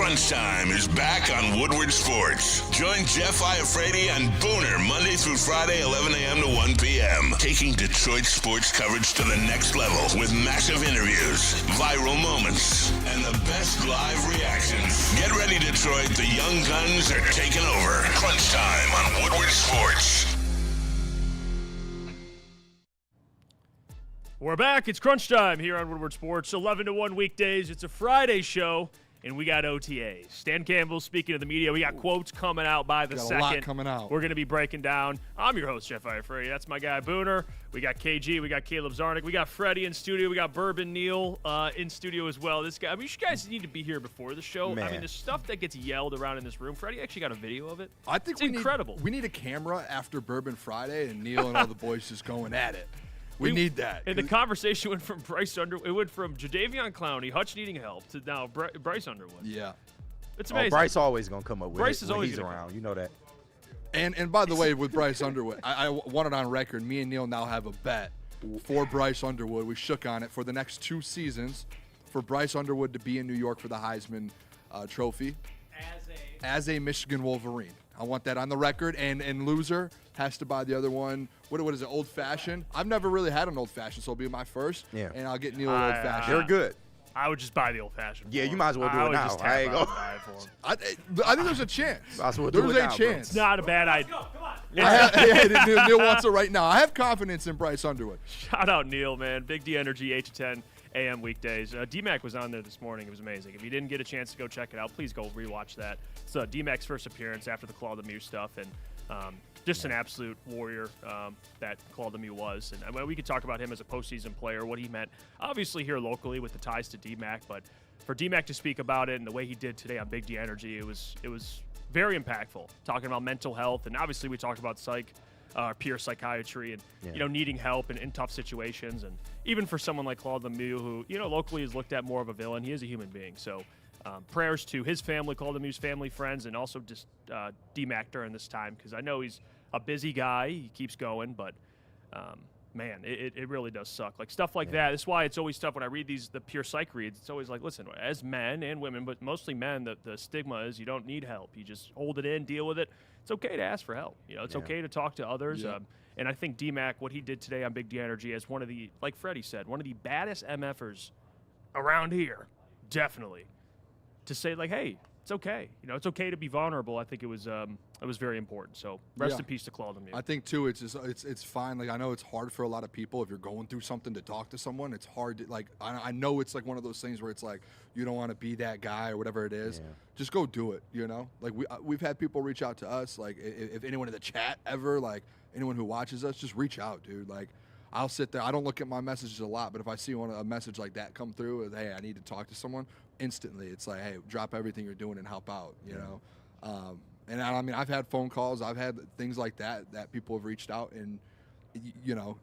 Crunch Time is back on Woodward Sports. Join Jeff Iafrate and Booner Monday through Friday, 11 a.m. to 1 p.m. Taking Detroit sports coverage to the next level with massive interviews, viral moments, and the best live reactions. Get ready, Detroit. The young guns are taking over. Crunch Time on Woodward Sports. We're back. It's Crunch Time here on Woodward Sports. 11 to 1 weekdays. It's a Friday show, and we got OTAs. Stan Campbell speaking to the media. We got quotes coming out by the second. A lot coming out. We're going to be breaking down. I'm your host, Jeff Iafrate. That's my guy, Booner. We got KG. We got Caleb Czarnik. We got Freddie in studio. We got Bourbon Neal in studio as well. This guy, I mean, you guys need to be here before the show. Man. I mean, the stuff that gets yelled around in this room. Freddie actually got a video of it. I think it's incredible. We need a camera after Bourbon Friday, and Neal and all the boys just going at it. We need that. And the conversation went from It went from Jadeveon Clowney, Hutch needing help, to now Bryce Underwood. Yeah. It's amazing. Bryce always going to come up with Bryce it is when always he's gonna around. You know that. And by the way, with Bryce Underwood, I want it on record. Me and Neal now have a bet for Bryce Underwood. We shook on it for the next 2 seasons for Bryce Underwood to be in New York for the Heisman Trophy as a Michigan Wolverine. I want that on the record. And loser has to buy the other one. What is it, Old Fashioned? I've never really had an Old Fashioned, so it'll be my first. Yeah. And I'll get Neal an Old Fashioned. They're good. I would just buy the old-fashioned. Yeah, you might as well do it now. Just I ain't tap out gonna- and buy it for him. I think there's a chance. Might as well do There's it a now, bro. chance. It's not a bad idea. Neal wants it right now. I have confidence in Bryce Underwood. Shout out Neal, man. Big D Energy, 8 to 10 a.m. weekdays. D-Mac was on there this morning. It was amazing. If you didn't get a chance to go check it out, please go rewatch that. It's D-Mac's first appearance after the Claw of the Mew stuff, and just an absolute warrior that Claw of the Mew was. And I mean, we could talk about him as a postseason player, what he meant, obviously here locally with the ties to D-Mac, but for D-Mac to speak about it and the way he did today on Big D Energy, it was very impactful, talking about mental health. And obviously we talked about peer psychiatry and, needing help in tough situations. And even for someone like Claude Lemieux, who, locally is looked at more of a villain, he is a human being. So prayers to his family, Claude Lemieux's family, friends, and also just D-Mac during this time, because I know he's a busy guy. He keeps going, but man, it really does suck. Like stuff like that. That's why it's always tough when I read the pure psych reads. It's always like, listen, as men and women, but mostly men, the stigma is you don't need help. You just hold it in, deal with it. It's okay to ask for help. It's okay to talk to others. Yeah. And I think D-Mac, what he did today on Big D Energy, as one of the, like Freddie said, one of the baddest MFers around here, definitely, to say like, hey, it's okay. It's okay to be vulnerable. I think it was very important. So rest in peace to Claude Lemieux. I think too, it's fine. Like I know it's hard for a lot of people if you're going through something to talk to someone. It's hard to I know it's like one of those things where it's like you don't want to be that guy or whatever it is. Yeah. Just go do it. Like we've had people reach out to us. Like if anyone in the chat ever, like anyone who watches us, just reach out, dude. Like I'll sit there. I don't look at my messages a lot, but if I see a message like that come through, hey, I need to talk to someone, instantly it's like, hey, drop everything you're doing and help out. You know. And I mean, I've had phone calls, I've had things like that people have reached out, and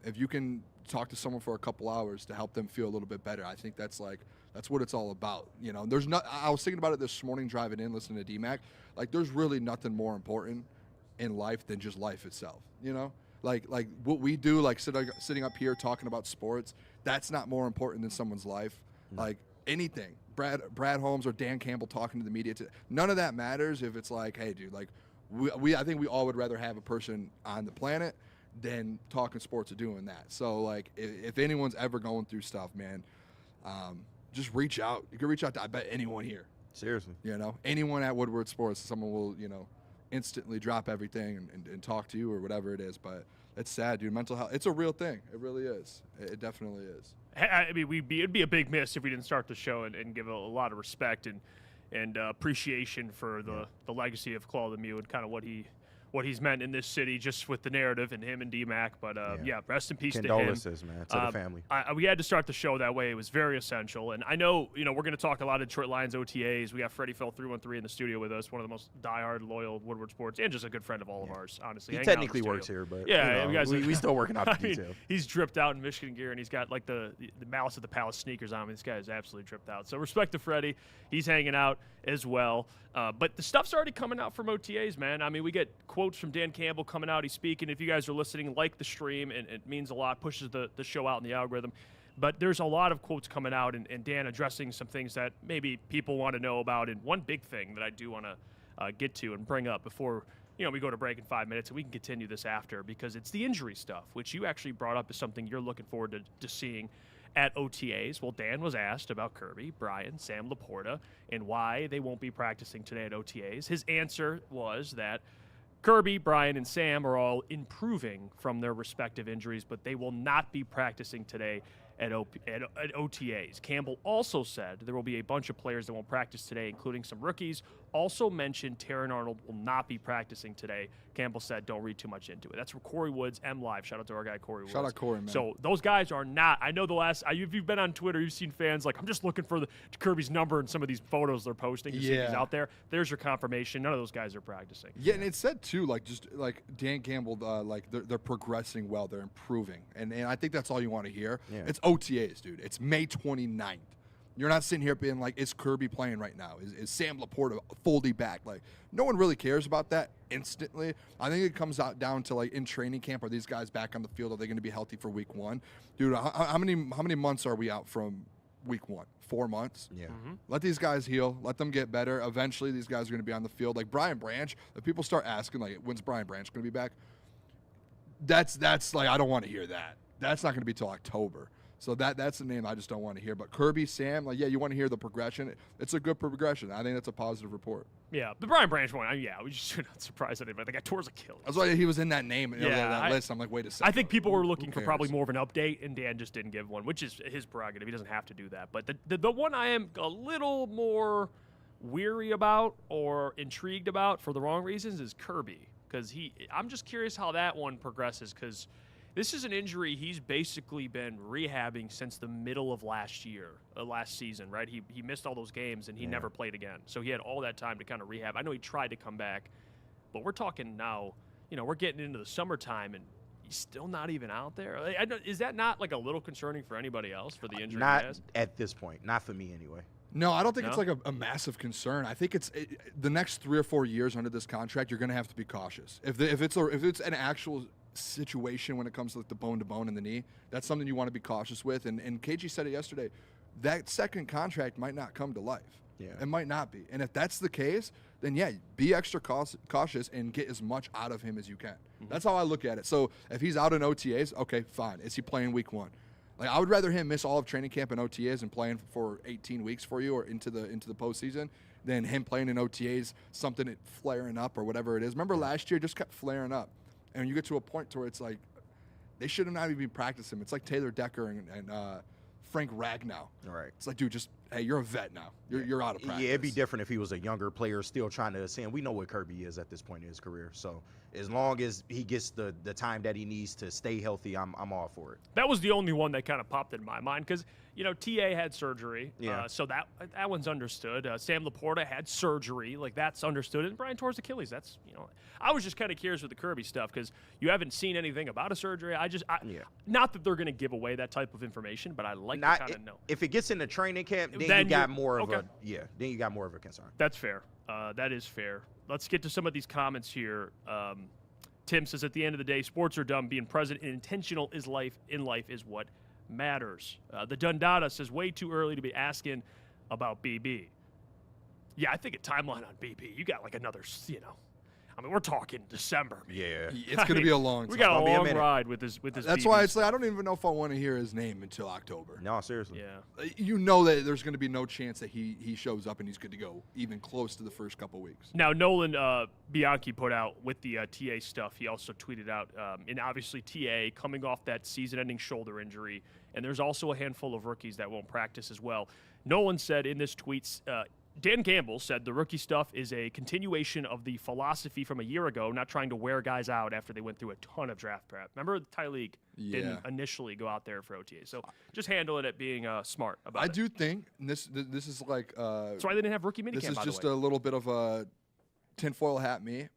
if you can talk to someone for a couple hours to help them feel a little bit better, I think that's what it's all about. There's not. I was thinking about it this morning driving in, listening to D-Mac. Like, there's really nothing more important in life than just life itself. Like what we do, like sitting up here talking about sports, that's not more important than someone's life. Like anything. Brad Holmes or Dan Campbell talking to the media. None of that matters if it's like, hey, dude, like I think we all would rather have a person on the planet than talking sports or doing that. So like if anyone's ever going through stuff, man, just reach out. You can reach out to, I bet, anyone here. Seriously. Anyone at Woodward Sports, someone will, instantly drop everything and talk to you or whatever it is. But it's sad, dude. Mental health, it's a real thing. It really is. It definitely is. I mean, it'd be a big miss if we didn't start the show and give a lot of respect and appreciation for the legacy of Claude Lemieux and kind of what he's meant in this city, just with the narrative and him and D-Mac. But, rest in peace to him. Condolences, man, to the family. We had to start the show that way. It was very essential. And I know, we're going to talk a lot of Detroit Lions OTAs. We got Freddie Fell 313 in the studio with us, one of the most diehard, loyal Woodward Sports, and just a good friend of all of ours, honestly. He technically works here, but we still working out the details. He's dripped out in Michigan gear, and he's got like the Malice at the Palace sneakers on him. This guy is absolutely dripped out. So respect to Freddie. He's hanging out as well. But the stuff's already coming out from OTAs, man. I mean, we get quotes from Dan Campbell coming out. He's speaking. If you guys are listening, like the stream, and it means a lot, pushes the show out in the algorithm. But there's a lot of quotes coming out, and Dan addressing some things that maybe people want to know about. And one big thing that I do want to get to and bring up before we go to break in 5 minutes, and we can continue this after, because it's the injury stuff, which you actually brought up as something you're looking forward to seeing at OTAs. Well, Dan was asked about Kirby, Brian, Sam Laporta, and why they won't be practicing today at OTAs. His answer was that Kirby, Brian, and Sam are all improving from their respective injuries, but they will not be practicing today at OTAs. Campbell also said there will be a bunch of players that won't practice today, including some rookies. Also mentioned Terran Arnold will not be practicing today. Campbell said don't read too much into it. That's from Corey Woods, M Live. Shout out to our guy Corey Woods. Shout out Corey, man. So those guys are not. I know if you've been on Twitter, you've seen fans like, I'm just looking for Kirby's number in some of these photos they're posting to see if he's out there. There's your confirmation. None of those guys are practicing. Yeah, and it said too, like Dan Campbell, like they're progressing well, they're improving, and I think that's all you want to hear. Yeah. It's OTAs, dude. It's May 29th. You're not sitting here being like, is Kirby playing right now? Is Sam Laporta fully back? Like, no one really cares about that instantly. I think it comes out down to, like, in training camp, are these guys back on the field? Are they going to be healthy for week 1? Dude, how many months are we out from week 1? 4 months? Yeah. Mm-hmm. Let these guys heal. Let them get better. Eventually, these guys are going to be on the field. Like, Brian Branch, if people start asking, like, when's Brian Branch going to be back? That's like, I don't want to hear that. That's not going to be till October. So that's the name I just don't want to hear. But Kirby, Sam, like, yeah, you want to hear the progression. It's a good progression. I think that's a positive report. Yeah, the Brian Branch one, we just should not surprise anybody. The guy tore his Achilles. That's why he was in that name, that list. I'm like, wait a second. I think people were looking for probably more of an update, and Dan just didn't give one, which is his prerogative. He doesn't have to do that. But the one I am a little more weary about or intrigued about for the wrong reasons is Kirby, because I'm just curious how that one progresses, because this is an injury he's basically been rehabbing since the middle of last season, right? He missed all those games, and he never played again. So he had all that time to kind of rehab. I know he tried to come back, but we're talking now, we're getting into the summertime, and he's still not even out there. Is that not, like, a little concerning for anybody else for the injury he has? Not at this point. Not for me, anyway. No, I don't think it's like a massive concern. I think the next 3 or 4 years under this contract, you're going to have to be cautious. If it's an actual situation when it comes to, like, the bone-to-bone in the knee, that's something you want to be cautious with. And KG said it yesterday, that second contract might not come to life. Yeah. It might not be. And if that's the case, then, yeah, be extra cautious and get as much out of him as you can. Mm-hmm. That's how I look at it. So if he's out in OTAs, okay, fine. Is he playing week 1? Like, I would rather him miss all of training camp and OTAs and playing for 18 weeks for you or into the postseason than him playing in OTAs, something flaring up or whatever it is. Remember last year, it just kept flaring up. And you get to a point to where it's like, they should have not even practiced him. It's like Taylor Decker and Frank Ragnow. Right. It's like, dude, hey, you're a vet now. You're out of practice. Yeah, it'd be different if he was a younger player still trying to ascend. We know what Kirby is at this point in his career. So as long as he gets the time that he needs to stay healthy, I'm all for it. That was the only one that kind of popped in my mind because, TA had surgery. Yeah. So that one's understood. Sam Laporta had surgery. Like, that's understood. And Brian tore his Achilles. That's, I was just kind of curious with the Kirby stuff because you haven't seen anything about a surgery. Not that they're going to give away that type of information, but I like to kind of know. If it gets into training camp, then you got more of a concern. That's fair. That is fair. Let's get to some of these comments here. Tim says, at the end of the day, sports are dumb. Being present and intentional in life is what matters. The Dundada says, way too early to be asking about BB. Yeah, I think a timeline on BB. You got like another, we're talking December. Man. Yeah, it's going to be a long time. We got a long ride with this. That's BB why it's like I don't even know if I want to hear his name until October. No, seriously. Yeah. That there's going to be no chance that he shows up and he's good to go even close to the first couple weeks. Now, Nolan Bianchi put out with the TA stuff. He also tweeted out, and obviously TA coming off that season-ending shoulder injury, and there's also a handful of rookies that won't practice as well. Nolan said in this tweet, Dan Campbell said the rookie stuff is a continuation of the philosophy from a year ago, not trying to wear guys out after they went through a ton of draft prep. Remember, Ty League didn't initially go out there for OTA. So just handling it being smart about it. I do think this is like that's why they didn't have rookie minicamp. This is just a little bit of a tinfoil hat me.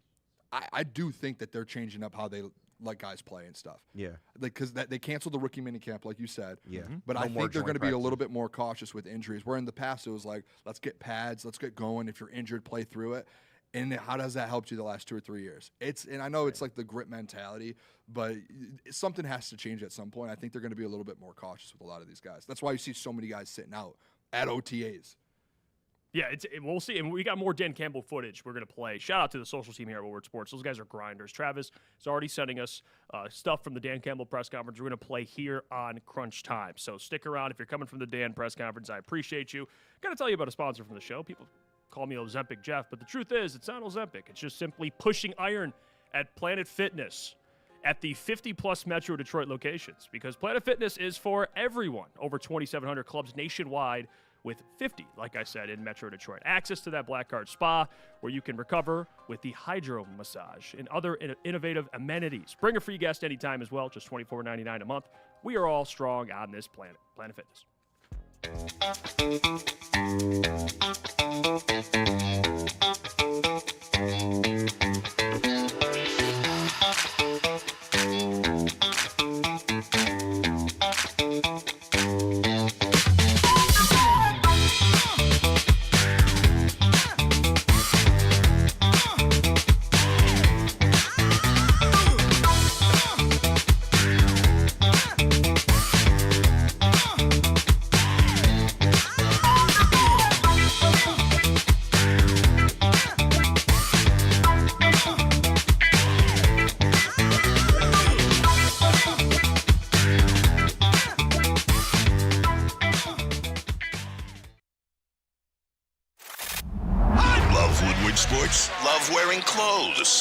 I do think that they're changing up how they let guys play and stuff. Yeah. Because they canceled the rookie minicamp, like you said. Yeah. But I think they're going to be a little bit more cautious with injuries, where in the past it was like, let's get pads, let's get going. If you're injured, play through it. And how does that help you the last 2 or 3 years? And I know it's like the grit mentality, but something has to change at some point. I think they're going to be a little bit more cautious with a lot of these guys. That's why you see so many guys sitting out at OTAs. Yeah, we'll see. And we got more Dan Campbell footage we're going to play. Shout out to the social team here at Woodward Sports. Those guys are grinders. Travis is already sending us stuff from the Dan Campbell press conference we're going to play here on Crunch Time. So stick around. If you're coming from the Dan press conference, I appreciate you. Got to tell you about a sponsor from the show. People call me Ozempic Jeff, but the truth is it's not Ozempic. It's just simply pushing iron at Planet Fitness at the 50-plus Metro Detroit locations, because Planet Fitness is for everyone. Over 2,700 clubs nationwide, with 50, like I said, in Metro Detroit. Access to that Black Card Spa where you can recover with the hydro massage and other innovative amenities. Bring a free guest anytime as well, just $24.99 a month. We are all strong on this planet. Planet Fitness.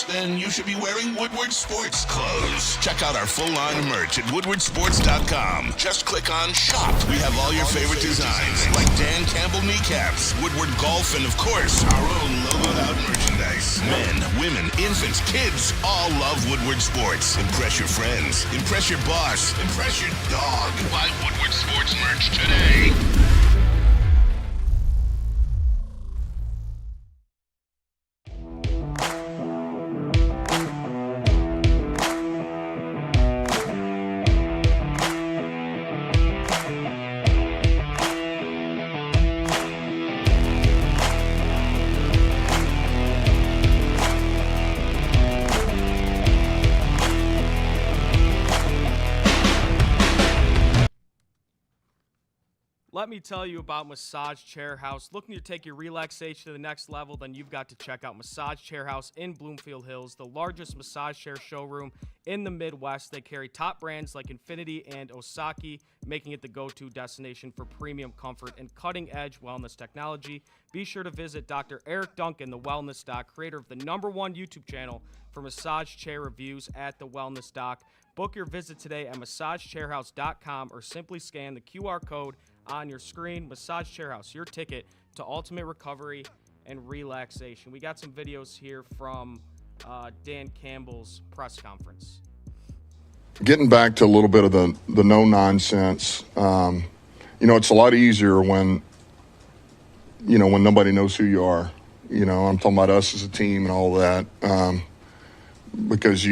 Then you should be wearing Woodward Sports clothes. Check out our full line of merch at woodwardsports.com. Just click on shop. We have all your favorite designs, like Dan Campbell kneecaps, Woodward golf, and of course, our own logoed out merchandise. Men, women, infants, kids all love Woodward Sports. Impress your friends. Impress your boss. Impress your dog. Buy Woodward Sports merch today. Let me tell you about Massage Chair House. Looking to take your relaxation to the next level? Then you've got to check out Massage Chair House in Bloomfield Hills, the largest massage chair showroom in the Midwest. They carry top brands like Infinity and Osaki, making it the go-to destination for premium comfort and cutting-edge wellness technology. Be sure to visit Dr. Eric Duncan, the Wellness Doc, creator of the #1 YouTube channel for massage chair reviews at the Wellness Doc. Book your visit today at massagechairhouse.com or simply scan the QR code on your screen. Massage Chair House, your ticket to ultimate recovery and relaxation. We got some videos here from Dan Campbell's press conference. Getting back to a little bit of the no nonsense, it's a lot easier when nobody knows who you are. I'm talking about us as a team and all that, because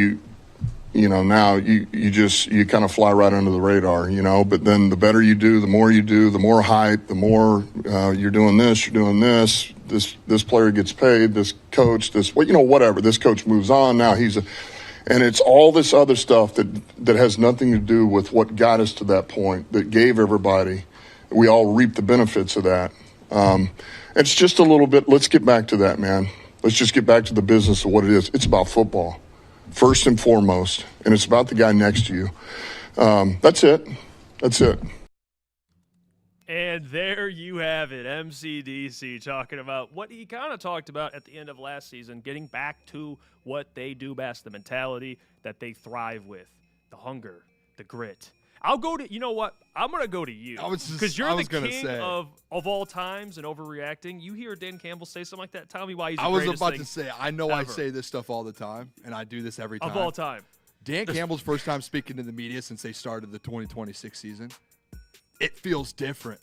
now you kind of fly right under the radar, but then the better you do, the more hype, the more you're doing this, this player gets paid, this coach, whatever, this coach moves on, now and it's all this other stuff that has nothing to do with what got us to that point, that gave everybody, we all reap the benefits of that. It's just a little bit, let's get back to that, man. Let's just get back to the business of what it is. It's about football. First and foremost, and it's about the guy next to you. That's it. And there you have it, MCDC talking about what he kind of talked about at the end of last season, getting back to what they do best, the mentality that they thrive with, the hunger, the grit. I'll go to, you know what? I'm going to go to you. Because you're the king of all times and overreacting. You hear Dan Campbell say something like that, tell me why he's the greatest thing. I was about to say, I know ever. I say this stuff all the time, and I do this every time. Of all time. Dan Campbell's first time speaking to the media since they started the 2026 season. It feels different.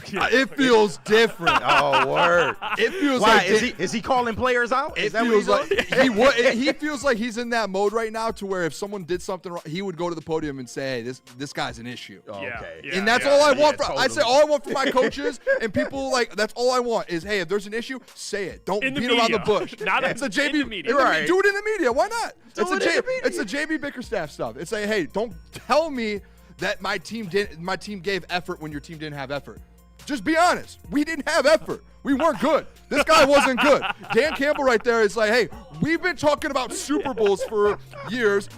It feels different. Oh, word. It feels Why like is he calling players out? It feels like he feels like he's in that mode right now to where if someone did something wrong, he would go to the podium and say, "Hey, this guy's an issue." Oh, okay. Yeah. And that's all I want. Totally. I say all I want from my coaches and people like that's all I want is, hey, if there's an issue, say it. Don't In the beat around the media. bush. Not it's a JB. in the media. Right. Do it in the media. Why not? It's a JB Bickerstaff stuff. It's like, hey, don't tell me that my team gave effort when your team didn't have effort. Just be honest. We didn't have effort. We weren't good. This guy wasn't good. Dan Campbell right there is like, hey, we've been talking about Super Bowls for years.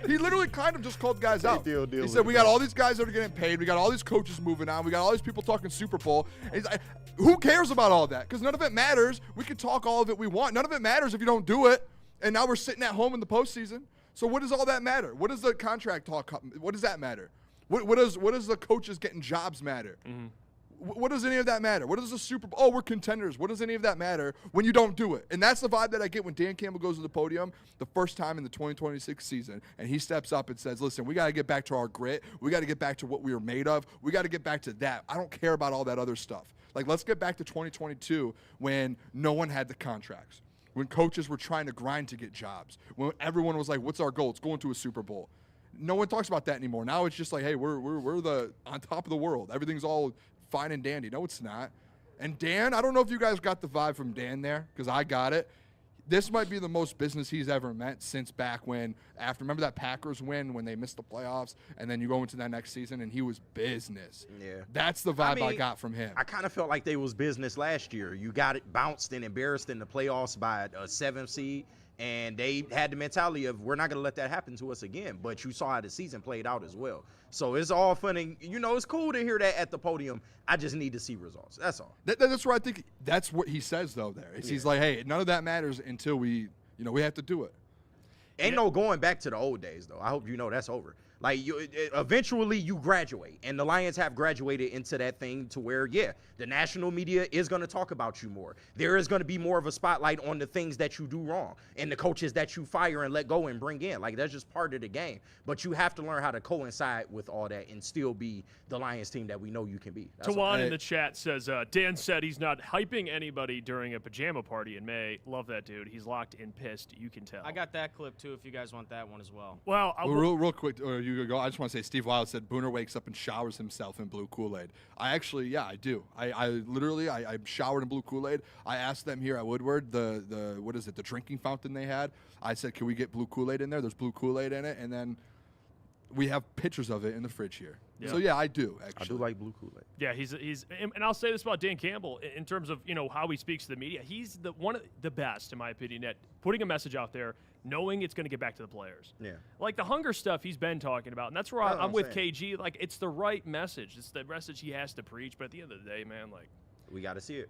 He literally kind of just called guys out. He said, we got all these guys that are getting paid. We got all these coaches moving on. We got all these people talking Super Bowl. And he's like, who cares about all that? Because none of it matters. We can talk all of it we want. None of it matters if you don't do it. And now we're sitting at home in the postseason. So what does all that matter? What does the contract talk? What does that matter? What does the coaches getting jobs matter? Mm-hmm. What does any of that matter? What does the Super Bowl? Oh, we're contenders. What does any of that matter when you don't do it? And that's the vibe that I get when Dan Campbell goes to the podium the first time in the 2026 season, and he steps up and says, listen, we got to get back to our grit. We got to get back to what we were made of. We got to get back to that. I don't care about all that other stuff. Like, let's get back to 2022 when no one had the contracts, when coaches were trying to grind to get jobs, when everyone was like, what's our goal? It's going to a Super Bowl. No one talks about that anymore. Now it's just like, hey, we're the on top of the world. Everything's all fine and dandy. No, it's not. And Dan, I don't know if you guys got the vibe from Dan there, because I got it. This might be the most business he's ever meant since back remember that Packers win when they missed the playoffs, and then you go into that next season, and he was business. Yeah. That's the vibe I got from him. I kind of felt like they was business last year. You got it bounced and embarrassed in the playoffs by a 7th seed, and they had the mentality of, we're not going to let that happen to us again. But you saw how the season played out as well. So it's all fun and, it's cool to hear that at the podium. I just need to see results. That's all. That's where I think that's what he says, though, there. He's like, hey, none of that matters until we have to do it. Ain't no going back to the old days, though. I hope you know that's over. Like, eventually you graduate, and the Lions have graduated into that thing to where, the national media is going to talk about you more. There is going to be more of a spotlight on the things that you do wrong and the coaches that you fire and let go and bring in. Like, that's just part of the game. But you have to learn how to coincide with all that and still be the Lions team that we know you can be. Tawan in the chat says, Dan said he's not hyping anybody during a pajama party in May. Love that dude. He's locked in pissed. You can tell. I got that clip, too, if you guys want that one as well. Well, real quick, you go. I just want to say Steve Wild said Booner wakes up and showers himself in blue Kool-Aid. I do. I literally showered in blue Kool-Aid. I asked them here at Woodward, the drinking fountain they had. I said, can we get blue Kool-Aid in there? There's blue Kool-Aid in it, and then we have pictures of it in the fridge here. Yeah. So I do actually. I do like blue Kool-Aid. Yeah, he's and I'll say this about Dan Campbell in terms of how he speaks to the media. He's one of the best, in my opinion, at putting a message out there, knowing it's going to get back to the players. Yeah, like the hunger stuff he's been talking about, and that's where I'm with KG. Like, it's the right message. It's the message he has to preach. But at the end of the day, man, like, we got to see it.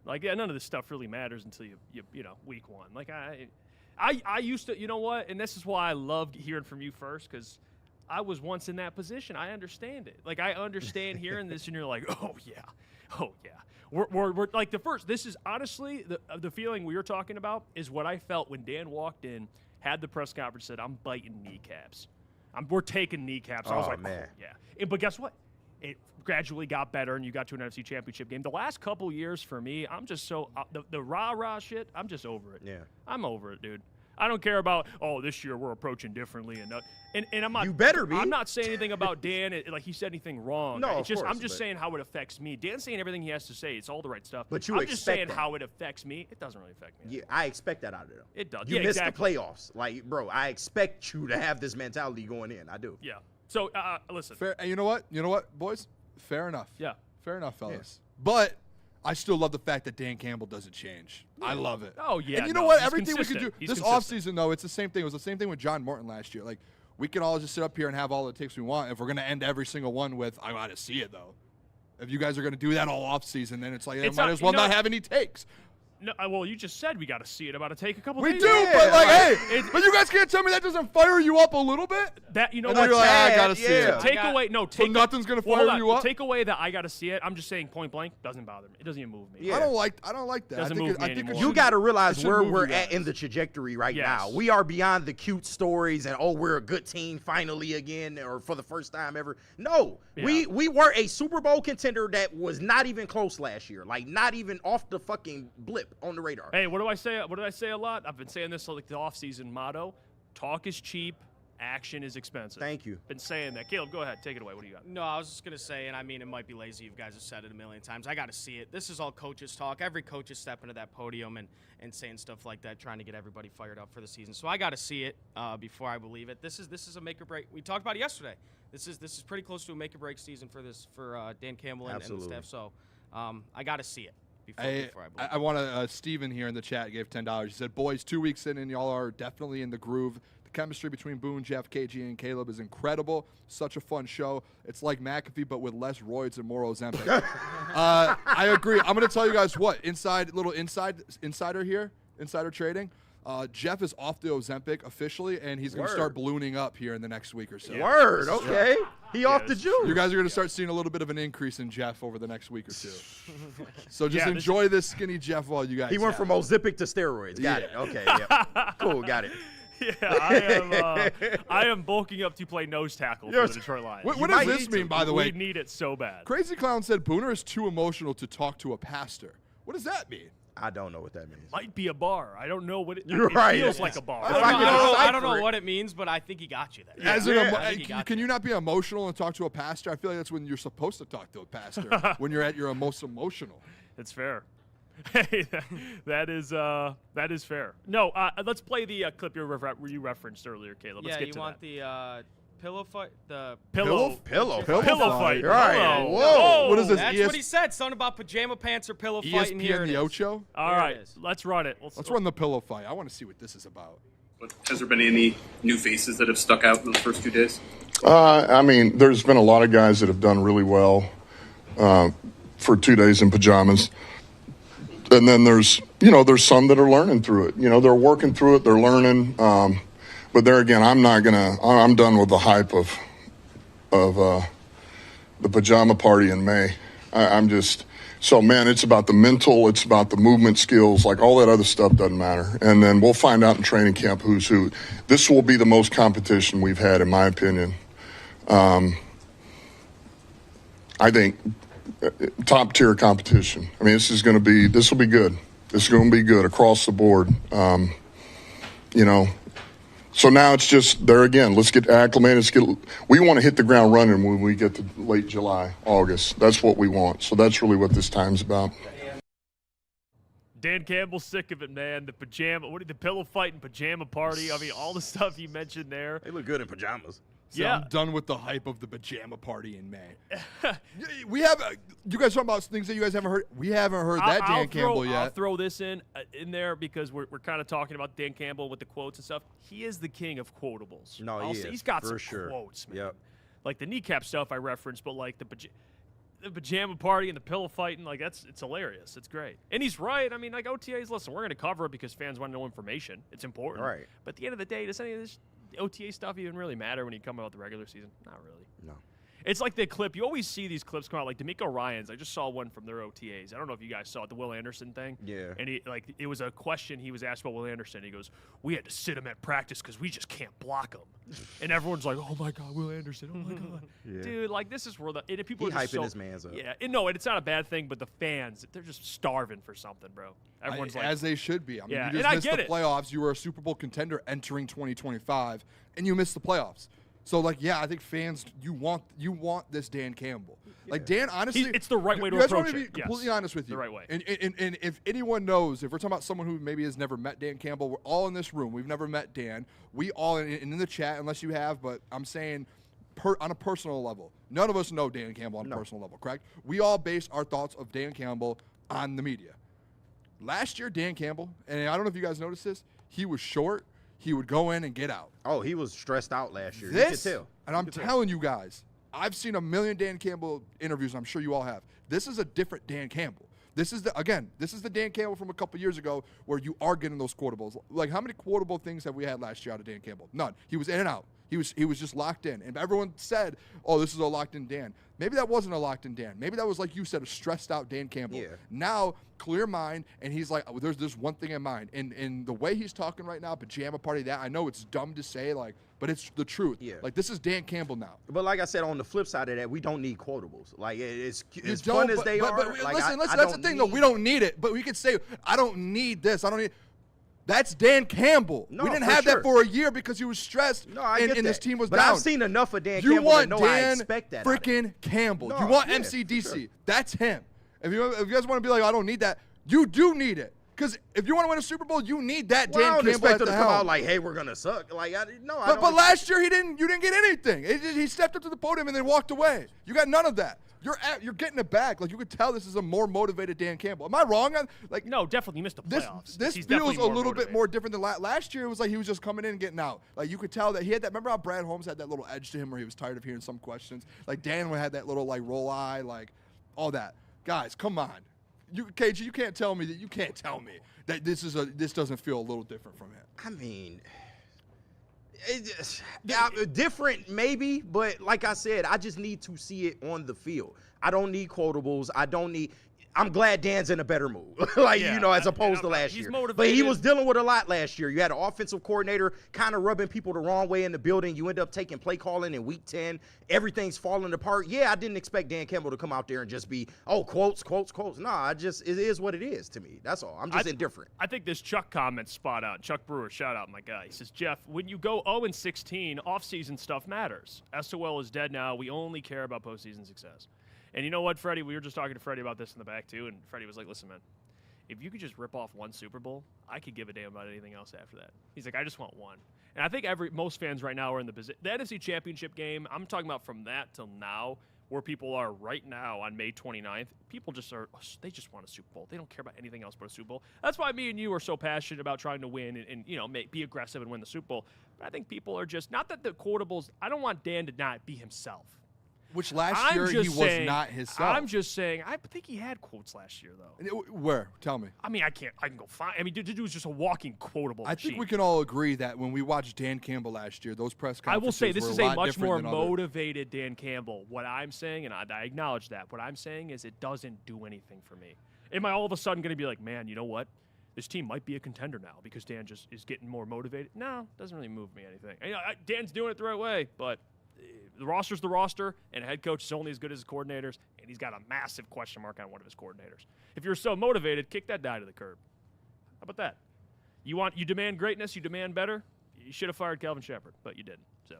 None of this stuff really matters until you week one. Like I used to, and this is why I loved hearing from you first, because I was once in that position. I understand it. Like, I understand hearing this, and you're like, oh yeah. We're like the first. This is honestly the feeling we were talking about is what I felt when Dan walked in, had the press conference, said, "I'm biting kneecaps. We're taking kneecaps." I was like, man. Oh, yeah. But guess what? It gradually got better, and you got to an NFC Championship game. The last couple years for me, I'm just so the rah-rah shit, I'm just over it. Yeah. I'm over it, dude. I don't care about, this year we're approaching differently. And I'm not. You better be. I'm not saying anything about Dan, like he said anything wrong. No, it's just, I'm just saying how it affects me. Dan's saying everything he has to say. It's all the right stuff. But I'm just saying how it affects me. It doesn't really affect me. Yeah, I expect that out of them. It does. You missed the playoffs. Like, bro, I expect you to have this mentality going in. I do. Yeah. So, listen. Fair, and you know what, boys? Fair enough. Yeah. Fair enough, fellas. Yeah. But I still love the fact that Dan Campbell doesn't change. Yeah. I love it. Oh, yeah. And you know what? Everything we can do. This offseason, though, it's the same thing. It was the same thing with John Morton last year. Like, we can all just sit up here and have all the takes we want. If we're going to end every single one with, I got to see it, though. If you guys are going to do that all offseason, then it's like, I might as well not have any takes. No, well, you just said we got to see it. About to take a couple We days. do, off. but like, hey, It- but you guys can't tell me that doesn't fire you up a little bit. That you know And what? then you're like, I tad, gotta see yeah. it. Take away, no. So Take nothing's gonna well, fire hold on. you up. Take away that I got to see it. I'm just saying, point blank, doesn't bother me. It doesn't even move me. Yeah. I don't like that. Doesn't I think move me I think it anymore. You should- got to it realize should where move we're you at guys. in the trajectory right Yes. now. We are beyond the cute stories and we're a good team finally again or for the first time ever. No, Yeah. we were a Super Bowl contender that was not even close last year. Like not even off the fucking blip on the radar. Hey, what do I say? What did I say a lot? I've been saying this like the off-season motto: talk is cheap, action is expensive. Thank you. Been saying that. Caleb, go ahead, take it away. What do you got? No, I was just going to say, and I mean, it might be lazy. You guys have said it a million times. I got to see it. This is all coaches talk. Every coach is stepping to that podium and saying stuff like that, trying to get everybody fired up for the season. So I got to see it before I believe it. This is a make or break. We talked about it yesterday. This is pretty close to a make or break season for Dan Campbell and the Absolutely. staff. So I got to see it before I believe I want to. Steven here in the chat gave $10. He said, "Boys, 2 weeks in, and y'all are definitely in the groove. The chemistry between Boone, Jeff, KG, and Caleb is incredible. Such a fun show. It's like McAfee, but with less roids and more Ozempic." I agree. I'm going to tell you guys what. Insider here, insider trading. Jeff is off the Ozempic officially, and he's going to start ballooning up here in the next week or so. Word, okay. He off the this is juice. You guys are going to start seeing a little bit of an increase in Jeff over the next week or two. So just Yeah, this- enjoy this skinny Jeff while you guys He went have from Ozempic to steroids. Got it. Okay. Yeah. Cool. Got it. Yeah, I am bulking up to play nose tackle for the Detroit Lions. What You does might this need mean, to. by the way? We need it so bad. Crazy Clown said Booner is too emotional to talk to a pastor. What does that mean? I don't know what that means. Might be a bar. I don't know what it, You're it right. feels like a bar. If I could I don't decipher know it. what it means, but I think he got you there. As an I think he got can you not be emotional and talk to a pastor? I feel like that's when you're supposed to talk to a pastor, when you're at your most emotional. It's fair. Hey, that is fair. No, let's play the clip you referenced earlier, Caleb. Let's Yeah, get you to want that. the pillow fight? The Pillow Pillow fight. Right. Pillow. Whoa. What is this? That's what he said. Something about pajama pants or pillow fight. And here ESPN it the is. Ocho? All There it right, is. let's run it. Let's run the pillow fight. I want to see what this is about. But has there been any new faces that have stuck out in those first 2 days? I mean, there's been a lot of guys that have done really well for 2 days in pajamas. And then there's some that are learning through it. They're working through it. They're learning. But there again, I'm done with the hype of the pajama party in May. Man, it's about the mental, it's about the movement skills, like all that other stuff doesn't matter. And then we'll find out in training camp who's who. This will be the most competition we've had, in my opinion. I think top tier competition. I mean, this will be good. This is going to be good across the board. So now it's just there again. Let's get acclimated. We want to hit the ground running when we get to late July, August. That's what we want. So that's really what this time's about. Dan Campbell's sick of it, man. The pillow fight and pajama party. I mean, all the stuff you mentioned there. They look good in pajamas. So Yeah. I'm done with the hype of the pajama party in May. You guys talking about things that you guys haven't heard? We haven't heard that Dan Campbell yet. I'll throw this in there because we're kind of talking about Dan Campbell with the quotes and stuff. He is the king of quotables. No, he is, He's got for some sure. quotes, man. Yep. Like the kneecap stuff I referenced, but like the pajama party and the pillow fighting, like it's hilarious. It's great. And he's right. I mean, like OTAs, listen, we're going to cover it because fans want to know information. It's important. Right. But at the end of the day, does any of this OTA stuff even really matter when you come out the regular season? Not really. No. It's like the clip. You always see these clips come out, like D'Amico Ryans. I just saw one from their OTAs. I don't know if you guys saw it, the Will Anderson thing. Yeah. And it was a question he was asked about Will Anderson. He goes, "We had to sit him at practice because we just can't block him." And everyone's like, "Oh my God, Will Anderson! Oh my God, Yeah. dude!" Like this is where people He are just hyping so, his mans up. Yeah, and it's not a bad thing, but the fans, they're just starving for something, bro. Everyone's like, as they should be. I mean, Yeah, you and just I missed get the it. playoffs. You were a Super Bowl contender entering 2025, and you missed the playoffs. So, I think fans, you want this Dan Campbell. Like, Dan, honestly. It's the right way to you guys approach want me to it. be Yes. completely honest with you. The right way. And if anyone knows, if we're talking about someone who maybe has never met Dan Campbell, we're all in this room. We've never met Dan. We all, and in the chat, unless you have, but I'm saying on a personal level, none of us know Dan Campbell on a personal level, correct? We all base our thoughts of Dan Campbell on the media. Last year, Dan Campbell, and I don't know if you guys noticed this, he was short. He would go in and get out. Oh, he was stressed out last year. You This, could tell. and I'm telling you guys, I've seen a million Dan Campbell interviews. I'm sure you all have. This is a different Dan Campbell. This is the Dan Campbell from a couple years ago where you are getting those quotables. Like, how many quotable things have we had last year out of Dan Campbell? None. He was in and out. He was just locked in. And everyone said, oh, this is a locked-in Dan. Maybe that wasn't a locked-in Dan. Maybe that was, like you said, a stressed-out Dan Campbell. Yeah. Now, clear mind, and he's like, oh, there's one thing in mind. And the way he's talking right now, pajama party, that, I know it's dumb to say, like, but it's the truth. Yeah. Like, this is Dan Campbell now. But like I said, on the flip side of that, we don't need quotables. Like, it's You as don't, fun as they are. But like, listen, I that's the don't thing, though. We need- don't need it. But we could say, I don't need this. I don't need. That's Dan Campbell. No, we didn't for have sure. that for a year because he was stressed No, I and, get and this that. team was but down. I've seen enough of Dan You Campbell want to know I Dan expect that. out of him. freaking Campbell. No, you want yeah, MCDC. for sure. That's him. If you guys want to be like, I don't need that, you do need it. Because if you want to win a Super Bowl, you need that Well, I Dan don't Campbell expect at him the to come helm. out like, hey, we're gonna suck. Like, I don't. But last year you didn't get anything. He stepped up to the podium and then walked away. You got none of that. You're getting it back. Like, you could tell this is a more motivated Dan Campbell. Am I wrong? Like, No, definitely you missed the playoffs. this He's feels definitely a little bit motivated. more different than last year. It was like he was just coming in and getting out. Like, you could tell that he had that. Remember how Brad Holmes had that little edge to him where he was tired of hearing some questions? Like, Dan had that little, like, roll eye, like, all that. Guys, come on. KG, you can't tell me that this doesn't feel a little different from him. I mean, different maybe, but like I said, I just need to see it on the field. I don't need quotables. I'm glad Dan's in a better mood, Yeah, as opposed to last he's year. motivated. But he was dealing with a lot last year. You had an offensive coordinator kind of rubbing people the wrong way in the building. You end up taking play calling in week 10. Everything's falling apart. Yeah, I didn't expect Dan Campbell to come out there and just be, oh, quotes. Nah, it is what it is to me. That's all. I'm just indifferent. I think this Chuck comment's spot on. Chuck Brewer, shout out my guy. He says, Jeff, when you go 0-16, offseason stuff matters. SOL is dead now. We only care about postseason success. And you know what, Freddie? We were just talking to Freddie about this in the back, too, and Freddie was like, listen, man, if you could just rip off one Super Bowl, I could give a damn about anything else after that. He's like, I just want one. And I think most fans right now are in the position. The NFC Championship game, I'm talking about from that till now, where people are right now on May 29th, people they just want a Super Bowl. They don't care about anything else but a Super Bowl. That's why me and you are so passionate about trying to win and be aggressive and win the Super Bowl. But I think people are just, not that the quotables, I don't want Dan to not be himself. Which last year he was not himself. I'm just saying, I think he had quotes last year, though. Where? Tell me. I mean, I can go find. I mean, dude was just a walking quotable I machine. think we can all agree that when we watched Dan Campbell last year, those press I will conferences say this were is a a lot much different more than other- motivated Dan Campbell. What I'm saying, and I acknowledge that, what I'm saying is it doesn't do anything for me. Am I all of a sudden going to be like, man, you know what? This team might be a contender now because Dan just is getting more motivated? No, it doesn't really move me anything. Dan's doing it the right way, but the roster's the roster, and a head coach is only as good as his coordinators, and he's got a massive question mark on one of his coordinators. If you're so motivated, kick that guy to the curb. How about that? You demand greatness, you demand better. You should have fired Calvin Shepard, but you didn't. So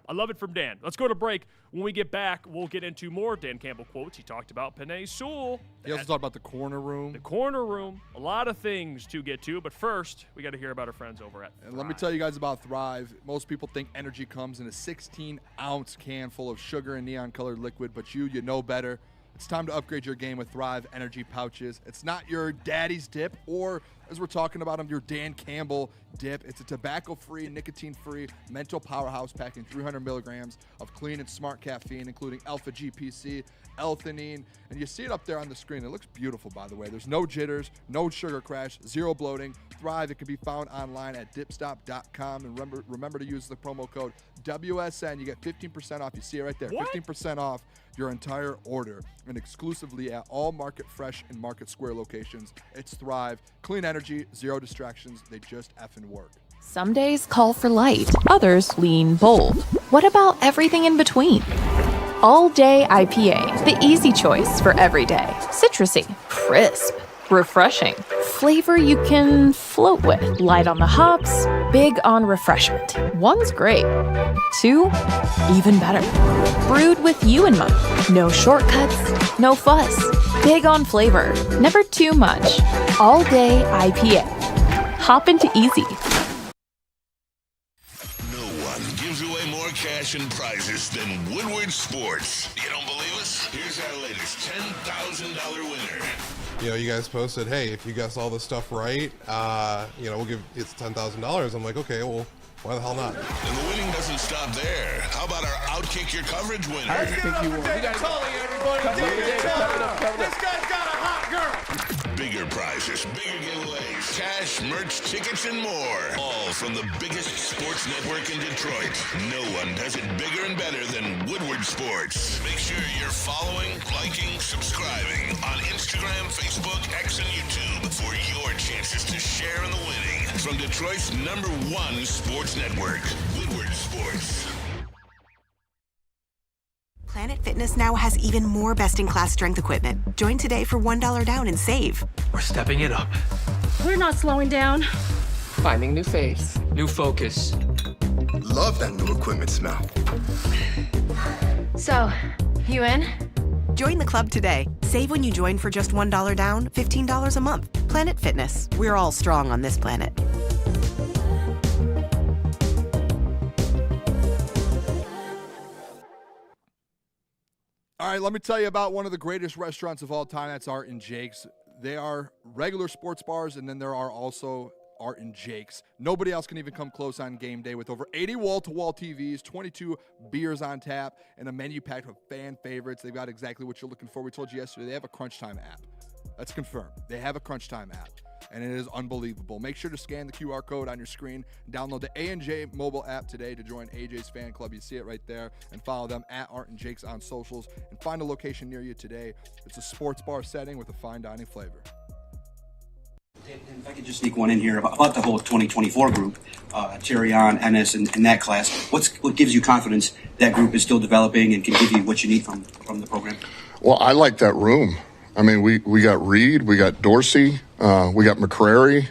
I love it from Dan. Let's go to break. When we get back, we'll get into more Dan Campbell quotes. He talked about Penei Sewell. He also talked about the corner room. The corner room. A lot of things to get to, but first, we got to hear about our friends over at And let me tell you guys about Thrive. Most people think energy comes in a 16-ounce can full of sugar and neon-colored liquid, but you know better. It's time to upgrade your game with Thrive energy pouches. It's not your daddy's dip or, as we're talking about him, your Dan Campbell dip. It's a tobacco-free, nicotine-free mental powerhouse packing 300 milligrams of clean and smart caffeine, including alpha-GPC, L-theanine, and you see it up there on the screen. It looks beautiful, by the way. There's no jitters, no sugar crash, zero bloating. Thrive, it can be found online at dipstop.com, and remember to use the promo code WSN. You get 15% off. You see it right there, What? 15% off your entire order, and exclusively at all Market Fresh and Market Square locations. It's Thrive. Clean energy, zero distractions. They just effing work. Some days call for light, others lean bold. What about everything in between? All Day IPA, the easy choice for every day. Citrusy, crisp, refreshing. Flavor you can float with. Light on the hops, big on refreshment. One's great. Two, even better. Brewed with you in mind. No shortcuts, no fuss. Big on flavor, never too much. All Day IPA. Hop into easy. No one gives away more cash and prizes than Woodward Sports. You don't believe us? Here's our latest $10,000 winner. You know, you guys posted, hey, if you guess all this stuff right, we'll give it's $10,000. I'm like, okay, well, why the hell not? And the winning doesn't stop there. How about our Outkick Your Coverage winner? This guy's got a hot Bigger prizes, bigger giveaways, cash, merch, tickets, and more. All from the biggest sports network in Detroit. No one does it bigger and better than Woodward Sports. Make sure you're following, liking, subscribing on Instagram, Facebook, X, and YouTube for your chances to share in the winning. From Detroit's #1 sports network, Woodward Sports. Planet Fitness now has even more best-in-class strength equipment. Join today for $1 down and save. We're stepping it up. We're not slowing down. Finding new faith, new focus. Love that new equipment smell. So, you in? Join the club today. Save when you join for just $1 down, $15 a month. Planet Fitness. We're all strong on this planet. All right, let me tell you about one of the greatest restaurants of all time. That's Art and Jake's. They are regular sports bars, and then there are also Art and Jake's. Nobody else can even come close on game day with over 80 wall-to-wall TVs, 22 beers on tap, and a menu packed with fan favorites. They've got exactly what you're looking for. We told you yesterday they have a Crunch Time app. That's confirmed. They have a Crunch Time app, and it is unbelievable. Make sure to scan the QR code on your screen. Download the A&J mobile app today to join AJ's fan club. You see it right there. And follow them at Art and Jake's on socials. And find a location near you today. It's a sports bar setting with a fine dining flavor. If I could just sneak one in here about the whole 2024 group, Terrion, Ennis, and that class. What gives you confidence that group is still developing and can give you what you need from the program? Well, I like that room. I mean, we got Reed, we got Dorsey, we got McCrary.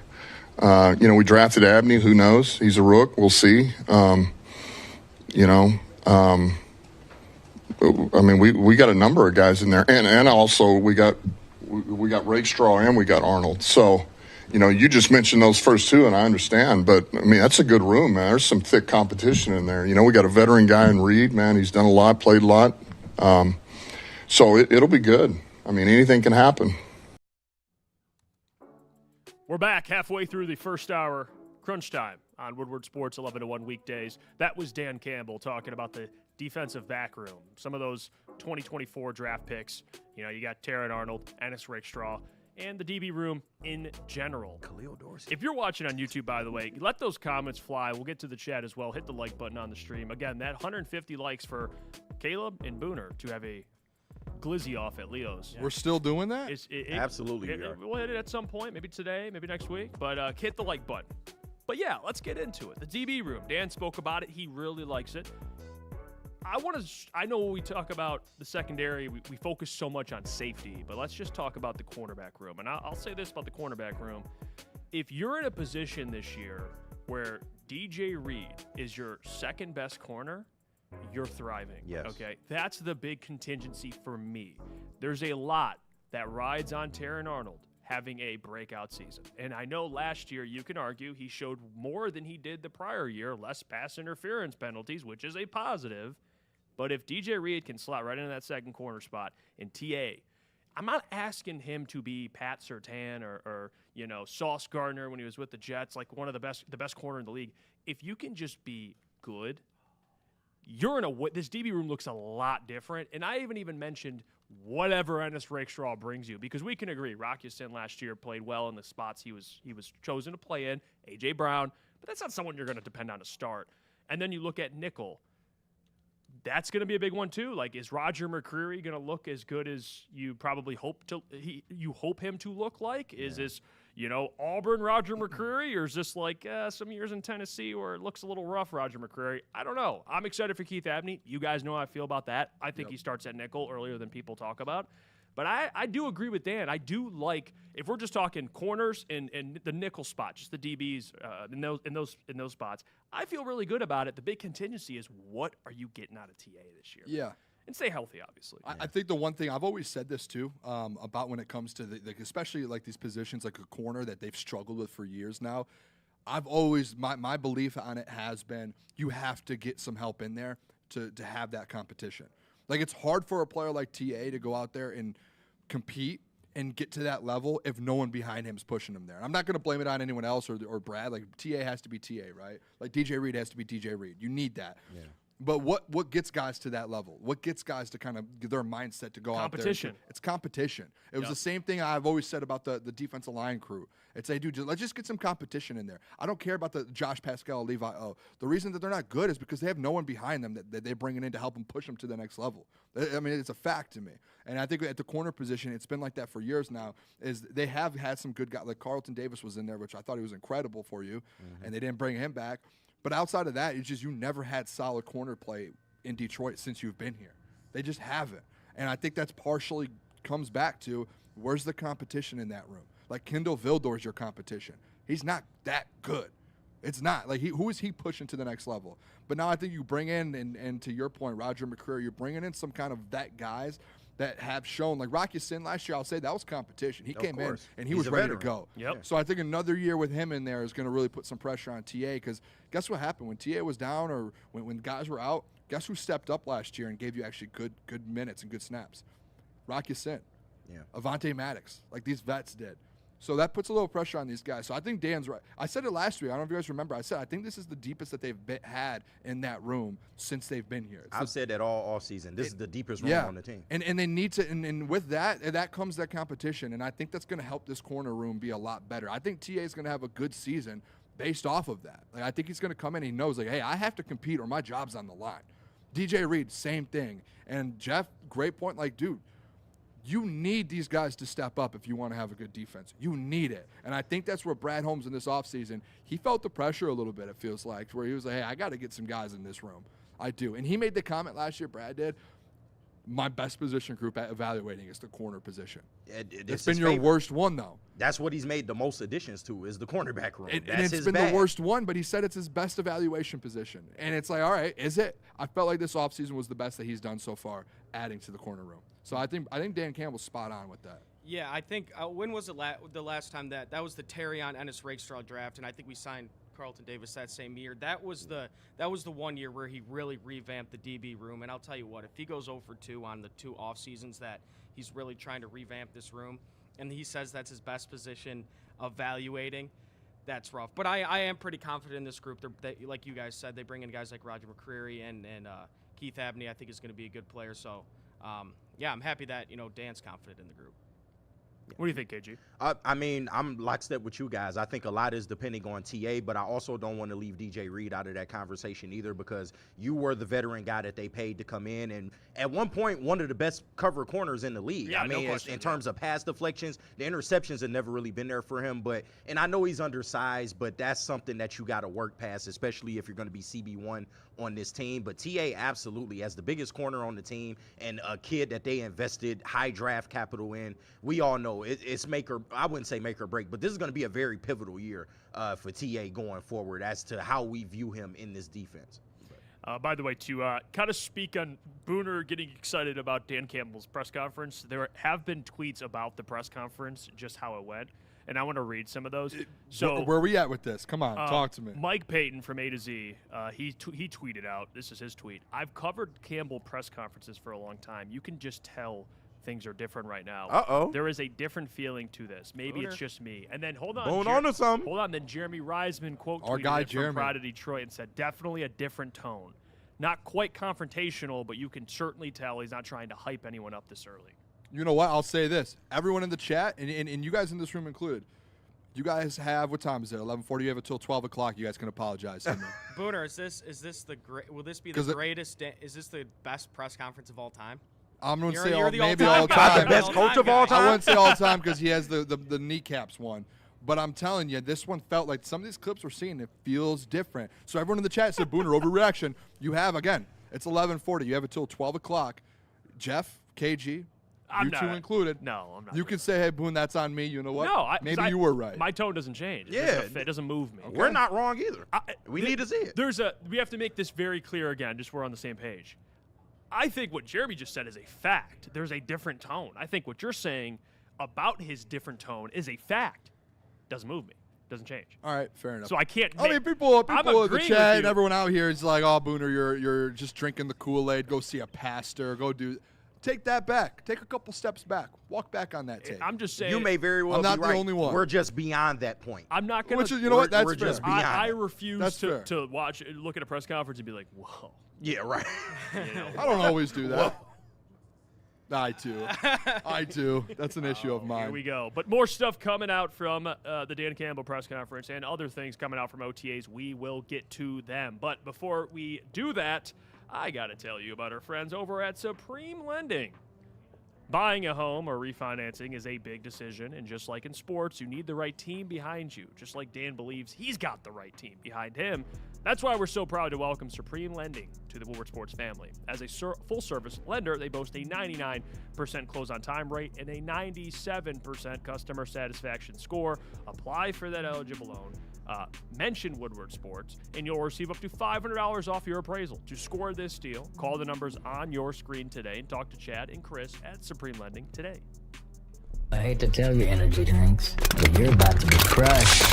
We drafted Abney. Who knows? He's a rook. We'll see. I mean, we got a number of guys in there, and also we got Rakestraw and we got Arnold. So, you just mentioned those first two, and I understand, but I mean, that's a good room, man. There's some thick competition in there. We got a veteran guy in Reed, man. He's done a lot, played a lot. So it'll be good. I mean, anything can happen. We're back halfway through the first hour, Crunch Time on Woodward Sports, 11 to 1 weekdays. That was Dan Campbell talking about the defensive back room. Some of those 2024 draft picks. You got Taron Arnold, Ennis Rakestraw, and the DB room in general. Khalil Dorsey. If you're watching on YouTube, by the way, let those comments fly. We'll get to the chat as well. Hit the like button on the stream. Again, that 150 likes for Caleb and Booner to have a glizzy off at Leo's. We're still doing that? Absolutely. We'll hit it at some point, maybe today, maybe next week, but hit the like button. But yeah, let's get into it. The DB room. Dan spoke about it. He really likes it. I know when we talk about the secondary, we focus so much on safety, but let's just talk about the cornerback room. And I'll say this about the cornerback room. If you're in a position this year where DJ Reed is your second best corner, you're thriving. Yes. Okay. That's the big contingency for me. There's a lot that rides on Taron Arnold having a breakout season. And I know last year you can argue he showed more than he did the prior year, less pass interference penalties, which is a positive. But if DJ Reed can slot right into that second corner spot and TA, I'm not asking him to be Pat Surtain or Sauce Gardner when he was with the Jets, like one of the best corner in the league. If you can just be good, this DB room looks a lot different. And I even mentioned whatever Ennis Rakestraw brings you, because we can agree Rock Ya-Sin last year played well in the spots he was chosen to play in. A.J. Brown, but that's not someone you're going to depend on to start. And then you look at nickel. That's going to be a big one too. Like, is Roger McCreary going to look as good as you probably hope him to look like? Is this Auburn Roger McCreary, or is this like some years in Tennessee where it looks a little rough Roger McCreary? I don't know. I'm excited for Keith Abney. You guys know how I feel about that. I think he starts at nickel earlier than people talk about. But I do agree with Dan. I do like, if we're just talking corners and the nickel spot, just the DBs in those spots, I feel really good about it. The big contingency is, what are you getting out of TA this year? Yeah. And stay healthy, obviously. I think the one thing I've always said this too about when it comes to especially like these positions like a corner that they've struggled with for years now. I've always my belief on it has been you have to get some help in there to have that competition. Like, it's hard for a player like TA to go out there and compete and get to that level if no one behind him is pushing him there. I'm not going to blame it on anyone else or Brad. Like, TA has to be TA, right? Like, DJ Reed has to be DJ Reed. You need that. Yeah. But what gets guys to that level? What gets guys to kind of get their mindset to go out there? Competition. It's competition. It was the same thing I've always said about the defensive line crew. It's like, dude, let's just get some competition in there. I don't care about the Josh Pascal, Levi O. The reason that they're not good is because they have no one behind them that they're bringing in to help them push them to the next level. I mean, it's a fact to me. And I think at the corner position, it's been like that for years now, is they have had some good guys. Like Carlton Davis was in there, which I thought he was incredible for you, and they didn't bring him back. But outside of that, it's just you never had solid corner play in Detroit since you've been here. They just haven't. And I think that's partially comes back to where's the competition in that room? Like Kendall Vildor's your competition. He's not that good. It's not. Like who is he pushing to the next level? But now I think you bring in, and to your point, Roger McCreary, you're bringing in some kind of that guys that have shown, like Rocky Sin last year, I'll say that was competition. He came in and he was ready to go. Yep. So I think another year with him in there is going to really put some pressure on TA, because guess what happened when TA was down or when guys were out? Guess who stepped up last year and gave you actually good minutes and good snaps? Rocky Sin. Yeah. Avonte Maddox, like these vets did. So that puts a little pressure on these guys. So I think Dan's right. I said it last week. I don't know if you guys remember. I said I think this is the deepest that they've had in that room since they've been here. I've said that all season. This is the deepest room on the team. And they need to, and with that comes that competition. And I think that's going to help this corner room be a lot better. I think TA is going to have a good season based off of that. Like I think he's going to come in and he knows, like, hey, I have to compete or my job's on the line. DJ Reed, same thing. And Jeff, great point. Like, dude, you need these guys to step up if you want to have a good defense. You need it. And I think that's where Brad Holmes in this offseason, he felt the pressure a little bit, it feels like, where he was like, hey, I got to get some guys in this room. I do. And he made the comment last year, Brad did, my best position group at evaluating is the corner position. It's been your worst one, though. That's what he's made the most additions to, is the cornerback room. And it's been the worst one, but he said it's his best evaluation position. And it's like, all right, is it? I felt like this offseason was the best that he's done so far, adding to the corner room. So I think Dan Campbell's spot on with that. Yeah, I think when was it the last time that was the Terrion Ennis Rakestraw draft, and I think we signed Carlton Davis that same year. That was the 1 year where he really revamped the DB room. And I'll tell you what, if he goes 0 for 2 on the 2 off seasons that he's really trying to revamp this room, and he says that's his best position evaluating, that's rough. But I am pretty confident in this group. They, like you guys said, they bring in guys like Roger McCreary and Keith Abney. I think is going to be a good player. So. Yeah, I'm happy that, Dan's confident in the group. What do you think, KG? I mean, I'm lockstep with you guys. I think a lot is depending on TA, but I also don't want to leave DJ Reed out of that conversation either, because you were the veteran guy that they paid to come in, and at one point, one of the best cover corners in the league. Yeah, I mean, no question, in terms of pass deflections, the interceptions have never really been there for him, and I know he's undersized, but that's something that you got to work past, especially if you're going to be CB1 on this team. But TA absolutely, as the biggest corner on the team and a kid that they invested high draft capital in, we all know it's I wouldn't say make or break, but this is going to be a very pivotal year for TA going forward as to how we view him in this defense. By the way, to kind of speak on Booner getting excited about Dan Campbell's press conference, there have been tweets about the press conference, just how it went, and I want to read some of those. So where are we at with this? Come on, talk to me. Mike Payton from A to Z, he tweeted out, this is his tweet, I've covered Campbell press conferences for a long time. You can just tell things are different right now. Uh-oh. There is a different feeling to this. Maybe it's just me. And then hold on. Going on to something. Hold on. Then Jeremy Reisman Our guy tweeted from Pride of Detroit and said, definitely a different tone. Not quite confrontational, but you can certainly tell he's not trying to hype anyone up this early. You know what? I'll say this. Everyone in the chat, and you guys in this room included, you guys have, what time is it? 11:40. You have until 12 o'clock. You guys can apologize to me. Booner, is this the great? Will this be the greatest? Is this the best press conference of all time? I'm going to say maybe all time. The best coach of all time? I wouldn't say all time because he has the kneecaps one. But I'm telling you, this one felt like some of these clips we're seeing, it feels different. So everyone in the chat said, Booner, overreaction. You have, again, it's 11:40. You have until 12 o'clock. Jeff, KG, you two included. No, I'm not. You can say, hey, Boone, that's on me. You know what? No, maybe you were right. My tone doesn't change. Yeah. It doesn't move me. Okay. We're not wrong either. We need to see it. We have to make this very clear again, just so we're on the same page. I think what Jeremy just said is a fact. There's a different tone. I think what you're saying about his different tone is a fact. Doesn't move me. Doesn't change. All right, fair enough. So I can't. I mean, people in the chat and everyone out here is like, "Oh, Booner, you're just drinking the Kool-Aid. Go see a pastor. Go do." Take that back. Take a couple steps back. Walk back on that take. I'm just saying. You may very well I'm not be the right. only one. We're just beyond that point. I'm not going to. You know what? That's we're fair. just beyond I it. refuse to look at a press conference and be like, whoa, Yeah, right. I don't always do that. I do. That's an issue of mine. Here we go. But more stuff coming out from the Dan Campbell press conference and other things coming out from OTAs. We will get to them. But before we do that, I got to tell you about our friends over at Supreme Lending. Buying a home or refinancing is a big decision, and just like in sports, you need the right team behind you. Just like Dan believes he's got the right team behind him. That's why we're so proud to welcome Supreme Lending to the Woodward Sports family. As a full-service lender, they boast a 99% close-on-time rate and a 97% customer satisfaction score. Apply for that eligible loan. Mention Woodward Sports, and you'll receive up to $500 off your appraisal. To score this deal, call the numbers on your screen today and talk to Chad and Chris at Supreme Lending today. I hate to tell you, energy drinks, but you're about to be crushed.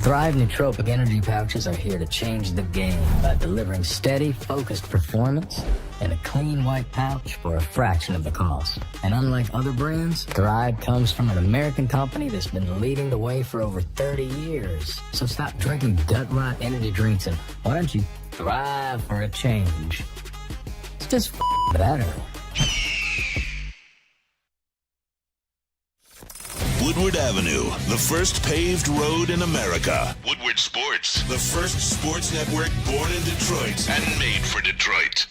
Thrive nootropic energy pouches are here to change the game by delivering steady, focused performance in a clean white pouch for a fraction of the cost. And unlike other brands, Thrive comes from an American company that's been leading the way for over 30 years. So stop drinking gut rot energy drinks and why don't you thrive for a change? It's just better. Woodward Avenue, the first paved road in America. Woodward Sports, the first sports network born in Detroit and made for Detroit.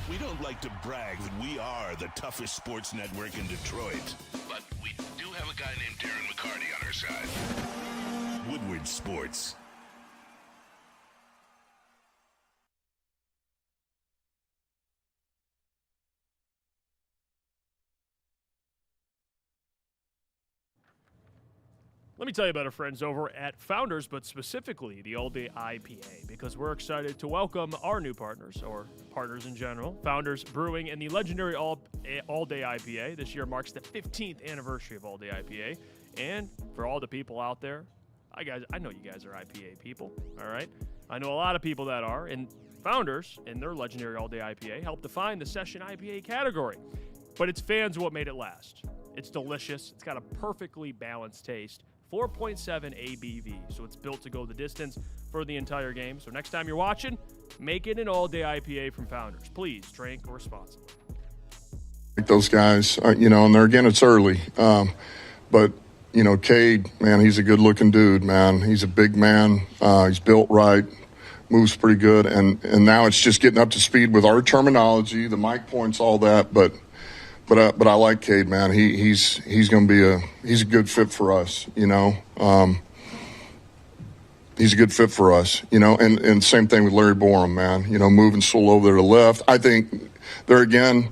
We don't like to brag that we are the toughest sports network in Detroit, but we do have a guy named Darren McCarty on our side. Woodward Sports. Let me tell you about our friends over at Founders, but specifically the All Day IPA, because we're excited to welcome our new partners, or partners in general, Founders Brewing and the legendary All Day IPA. This year marks the 15th anniversary of All Day IPA. And for all the people out there, I know you guys are IPA people, all right? I know a lot of people that are, and Founders and their legendary All Day IPA helped define the Session IPA category. But it's fans what made it last. It's delicious. It's got a perfectly balanced taste. 4.7 ABV, so it's built to go the distance for the entire game. So next time you're watching, make it an all-day IPA from Founders. Please drink responsibly. Those guys, and there again, it's early. But, Cade, man, he's a good-looking dude, man. He's a big man. He's built right, moves pretty good. And now it's just getting up to speed with our terminology, the mic points, all that. But I like Cade, man. He's going to be he's a good fit for us, He's a good fit for us, and same thing with Larry Borum, man. Moving slow over there to the left. I think there again,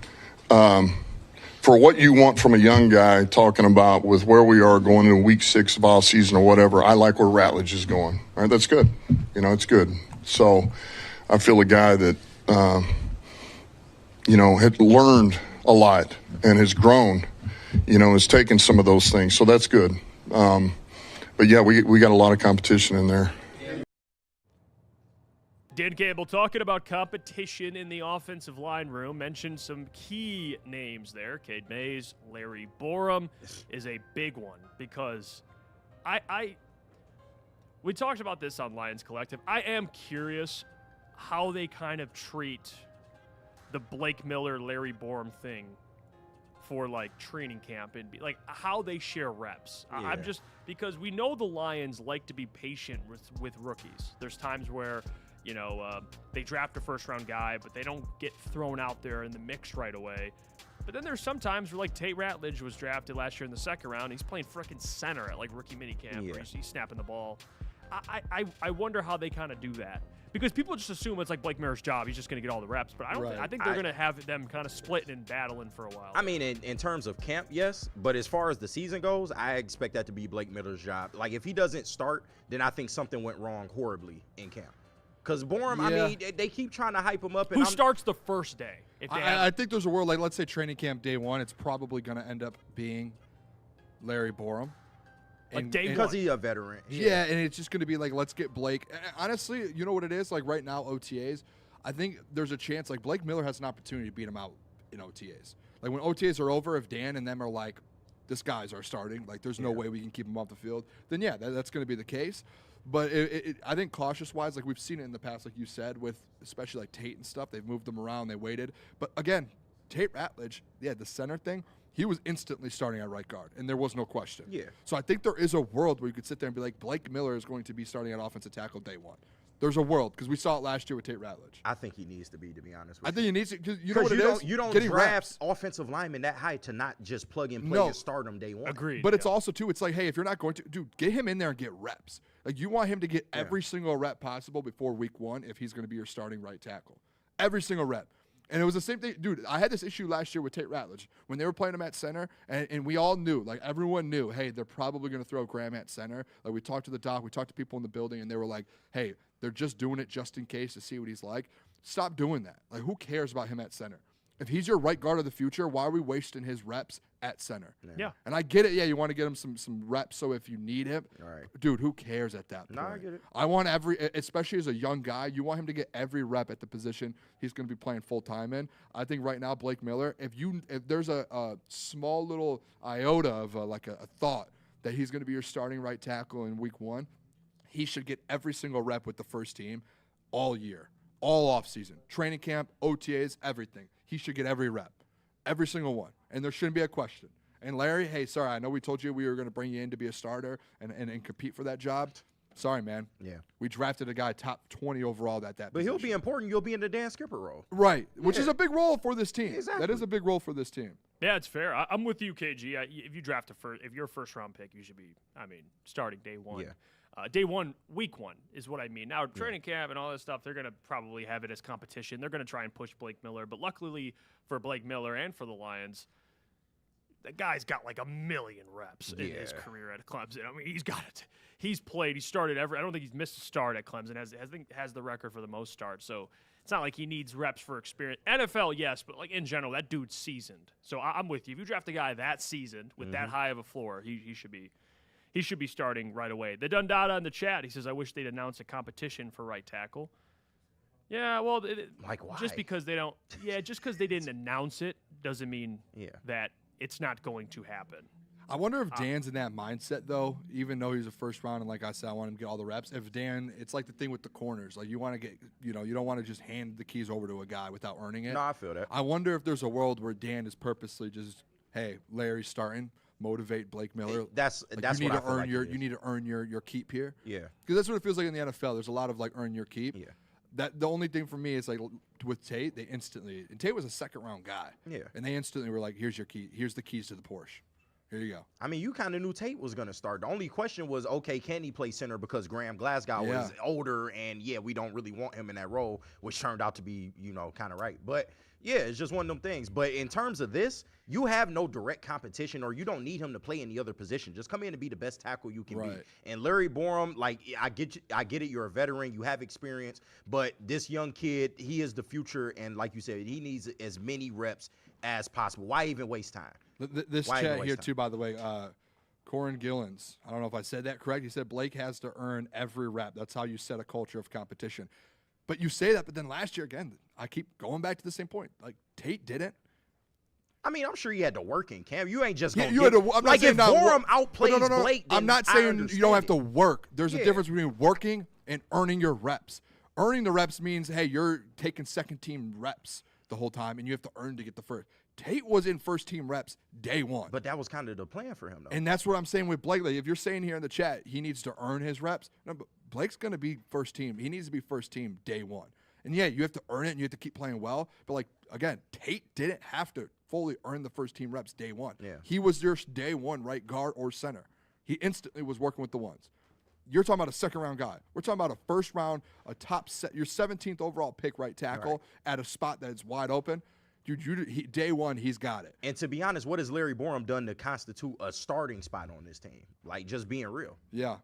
for what you want from a young guy, talking about with where we are going into week 6 of all season or whatever, I like where Ratledge is going. All right, that's good. It's good. So I feel a guy that, had learned a lot and has grown, has taken some of those things. So that's good. But yeah, we got a lot of competition in there. Dan Campbell talking about competition in the offensive line room, mentioned some key names there. Cade Mays, Larry Borum is a big one because we talked about this on Lions Collective. I am curious how they kind of treat the Blake Miller, Larry Borum thing for training camp and how they share reps. Yeah. I'm just, because we know the Lions like to be patient with rookies. There's times where, they draft a first-round guy, but they don't get thrown out there in the mix right away. But then there's some times where Tate Ratledge was drafted last year in the second round. He's playing frickin' center at rookie minicamp where he's snapping the ball. I wonder how they kind of do that. Because people just assume it's Blake Miller's job. He's just going to get all the reps. But I don't. Right. I think they're going to have them kind of splitting and battling for a while. I mean, in terms of camp, yes. But as far as the season goes, I expect that to be Blake Miller's job. If he doesn't start, then I think something went wrong horribly in camp. Because Borum, I mean, they keep trying to hype him up. And Who starts the first day? I think there's a world, let's say training camp day 1, it's probably going to end up being Larry Borum. Like day because one. he's a veteran. Yeah, and it's just going to be like, let's get Blake. And honestly, you know what it is? Like right now, OTAs, I think there's a chance, like Blake Miller has an opportunity to beat him out in OTAs. Like when OTAs are over, if Dan and them are like, this guy's our starting, like there's no way we can keep him off the field, then yeah, that's going to be the case. But I think cautious-wise, like we've seen it in the past, like you said, with especially like Tate and stuff, they've moved them around, they waited. But again, Tate Ratledge, the center thing, he was instantly starting at right guard, and there was no question. Yeah. So I think there is a world where you could sit there and be like, Blake Miller is going to be starting at offensive tackle day one. There's a world, because we saw it last year with Tate Ratledge. I think he needs to be honest with you. I think he needs to, because you know what it is? You don't Getting draft reps. offensive linemen that high to not just plug and play and start him day one. Agreed. But it's also, too, it's like, hey, if you're not going to, dude, get him in there and get reps. Like, you want him to get every single rep possible before week one if he's going to be your starting right tackle. Every single rep. And it was the same thing. Dude, I had this issue last year with Tate Ratledge when they were playing him at center, and we all knew, like everyone knew, hey, they're probably going to throw Graham at center. Like we talked to the doc, we talked to people in the building, and they were like, hey, they're just doing it just in case to see what he's like. Stop doing that. Like, who cares about him at center? If he's your right guard of the future, why are we wasting his reps at center? Yeah. And I get it. Yeah, you want to get him some reps so if you need him. Right. Dude, who cares at that point? No, I get it. I want especially as a young guy, you want him to get every rep at the position he's going to be playing full time in. I think right now, Blake Miller, if there's a small little iota of a thought that he's going to be your starting right tackle in week one, he should get every single rep with the first team all year, all offseason, training camp, OTAs, everything. He should get every rep, every single one, and there shouldn't be a question. And Larry, hey, sorry, I know we told you we were going to bring you in to be a starter and compete for that job. Sorry, man. Yeah. We drafted a guy top 20 overall at that But he'll position. be important. You'll be in the Dan Skipper role. Right, which is a big role for this team. Exactly. That is a big role for this team. Yeah, it's fair. I'm with you, KG. If you draft if you're a first-round pick, you should be, starting day one. Yeah. Day one, week one is what I mean. Now, training camp and all this stuff, they're going to probably have it as competition. They're going to try and push Blake Miller. But luckily for Blake Miller and for the Lions, the guy's got like 1 million reps in his career at Clemson. I mean, he's got it. He's played. He started I don't think he's missed a start at Clemson. Has the record for the most starts. So it's not like he needs reps for experience. NFL, yes, but like in general, that dude's seasoned. So I'm with you. If you draft a guy that seasoned with that high of a floor, he should be. He should be starting right away. The Dundada in the chat, he says, I wish they'd announce a competition for right tackle. Yeah, well, Like, why? just because they didn't announce it doesn't mean that it's not going to happen. I wonder if Dan's in that mindset, though, even though he's a first round, and like I said, I want him to get all the reps. If Dan, it's like the thing with the corners. Like, you want to get, you don't want to just hand the keys over to a guy without earning it. No, I feel that. I wonder if there's a world where Dan is purposely just, hey, Larry's starting. Motivate Blake Miller. That's you what need I to feel earn like your it is. you need to earn your keep here. Yeah. Because that's what it feels like in the NFL. There's a lot of like earn your keep. Yeah. That the only thing for me is like with Tate, they instantly, and Tate was a second round guy. Yeah. And they instantly were like, here's your key. Here's the keys to the Porsche. Here you go. I mean, you kind of knew Tate was going to start. The only question was, okay, can he play center because Graham Glasgow is older and, we don't really want him in that role, which turned out to be, kind of right. But, yeah, it's just one of them things. But in terms of this, you have no direct competition or you don't need him to play any other position. Just come in and be the best tackle you can be. And Larry Borum, like, I get it. You're a veteran. You have experience. But this young kid, he is the future. And like you said, he needs as many reps as possible. Why even waste time? This chat here, too, by the way, Corin Gillens, I don't know if I said that correct. He said Blake has to earn every rep. That's how you set a culture of competition. But you say that, but then last year, again, I keep going back to the same point. Like, Tate didn't. I mean, I'm sure you had to work in camp. You ain't just going to I'm like, if Borum outplays Blake, then I'm not saying you don't have to work. There's a difference between working and earning your reps. Earning the reps means, hey, you're taking second-team reps the whole time, and you have to earn to get the first. Tate was in first-team reps day one. But that was kind of the plan for him, though. And that's what I'm saying with Blake. Like, if you're saying here in the chat he needs to earn his reps, no, but Blake's going to be first team. He needs to be first team day one. And, yeah, you have to earn it and you have to keep playing well. But, like, again, Tate didn't have to fully earn the first-team reps day one. Yeah. He was your day one right guard or center. He instantly was working with the ones. You're talking about a second-round guy. We're talking about a first-round, your 17th overall pick right tackle at a spot that is wide open. Dude, day one, he's got it. And to be honest, what has Larry Borum done to constitute a starting spot on this team? Like, just being real. Yeah.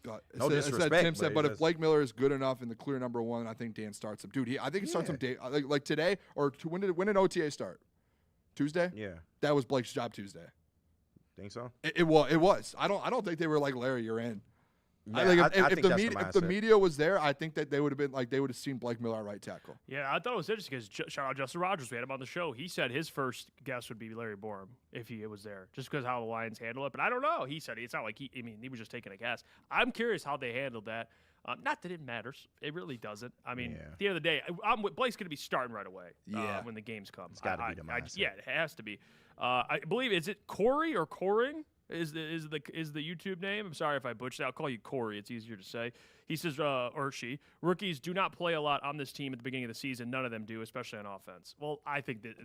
No disrespect. Tim said, but if Blake Miller is good enough and the clear number one, I think Dan starts him. Dude, I think he starts him day like today or when did OTA start? Tuesday? Yeah. That was Blake's job Tuesday. Think so? It was. I don't think they were like, Larry, you're in. Yeah, If the media was there, I think that they would have been like, they would have seen Blake Miller at right tackle. Yeah, I thought it was interesting because shout out Justin Rogers. We had him on the show. He said his first guess would be Larry Borum if he was there, just because how the Lions handle it. But I don't know. He said it's not like he was just taking a guess. I'm curious how they handled that. Not that it matters. It really doesn't. I mean, at the end of the day, Blake's going to be starting right away. When the games come. It's got to be the mindset. Yeah, it has to be. I believe, is it Corey or Coring? Is the YouTube name? I'm sorry if I butchered that. I'll call you Corey. It's easier to say. He says, or she, rookies do not play a lot on this team at the beginning of the season. None of them do, especially on offense. Well, I think that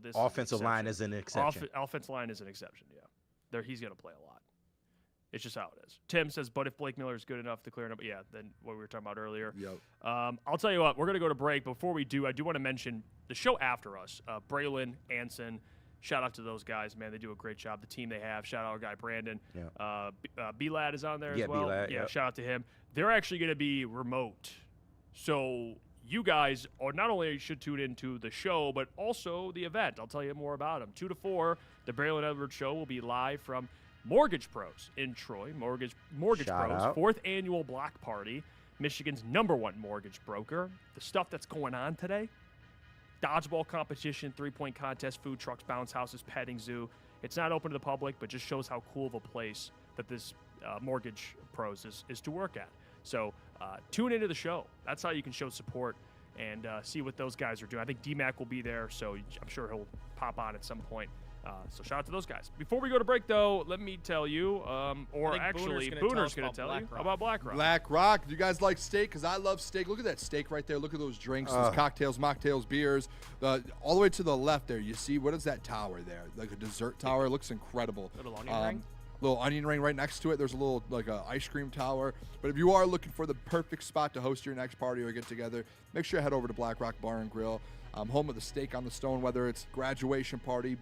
this offensive line is an exception. Offensive line is an exception. Yeah, he's going to play a lot. It's just how it is. Tim says, but if Blake Miller is good enough to clear it up, then what we were talking about earlier. Yep. I'll tell you what, we're going to go to break. Before we do, I do want to mention the show after us. Braylon, Anson. Shout out to those guys, man. They do a great job. The team they have. Shout out our guy Brandon. Yeah. B-Lad is on there as well. B-Lad, yeah, shout out to him. They're actually going to be remote. So you guys are not only should tune into the show, but also the event. I'll tell you more about them. 2 to 4, the Braylon Edwards Show will be live from Mortgage Pros in Troy. Mortgage Shout Pros, out. 4th annual block party. Michigan's #1 mortgage broker. The stuff that's going on today. Dodgeball competition, 3-point contest, food trucks, bounce houses, petting zoo. It's not open to the public, but just shows how cool of a place that this Mortgage Pros is to work at. So tune into the show. That's how you can show support and see what those guys are doing. I think D-Mac will be there, so I'm sure he'll pop on at some point. So shout out to those guys. Before we go to break, though, let me tell you, or actually, Booner's going to tell you about Black Rock. Black Rock. Do you guys like steak? Because I love steak. Look at that steak right there. Look at those drinks, those cocktails, mocktails, beers. All the way to the left there, you see, what is that tower there? Like a dessert tower. It looks incredible. Little onion ring? Little onion ring right next to it. There's a little like a ice cream tower. But if you are looking for the perfect spot to host your next party or get together, make sure you head over to Black Rock Bar and Grill. Home of the steak on the stone, whether it's graduation party,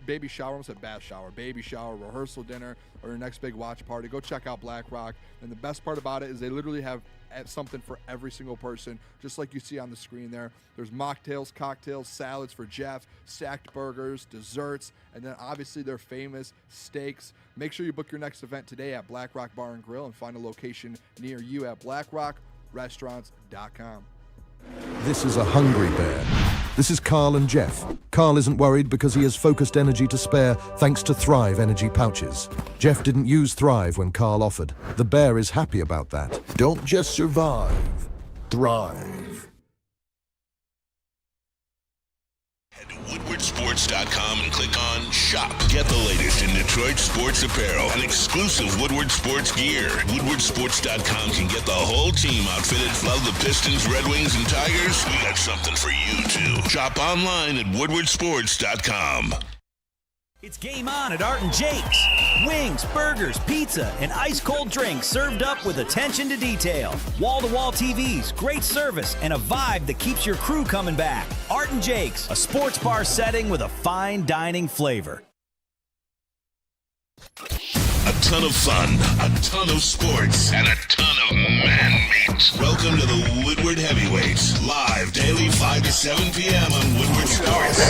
baby shower, I almost said bath shower, baby shower, rehearsal dinner, or your next big watch party. Go check out Black Rock. And the best part about it is they literally have something for every single person, just like you see on the screen there. There's mocktails, cocktails, salads for Jeff, stacked burgers, desserts, and then obviously their famous steaks. Make sure you book your next event today at Black Rock Bar and Grill and find a location near you at blackrockrestaurants.com. This is a hungry bear. This is Carl and Jeff. Carl isn't worried because he has focused energy to spare thanks to Thrive energy pouches. Jeff didn't use Thrive when Carl offered. The bear is happy about that. Don't just survive. Thrive. Head to woodwardsports.com and click on Shop. Get the latest in Detroit sports apparel and exclusive Woodward Sports gear. Woodwardsports.com can get the whole team outfitted. Love the Pistons, Red Wings, and Tigers? We got something for you, too. Shop online at woodwardsports.com. It's game on at Art and Jake's. Wings, burgers, pizza, and ice-cold drinks served up with attention to detail. Wall-to-wall TVs, great service, and a vibe that keeps your crew coming back. Art and Jake's, a sports bar setting with a fine dining flavor. A ton of fun, a ton of sports, and a ton of man meat. Welcome to the Woodward Heavyweights, live daily 5 to 7 p.m. on Woodward Sports.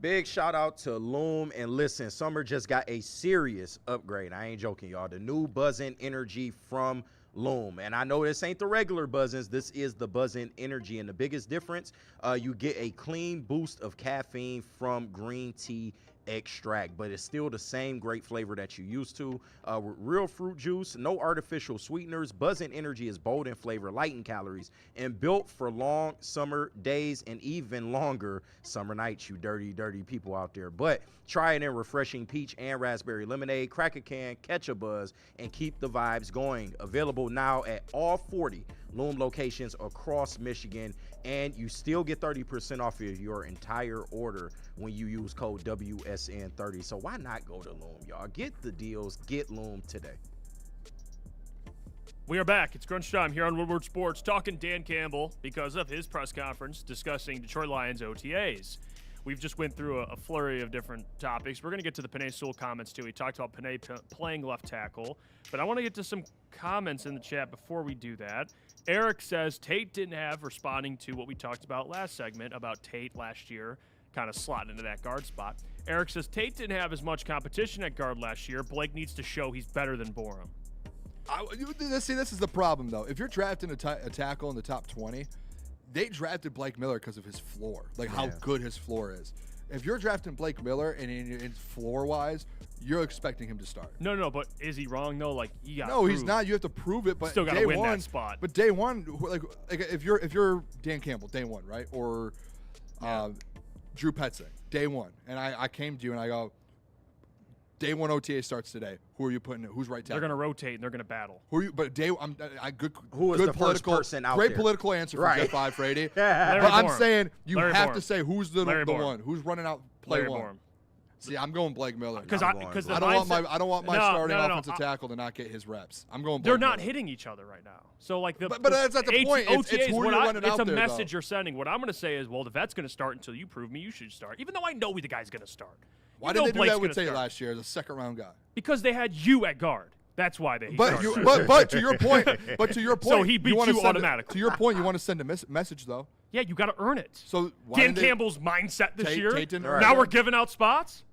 Big shout out to Loom, and listen, Summer just got a serious upgrade. I ain't joking, y'all. The new Buzzin' Energy from Loom. And I know this ain't the regular Buzzins. This is the Buzzin' Energy. And the biggest difference, you get a clean boost of caffeine from green tea extract, but it's still the same great flavor that you used to, with real fruit juice, no artificial sweeteners. Buzzin' Energy is bold in flavor, light in calories, and built for long summer days and even longer summer nights, you dirty people out there. But try it in refreshing peach and raspberry lemonade. Crack a can, catch a buzz, and keep the vibes going. Available now at all 40 Loom locations across Michigan, and you still get 30% off your entire order when you use code WSN30. So why not go to Loom, y'all? Get the deals, get Loom today. We are back. It's crunch time here on Woodward Sports, talking Dan Campbell because of his press conference discussing Detroit Lions OTAs. We've just went through a flurry of different topics. We're going to get to the Penei Sewell comments, too. He talked about Penei playing left tackle. But I want to get to some comments in the chat before we do that. Eric says Tate didn't have, responding to what we talked about last segment about Tate last year, kind of slotting into that guard spot. Eric says Tate didn't have as much competition at guard last year. Blake needs to show he's better than Borum. See, this is the problem, though. If you're drafting a tackle in the top 20, they drafted Blake Miller because of his floor, like how good his floor is. If you're drafting Blake Miller and in floor-wise, you're expecting him to start. No, but is he wrong, though? Like, he's not. You have to prove it, but still got to win that spot. But day one, like if you're Dan Campbell, day one, right? Or Drew Petzing, day one. And I came to you and I go, day one OTA starts today. Who are you putting in? Who's right tackle? They're going to rotate and they're going to battle. Who are you? But Who is good the first person out great there? political answer from Jeff Iafrate. Larry But I'm Borum. saying you Larry have Borum. to say who's the Larry Borum. one. Who's running out play Larry one. Borum. See, I'm going Blake Miller. Because I don't want my starting offensive tackle to not get his reps. I'm going Blake They're not Miller. hitting each other right now. So like but that's not the point. It's OTAs, who you're running it's out a there, message though. you're sending. What I'm going to say is, well, the vet's going to start until you prove me you should start. Even though I know the guy's going to start. Why did they do that with Tate last year as a second-round guy? Because they had you at guard. That's why they. But to your point, so he beat you To automatically. your point, you want to send a message though. Yeah, you got to earn it. So Dan Campbell's mindset this year. Tate didn't earn now it. we're giving out spots.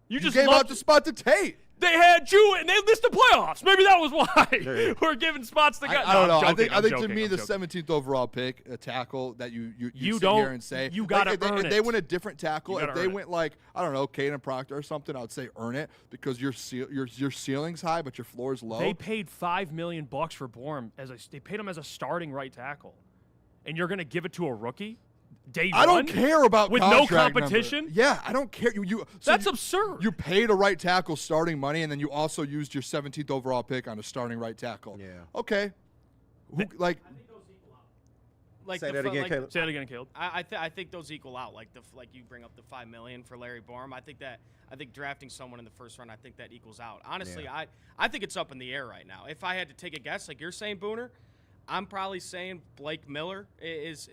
You just gave out the spot to Tate. They had you, and they missed the playoffs. Maybe that was why we're giving spots to guys. I don't know. Joking, I think to joking, me, I'm the joking. 17th overall pick, a tackle that you sit don't. here and say You gotta earn if it. they went a different tackle, You if gotta they earn went like I don't know, Caden Proctor or something, I would say earn it because your ceiling's high, but your floor is low. They paid $5 million for Borum they paid him as a starting right tackle, and you're gonna give it to a rookie? Day I one? don't care about with no contract competition. Number. Yeah, I don't care. That's absurd. You paid a right tackle starting money, and then you also used your 17th overall pick on a starting right tackle. Yeah. Okay. Say that again, Caleb. Say that again, Caleb. I think those equal out. Like you bring up the $5 million for Larry Borum. I think drafting someone in the first round, I think that equals out. Honestly, I think it's up in the air right now. If I had to take a guess, like you're saying, Booner, I'm probably saying Blake Miller is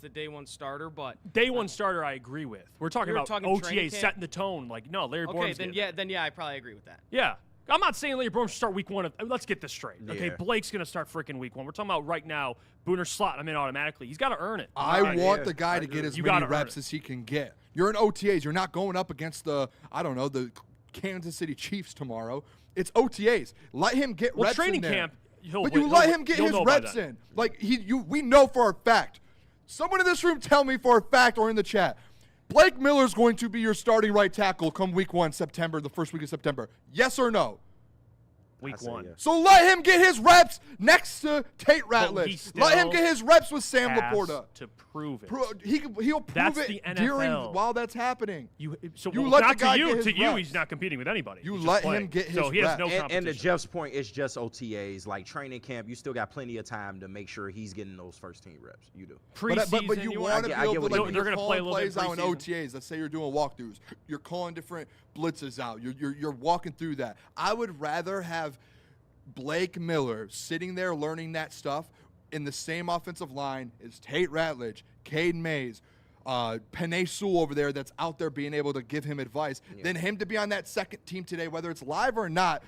the day one starter, but day one starter I agree with. We're talking about OTAs setting the tone. Like no, Larry Borum's then I probably agree with that. Yeah. I'm not saying Larry Borum should start week one. Let's get this straight. Okay, Yeah. Blake's going to start freaking week one. We're talking about right now, Booner slot him in automatically. He's got to earn it. I want the guy to get as many reps as he can get. You're in OTAs. You're not going up against the Kansas City Chiefs tomorrow. It's OTAs. Let him get reps training in there. camp, let him get his reps in. Like we know for a fact. Someone in this room tell me for a fact or in the chat. Blake Miller's going to be your starting right tackle come week 1, September, the first week of September. Yes or no? Week 1. Yes. So let him get his reps next to Tate Ratledge. Let him get his reps with Sam Laporta. To prove it. He'll prove it while that's happening. You let not the guy to you. get his To you, reps. he's not competing with anybody. You He's let just him get his So he has reps. no competition. And to Jeff's point, it's just OTAs. Like training camp, you still got plenty of time to make sure he's getting those first team reps. You do. Preseason, But you want to be able to, like, they're going to play a little bit plays out in preseason. OTAs. Let's say you're doing walkthroughs. You're calling different blitzes out. You're walking through that. I would rather have Blake Miller sitting there learning that stuff in the same offensive line as Tate Ratledge, Caden Mays, Penei Sewell over there that's out there being able to give him advice, than him to be on that second team today, whether it's live or not,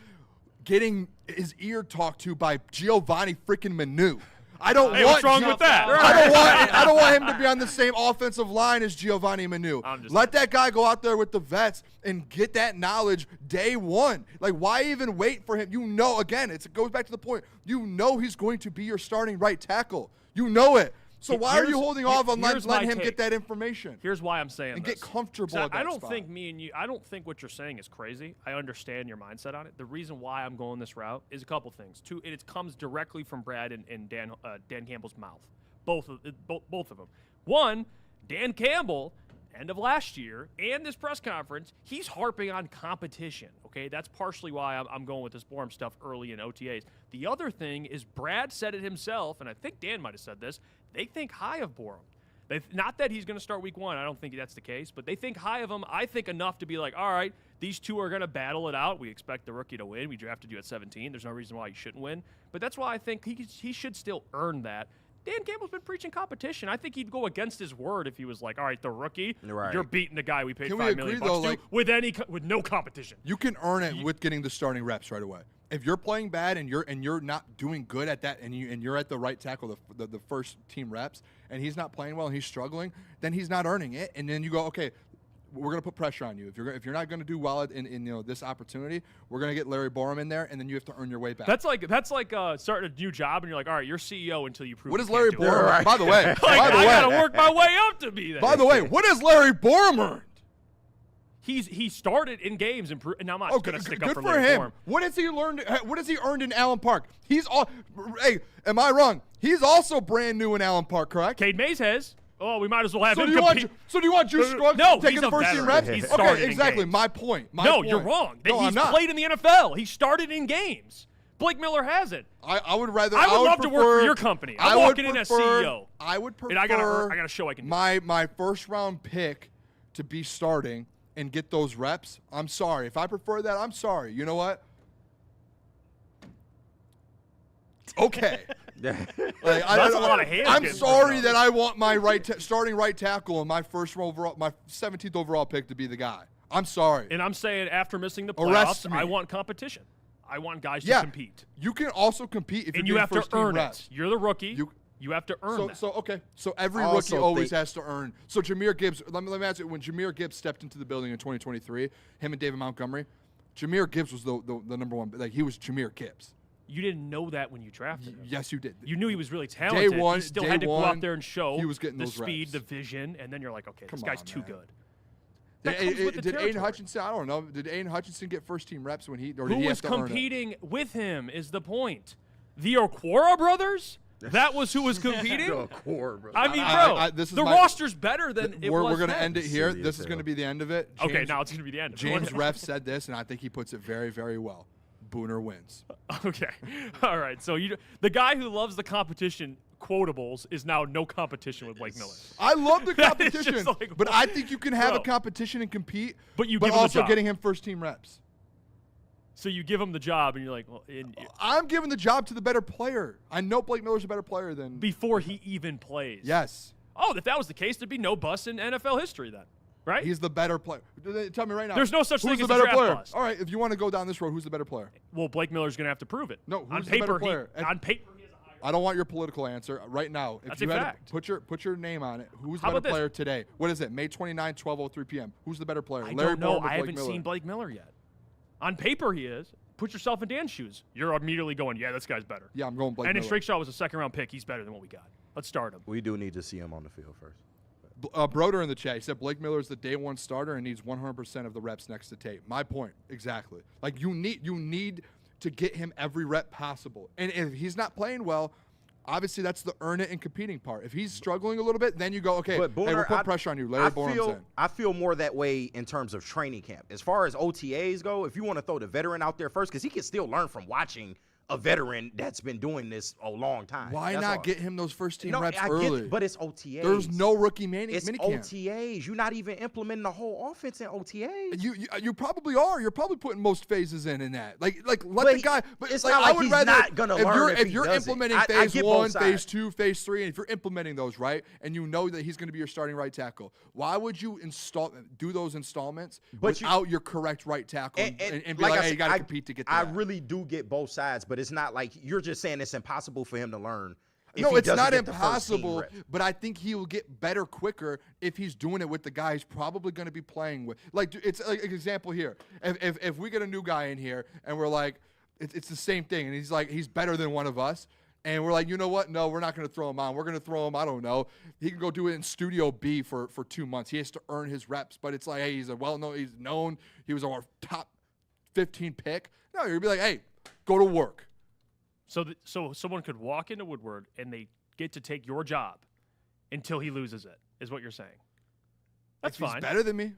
getting his ear talked to by Giovanni freaking Manu. I don't want what's wrong with that? I don't want him to be on the same offensive line as Giovanni Manu. Let that guy go out there with the vets and get that knowledge day one. Like, why even wait for him? You know, again, it goes back to the point. You know he's going to be your starting right tackle. You know it. So why are you holding off on letting him get that information? Here's why I'm saying and this. get comfortable. So at that I don't spot. think I don't think what you're saying is crazy. I understand your mindset on it. The reason why I'm going this route is a couple things. Two, it comes directly from Brad and Dan Campbell's mouth. Both of them. One, Dan Campbell, end of last year and this press conference, he's harping on competition. Okay, that's partially why I'm going with this Borum stuff early in OTAs. The other thing is Brad said it himself, and I think Dan might have said this. They think high of Borum. Not that he's going to start week 1. I don't think that's the case, but they think high of him. I think enough to be like, all right, these two are going to battle it out. We expect the rookie to win. We drafted you at 17. There's no reason why he shouldn't win. But that's why I think he should still earn that. Dan Campbell's been preaching competition. I think he'd go against his word if he was like, all right, the rookie, you're beating the guy we paid $5 million to with no competition. You can earn it with getting the starting reps right away. If you're playing bad and you're not doing good at that, and you're at the right tackle, the first team reps, and he's not playing well and he's struggling, then he's not earning it. And then you go, okay, we're gonna put pressure on you. If you're not gonna do well in this opportunity, we're gonna get Larry Borum in there, and then you have to earn your way back. That's like starting a new job, and you're like, all right, you're CEO until you prove. What you is Larry can't do it. Borum? Right. By the way, I gotta work my way up to be that. By the way, what has Larry Borum earned? He started in games and now I'm not gonna stick up for good Larry him. Borum. What has he learned? What has he earned in Allen Park? Hey, am I wrong? He's also brand new in Allen Park, correct? Cade Mays has. Oh, we might as well have him do compete. you want Juice Scruggs No, taking he's the a first team veteran. reps? He's started Okay, in exactly. games. My point. No, you're wrong. No, He's I'm not. played in the NFL. He started in games. Blake Miller hasn't. I would rather. I would love to work prefer- for your company. I I'm would walking in as prefer- CEO. I would prefer. And I gotta show I can do it. my first round pick to be starting and get those reps. I'm sorry. If I prefer that, I'm sorry. You know what? Okay. That's a lot of hands I'm getting sorry thrown that I want my starting right tackle and my my 17th overall pick to be the guy. I'm sorry. And I'm saying after missing the Arrest playoffs, me. I want competition. I want guys to Yeah, compete. you can also compete if And you're you have getting to first-team earn reps. it. You're the rookie. You have to earn that. So every I rookie also always think- has to earn. So Jahmyr Gibbs, let me ask you, when Jahmyr Gibbs stepped into the building in 2023, him and David Montgomery, Jahmyr Gibbs was the number one. Like, he was Jahmyr Gibbs. You didn't know that when you drafted him. Yes, you did. You knew he was really talented. Day one, he still had to go out there and show he was getting the those speed, reps. the vision, and then you're like, okay, Come this guy's on, too man. good. That comes with the Did Aiden territory. Hutchinson? I don't know. Did Aiden Hutchinson get first team reps when he or Who did he was have to earn it? competing with him is the point. The Okwara brothers? That was who was competing? I mean, bro, this is the my- roster's better than it was We're gonna then. end it here. This is gonna be the end of it. Okay, now it's gonna be the end of it. James Ref said this, and I think he puts it very, very well. Booner wins. Okay. All right. So the guy who loves the competition quotables is now no competition with Blake Miller. I love the That is just competition, like, but I think you can have bro. a competition and compete, But you give him the also job. getting him first team reps. So you give him the job, and you're like, well, I'm giving the job to the better player. I know Blake Miller's a better player than before he even plays. Yes. Oh, if that was the case, there'd be no bust in NFL history then, right? He's the better player. Tell me right now. There's no such who's thing the as a better draft player? bust. All right, if you want to go down this road, who's the better player? Well, Blake Miller's going to have to prove it. No, who's on the better paper, player? on paper, he has a higher. I don't want your political answer right now. If That's you a had fact. to put your name on it, who's the How better about this? player today? What is it? May 29, 12:03 p.m. Who's the better player? I Larry don't know. Borum or I Blake haven't Miller? seen Blake Miller yet. On paper, he is. Put yourself in Dan's shoes. You're immediately going, yeah, this guy's better. Yeah, I'm going Blake And Miller. Straight Shaw was a second-round pick. He's better than what we got. Let's start him. We do need to see him on the field first. Broder in the chat, he said Blake Miller is the day one starter and needs 100% of the reps next to tape. My point, exactly. Like, you need to get him every rep possible. And if he's not playing well, obviously that's the earn it and competing part. If he's struggling a little bit, then you go, okay, But Booner, we'll put pressure on you. Larry Borum's in. I feel more that way in terms of training camp. As far as OTAs go, if you want to throw the veteran out there first, because he can still learn from watching a veteran that's been doing this a long time. Why That's not all. get him those first team No, reps I get early? it, but it's OTAs. There's no rookie It's minicamp. OTAs. You're not even implementing the whole offense in OTAs. You probably are. You're probably putting most phases in that. Like let But the guy. But it's like, not I like would he's rather not gonna learn if he you're does it. implementing I phase get both 1, phase sides. 2, phase 3, and if you're implementing those right, and you know that he's going to be your starting right tackle, why would you do those installments without your correct right tackle and be like, hey, you got to compete to get that? I really do get both sides, but it's not like you're just saying it's impossible for him to learn. If No, he it's doesn't not get the first team impossible, rep. but I think he will get better quicker if he's doing it with the guy he's probably going to be playing with. Like, it's like an example here. If we get a new guy in here and we're like, it's the same thing, and he's like, he's better than one of us, and we're like, you know what? No, we're not going to throw him on. We're going to throw him, I don't know. He can go do it in Studio B for 2 months. He has to earn his reps, but it's like, hey, he's he's known. He was our top 15 pick. No, you're going to be like, hey, go to work. So someone could walk into Woodward and they get to take your job until he loses it, is what you're saying. That's If he's fine. better than me.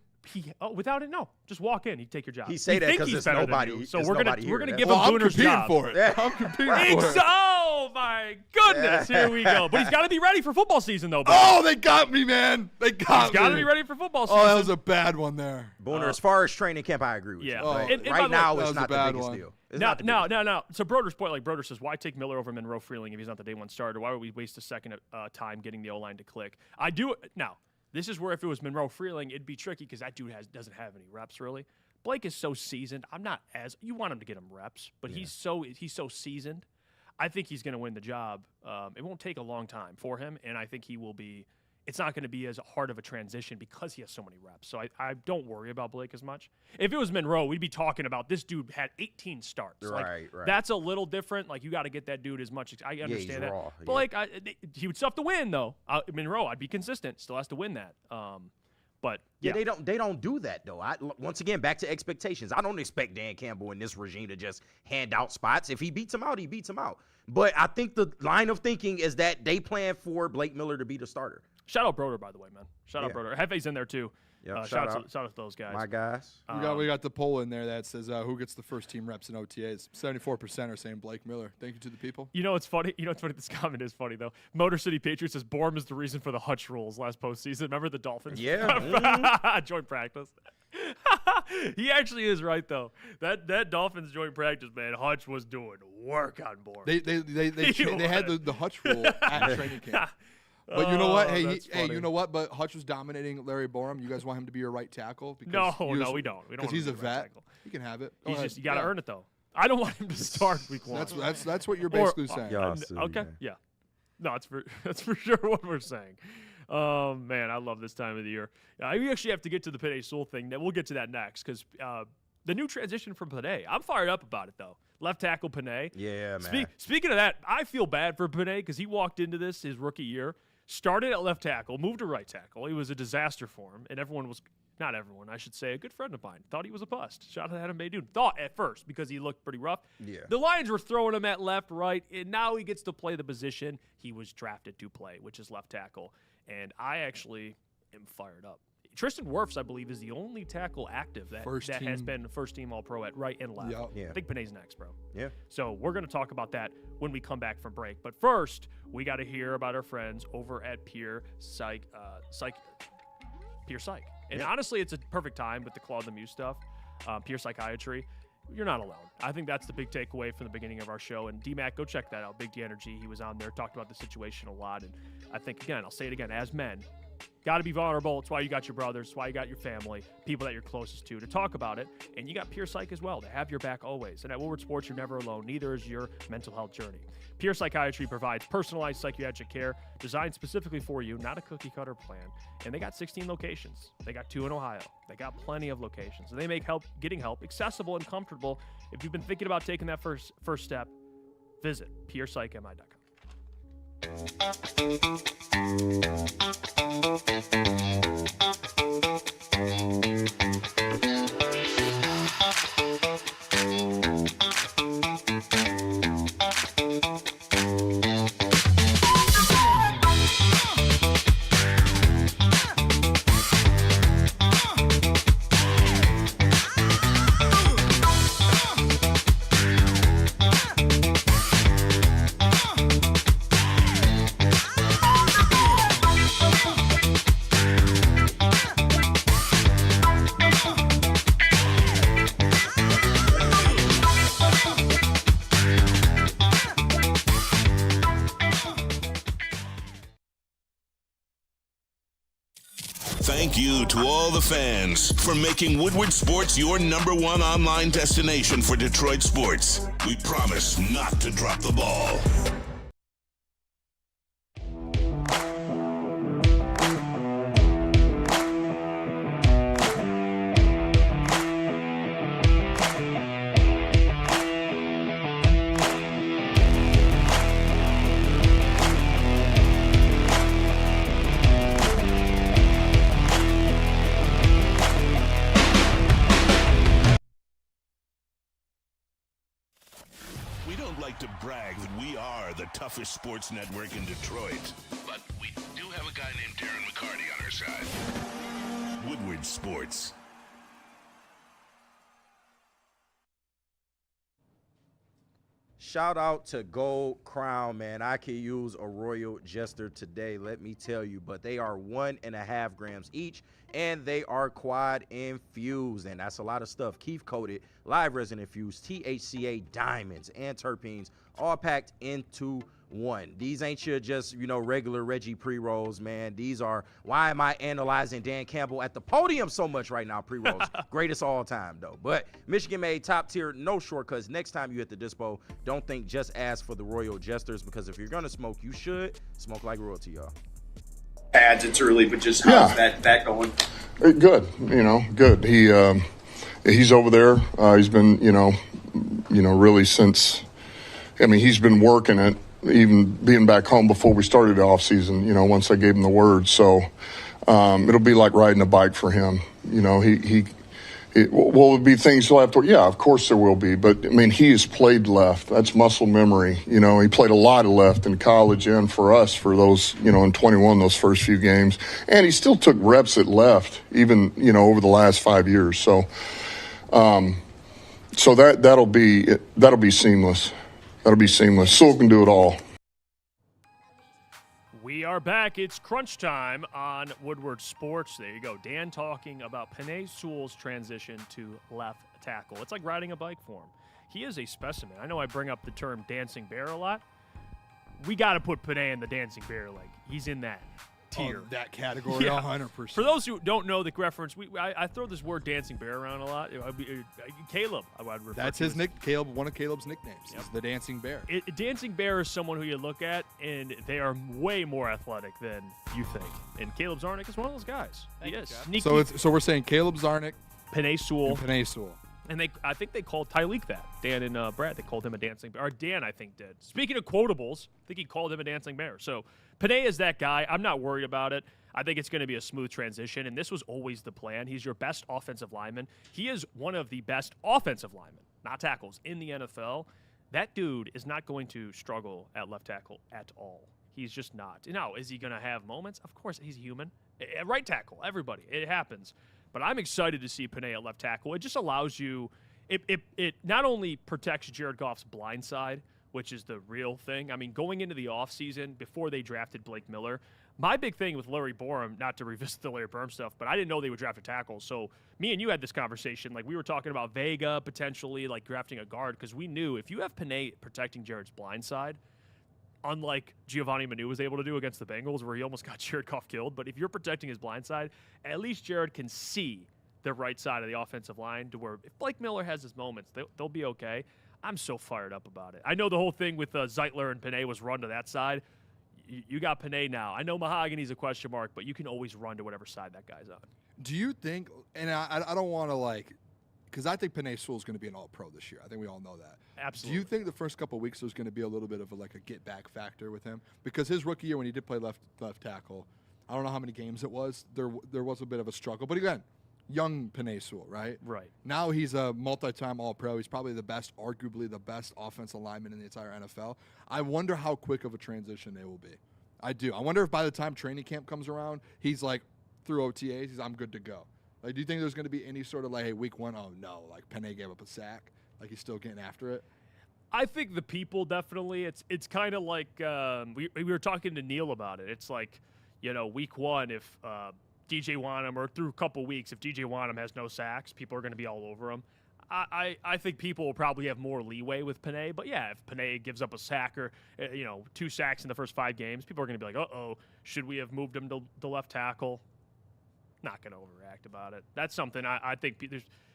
Without it, no. Just walk in. He'd take your job. He say that think 'cause he's it's better than nobody- you. So it's we're nobody gonna here. give Well, him I'm Booner's competing job. for it. I'm competing for it. Oh my goodness! Here we go. But he's got to be ready for football season, though. Oh, they got me, man. They got me. He's got to be ready for football season. Oh, that was a bad one there. Booner, as far as training camp, I agree with Yeah. you. But And by right the way, now, that it's was a not the bad biggest one. deal. It's No, not the biggest deal. no. So Broder's point, like Broder says, why take Miller over Monroe Freeling if he's not the day one starter? Why would we waste a second time getting the O-line to click? I do now. This is where if it was Monroe Freeling, it'd be tricky because that dude doesn't have any reps really. Blake is so seasoned. I'm not as you want him to get him reps, but he's so seasoned. I think he's going to win the job. It won't take a long time for him, and I think he will be it's not going to be as hard of a transition because he has so many reps. So I don't worry about Blake as much. If it was Monroe, we'd be talking about this dude had 18 starts. Right. That's a little different. Like, you got to get that dude as much. I understand that. Raw, but, like, he would still have to win, though. Monroe, I'd be consistent. Still has to win that. But yeah, they don't do that though. Once again, back to expectations. I don't expect Dan Campbell in this regime to just hand out spots. If he beats him out, he beats him out. But I think the line of thinking is that they plan for Blake Miller to be the starter. Shout out Broder, by the way, man. Shout out Broder. Hefe's in there too. Yep, shout out to those guys. My guys. We got the poll in there that says who gets the first team reps in OTAs. 74% are saying Blake Miller. Thank you to the people. You know what's funny? This comment is funny though. Motor City Patriots says Bourne is the reason for the Hutch rules last postseason. Remember the Dolphins? Yeah. Joint practice. He actually is right though. That Dolphins joint practice, man. Hutch was doing work on Bourne. They had the Hutch rule at training camp. But you know what? Hey, you know what? But Hutch was dominating Larry Borum. You guys want him to be your right tackle? No, we don't. Because he's a vet. He can have it. You got to earn it though. I don't want him to start week 1. That's what you're basically saying. Okay, yeah. No, that's for sure what we're saying. Man, I love this time of the year. We actually have to get to the Penei Sewell thing. We'll get to that next because the new transition from Penei. I'm fired up about it though. Left tackle Penei. Yeah, man. Speaking of that, I feel bad for Penei because he walked into his rookie year. Started at left tackle, moved to right tackle. It was a disaster for him, and not everyone, I should say, a good friend of mine, thought he was a bust. Shout out to Adam Baydoun. Thought at first because he looked pretty rough. Yeah. The Lions were throwing him at left, right, and now he gets to play the position he was drafted to play, which is left tackle. And I actually am fired up. Tristan Wirfs, I believe, is the only tackle active that has been first-team All-Pro at right and left. Yep. Yeah. I think Penei's next, bro. Yeah. So we're going to talk about that when we come back from break. But first, we got to hear about our friends over at Pure Psych. And honestly, it's a perfect time with the Claude Lemieux stuff, Pure Psychiatry. You're not alone. I think that's the big takeaway from the beginning of our show. And D-Mac, go check that out. Big D Energy, he was on there, talked about the situation a lot. And I think, again, I'll say it again, as men, got to be vulnerable. It's why you got your brothers. It's why you got your family, people that you're closest to talk about it. And you got Pure Psych as well to have your back always. And at Woodward Sports, you're never alone. Neither is your mental health journey. Pure Psychiatry provides personalized psychiatric care designed specifically for you, not a cookie-cutter plan. And they got 16 locations. They got 2 in Ohio. They got plenty of locations. And they make getting help accessible and comfortable. If you've been thinking about taking that first step, visit PurePsychMI.com. Thank you to all the fans for making Woodward Sports your #1 online destination for Detroit sports. We promise not to drop the ball. To brag that we are the toughest sports network in Detroit. But we do have a guy named Darren McCarty on our side. Woodward Sports. Shout out to Gold Crown, man. I could use a Royal Jester today, let me tell you. But they are 1.5 grams each, and they are quad infused. And that's a lot of stuff. Keef coated, live resin infused, THCA, diamonds, and terpenes, all packed into one. These ain't your just, regular Reggie pre-rolls, man. These are, why am I analyzing Dan Campbell at the podium so much right now? Pre-rolls, greatest all time, though. But Michigan made top tier, no shortcuts. Next time you at the dispo, don't think just ask for the Royal Jesters, because if you're going to smoke, you should smoke like royalty, y'all. ads. It's early, but just how's that going? Good, good. He's over there. He's been, really since. I mean, he's been working it, even being back home before we started the off season. Once I gave him the word, so it'll be like riding a bike for him. Will there be things he'll have to? Yeah, of course there will be. But I mean, he has played left. That's muscle memory. He played a lot of left in college and for us for those, in 21, those first few games. And he still took reps at left, even, over the last 5 years. So, that'll be seamless. That'll be seamless. Sewell can do it all. We are back. It's crunch time on Woodward Sports. There you go. Dan talking about Penei Sewell's transition to left tackle. It's like riding a bike for him. He is a specimen. I know I bring up the term dancing bear a lot. We got to put Penei in the dancing bear. Like, he's in that tier. That category, Yeah. 100%. For those who don't know the reference, I throw this word dancing bear around a lot. Caleb, I would refer That's to his as- nick. Caleb, one of Caleb's nicknames is the dancing bear. Dancing bear is someone who you look at, and they are way more athletic than you think. And Caleb Czarnik is one of those guys. He is. Sneaky. So we're saying Caleb Czarnik, Penei Sewell. and Penei Sewell. And I think they called Tyleek that. Dan and Brad, they called him a dancing bear. Or Dan, I think, did. Speaking of quotables, I think he called him a dancing bear. So Penei is that guy. I'm not worried about it. I think it's going to be a smooth transition, and this was always the plan. He's your best offensive lineman. He is one of the best offensive linemen, not tackles, in the NFL. That dude is not going to struggle at left tackle at all. He's just not. Now, is he going to have moments? Of course, he's human. At right tackle, everybody. It happens. But I'm excited to see Penei at left tackle. It just allows you – it not only protects Jared Goff's blind side, which is the real thing. I mean, going into the offseason, before they drafted Blake Miller, my big thing with Larry Borum, not to revisit the Larry Borum stuff, but I didn't know they would draft a tackle. So me and you had this conversation. Like, we were talking about Vega potentially, like, drafting a guard, because we knew if you have Penei protecting Jared's blind side, unlike Giovanni Manu was able to do against the Bengals, where he almost got Jared Goff killed, but if you're protecting his blind side, at least Jared can see the right side of the offensive line to where if Blake Miller has his moments, they'll be okay. I'm so fired up about it. I know the whole thing with Zeitler and Penei was run to that side. You got Penei now. I know Mahogany's a question mark, but you can always run to whatever side that guy's on. Do you think, and I don't want to because I think Penei Sewell's going to be an all-pro this year. I think we all know that. Absolutely. Do you think the first couple of weeks there's going to be a little bit of a get-back factor with him? Because his rookie year when he did play left tackle, I don't know how many games it was. There was a bit of a struggle. But again, young Penei Sewell, right? Right. Now he's a multi-time all-pro. He's probably arguably the best offensive lineman in the entire NFL. I wonder how quick of a transition it will be. I do. I wonder if by the time training camp comes around, he's through OTAs, I'm good to go. Do you think there's going to be any sort of hey, week one, oh no, Penei gave up a sack, he's still getting after it? I think the people definitely. It's kind of like we were talking to Neil about it. It's week one, if DJ Wanham, or through a couple weeks, if DJ Wanham has no sacks, people are going to be all over him. I think people will probably have more leeway with Penei, but yeah, if Penei gives up a sack or 2 sacks in the first 5 games, people are going to be like, uh-oh, should we have moved him to the left tackle? Not going to overreact about it. That's something I think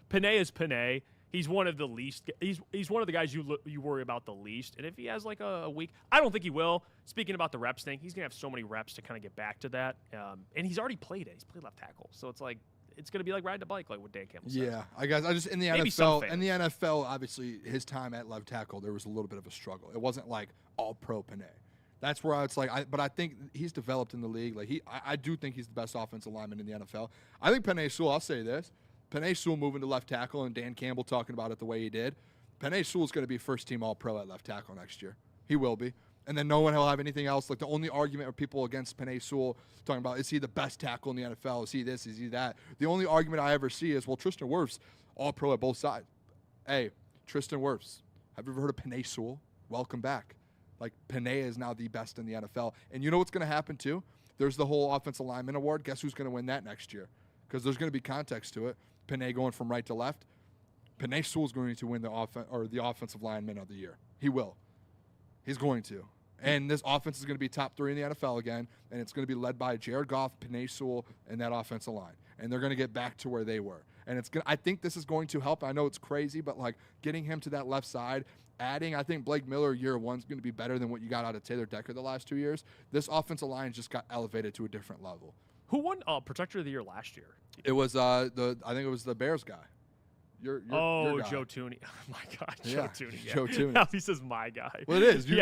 Penei is Penei. He's one of the least. He's one of the guys you worry about the least. And if he has a week, I don't think he will. Speaking about the reps thing, he's gonna have so many reps to kind of get back to that. And he's already played it. He's played left tackle, so it's going to be like riding a bike, like what Dan Campbell says. Yeah, I guess I just in the NFL, obviously his time at left tackle, there was a little bit of a struggle. It wasn't all pro Penei. That's where it's but I think he's developed in the league. I do think he's the best offensive lineman in the NFL. I think Penei Sewell, I'll say this, Penei Sewell moving to left tackle and Dan Campbell talking about it the way he did, Penei Sewell's going to be first-team All-Pro at left tackle next year. He will be. And then no one will have anything else. The only argument of people against Penei Sewell talking about, is he the best tackle in the NFL? Is he this? Is he that? The only argument I ever see is, well, Tristan Wirfs, All-Pro at both sides. Hey, Tristan Wirfs, have you ever heard of Penei Sewell? Welcome back. Penei is now the best in the NFL. And you know what's going to happen, too? There's the whole Offensive Lineman Award. Guess who's going to win that next year? Because there's going to be context to it. Penei going from right to left. Penei Sewell's going to win the Offensive Lineman of the Year. He will. He's going to. And this offense is going to be top 3 in the NFL again, and it's going to be led by Jared Goff, Penei Sewell, and that offensive line. and they're going to get back to where they were. And I think this is going to help. I know it's crazy, but like getting him to that left side, I think Blake Miller year 1 is going to be better than what you got out of Taylor Decker the last 2 years. This offensive line just got elevated to a different level. Who won Protector of the Year last year? It was I think it was the Bears guy. Your guy. Joe Tooney. Oh my God, Yeah, Joe Tooney. Joe Tooney. Now he says my guy. Well, it is. You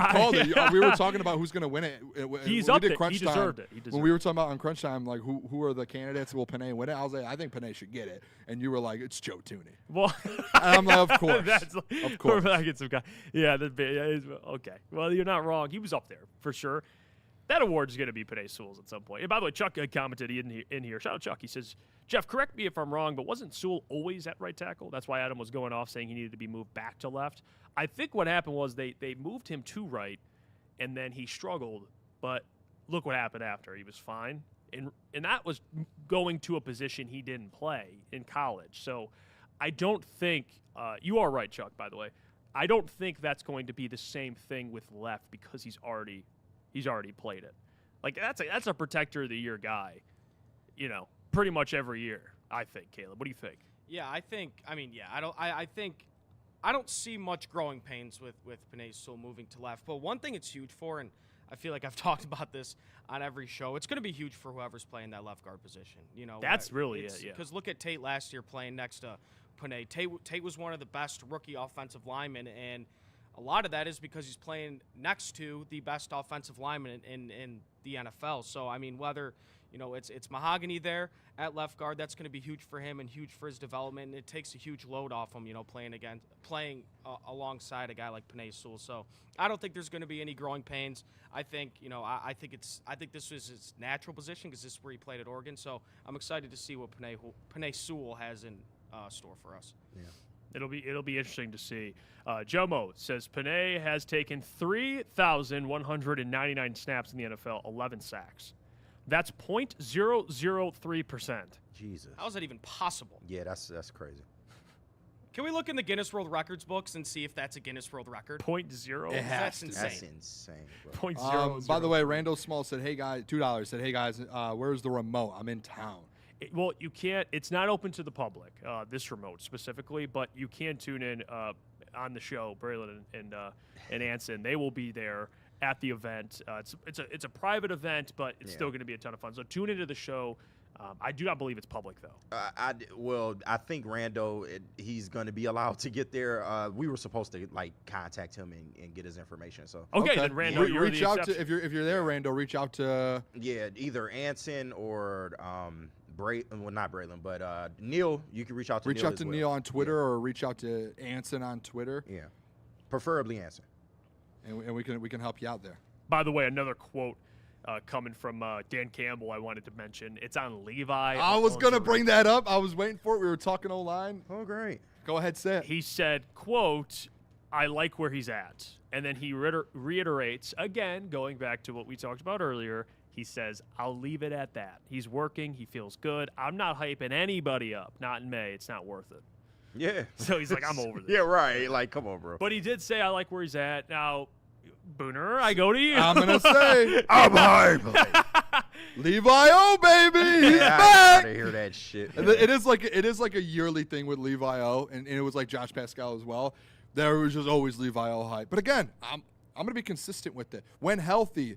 called it. We were talking about who's going to win it. He's we up did there. Crunch He time. deserved it. When we were talking about on Crunch Time, like who are the candidates? Will Panay win it? I was like, I think Panay should get it. And you were like, it's Joe Tooney. Well, and I'm like, of course. Of course. I get some guy. Yeah, okay. Well, you're not wrong. He was up there for sure. That award is going to be Panay Sewell's at some point. And by the way, Chuck commented in here. Shout out Chuck. He says, Jeff, correct me if I'm wrong, but wasn't Sewell always at right tackle? That's why Adam was going off saying he needed to be moved back to left. I think what happened was they moved him to right, and then he struggled. But look what happened after. He was fine. And that was going to a position he didn't play in college. So I don't think you are right, Chuck, by the way. I don't think that's going to be the same thing with left because he's already played it. Like that's a Protector of the Year guy, pretty much every year. I think. Caleb, what do you think? Yeah, I think I don't see much growing pains with Panay Sewell moving to left. But one thing it's huge for, and I feel like I've talked about this on every show, it's going to be huge for whoever's playing that left guard position. That's really it. Yeah. Because look at Tate last year playing next to Panay. Tate was one of the best rookie offensive linemen, and a lot of that is because he's playing next to the best offensive lineman in the NFL. So, I mean, whether, it's Mahogany there at left guard, that's going to be huge for him and huge for his development. And it takes a huge load off him, playing alongside a guy like Panay Sewell. So, I don't think there's going to be any growing pains. I think, I think this is his natural position because this is where he played at Oregon. So, I'm excited to see what Panay Sewell has in store for us. Yeah. It'll be interesting to see. Jomo says Panay has taken 3,199 snaps in the NFL, 11 sacks. That's 0.003%. Jesus. How is that even possible? Yeah, that's crazy. Can we look in the Guinness World Records books and see if that's a Guinness World Record? 0.0. That's insane. That's insane, bro. 0.0. By the way, Randall Small said, "Hey guys, $2." Said, "Hey guys, where's the remote? I'm in town." Well, you can't. It's not open to the public. This remote specifically, but you can tune in on the show. Braylon and Anson, they will be there at the event. It's a private event, but it's still going to be a ton of fun. So tune into the show. I do not believe it's public though. I think Rando, he's going to be allowed to get there. We were supposed to contact him and get his information. So okay. Then Rando, you reach out to if you're there, Rando. Reach out to either Anson or not Braylon, but Neil. You can reach out to Neil on Twitter or reach out to Anson on Twitter. Yeah, preferably Anson, and we can help you out there. By the way, another quote coming from Dan Campbell I wanted to mention. It's on Levi. I was gonna bring that up. I was waiting for it. We were talking O-line. Oh, great. Go ahead, say it. He said, "Quote, I like where he's at," and then he reiterates again, going back to what we talked about earlier. He says, "I'll leave it at that. He's working. He feels good. I'm not hyping anybody up. Not in May. It's not worth it." Yeah. So he's like, "I'm over this." Yeah, right. Like, come on, bro. But he did say, "I like where he's at." Now, Booner, I go to you. I'm gonna say, I'm hype. Levi O, baby, he's back. I hear that shit. It is like a yearly thing with Levi O, and it was like Josh Pascal as well. There was just always Levi O hype. But again, I'm gonna be consistent with it. When healthy,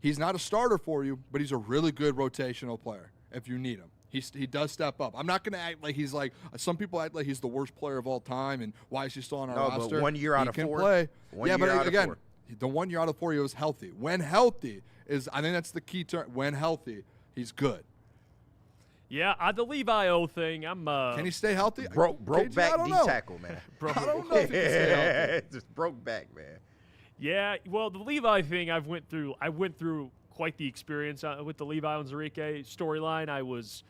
he's not a starter for you, but he's a really good rotational player if you need him. He does step up. I'm not going to act like he's like – some people act like he's the worst player of all time and why is he still on our roster? But 1 year out of 4. He can play. But again, the 1 year out of 4 he was healthy. When healthy is – I think that's the key term. When healthy, he's good. Yeah, the Levi O thing, I'm can he stay healthy? Broke back D tackle, man. I don't know if he can stay healthy. Just broke back, man. Yeah, well, the Levi thing I went through quite the experience with the Levi Onwuzurike storyline. I was,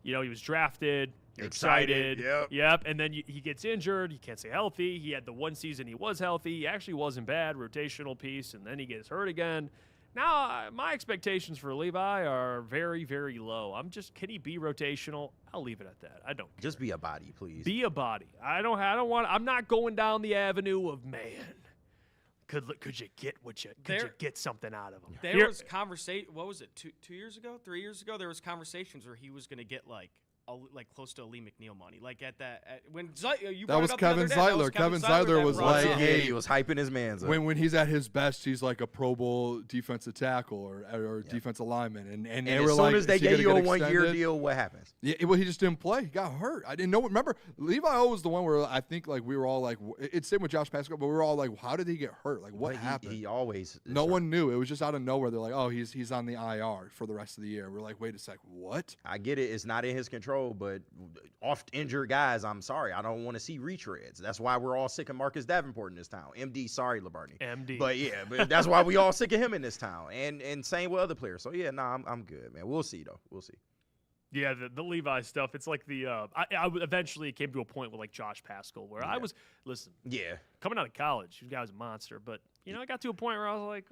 he was drafted. You're excited. Yep. And then he gets injured. He can't stay healthy. He had the one season he was healthy. He actually wasn't bad, rotational piece, and then he gets hurt again. Now, my expectations for Levi are very, very low. Can he be rotational? I'll leave it at that. I don't care. Just be a body, please. Be a body. I'm not going down the avenue of, man, could you get something out of him? There was conversation. What was it? 2 years ago, 3 years ago? There was conversations where he was going to get like close to Lee McNeil money. Like when that was Kevin Zeitler. Kevin Zeitler was like, yeah, he was hyping his man's up. When he's at his best, he's like a Pro Bowl defensive tackle or defensive lineman. And they were as like, soon as they gave you a 1 year deal, what happens? Yeah, well, he just didn't play. He got hurt. I didn't know. Remember, Levi O was the one where I think like we were all like, it's same with Josh Pascal, but we were all like, how did he get hurt? Like what happened? He always. No one knew. It was just out of nowhere. They're like, oh, he's on the IR for the rest of the year. We're like, wait a sec, what? I get it. It's not in his control, but oft injured guys, I'm sorry, I don't want to see retreads. That's why we're all sick of Marcus Davenport in this town. MD, sorry, Labarney. MD. But that's why we all sick of him in this town. And same with other players. So yeah, I'm good, man. We'll see though. We'll see. Yeah, the Levi stuff. It's like I eventually came to a point with like Josh Pascal where I was coming out of college. This guy was a monster, but I got to a point where I was like,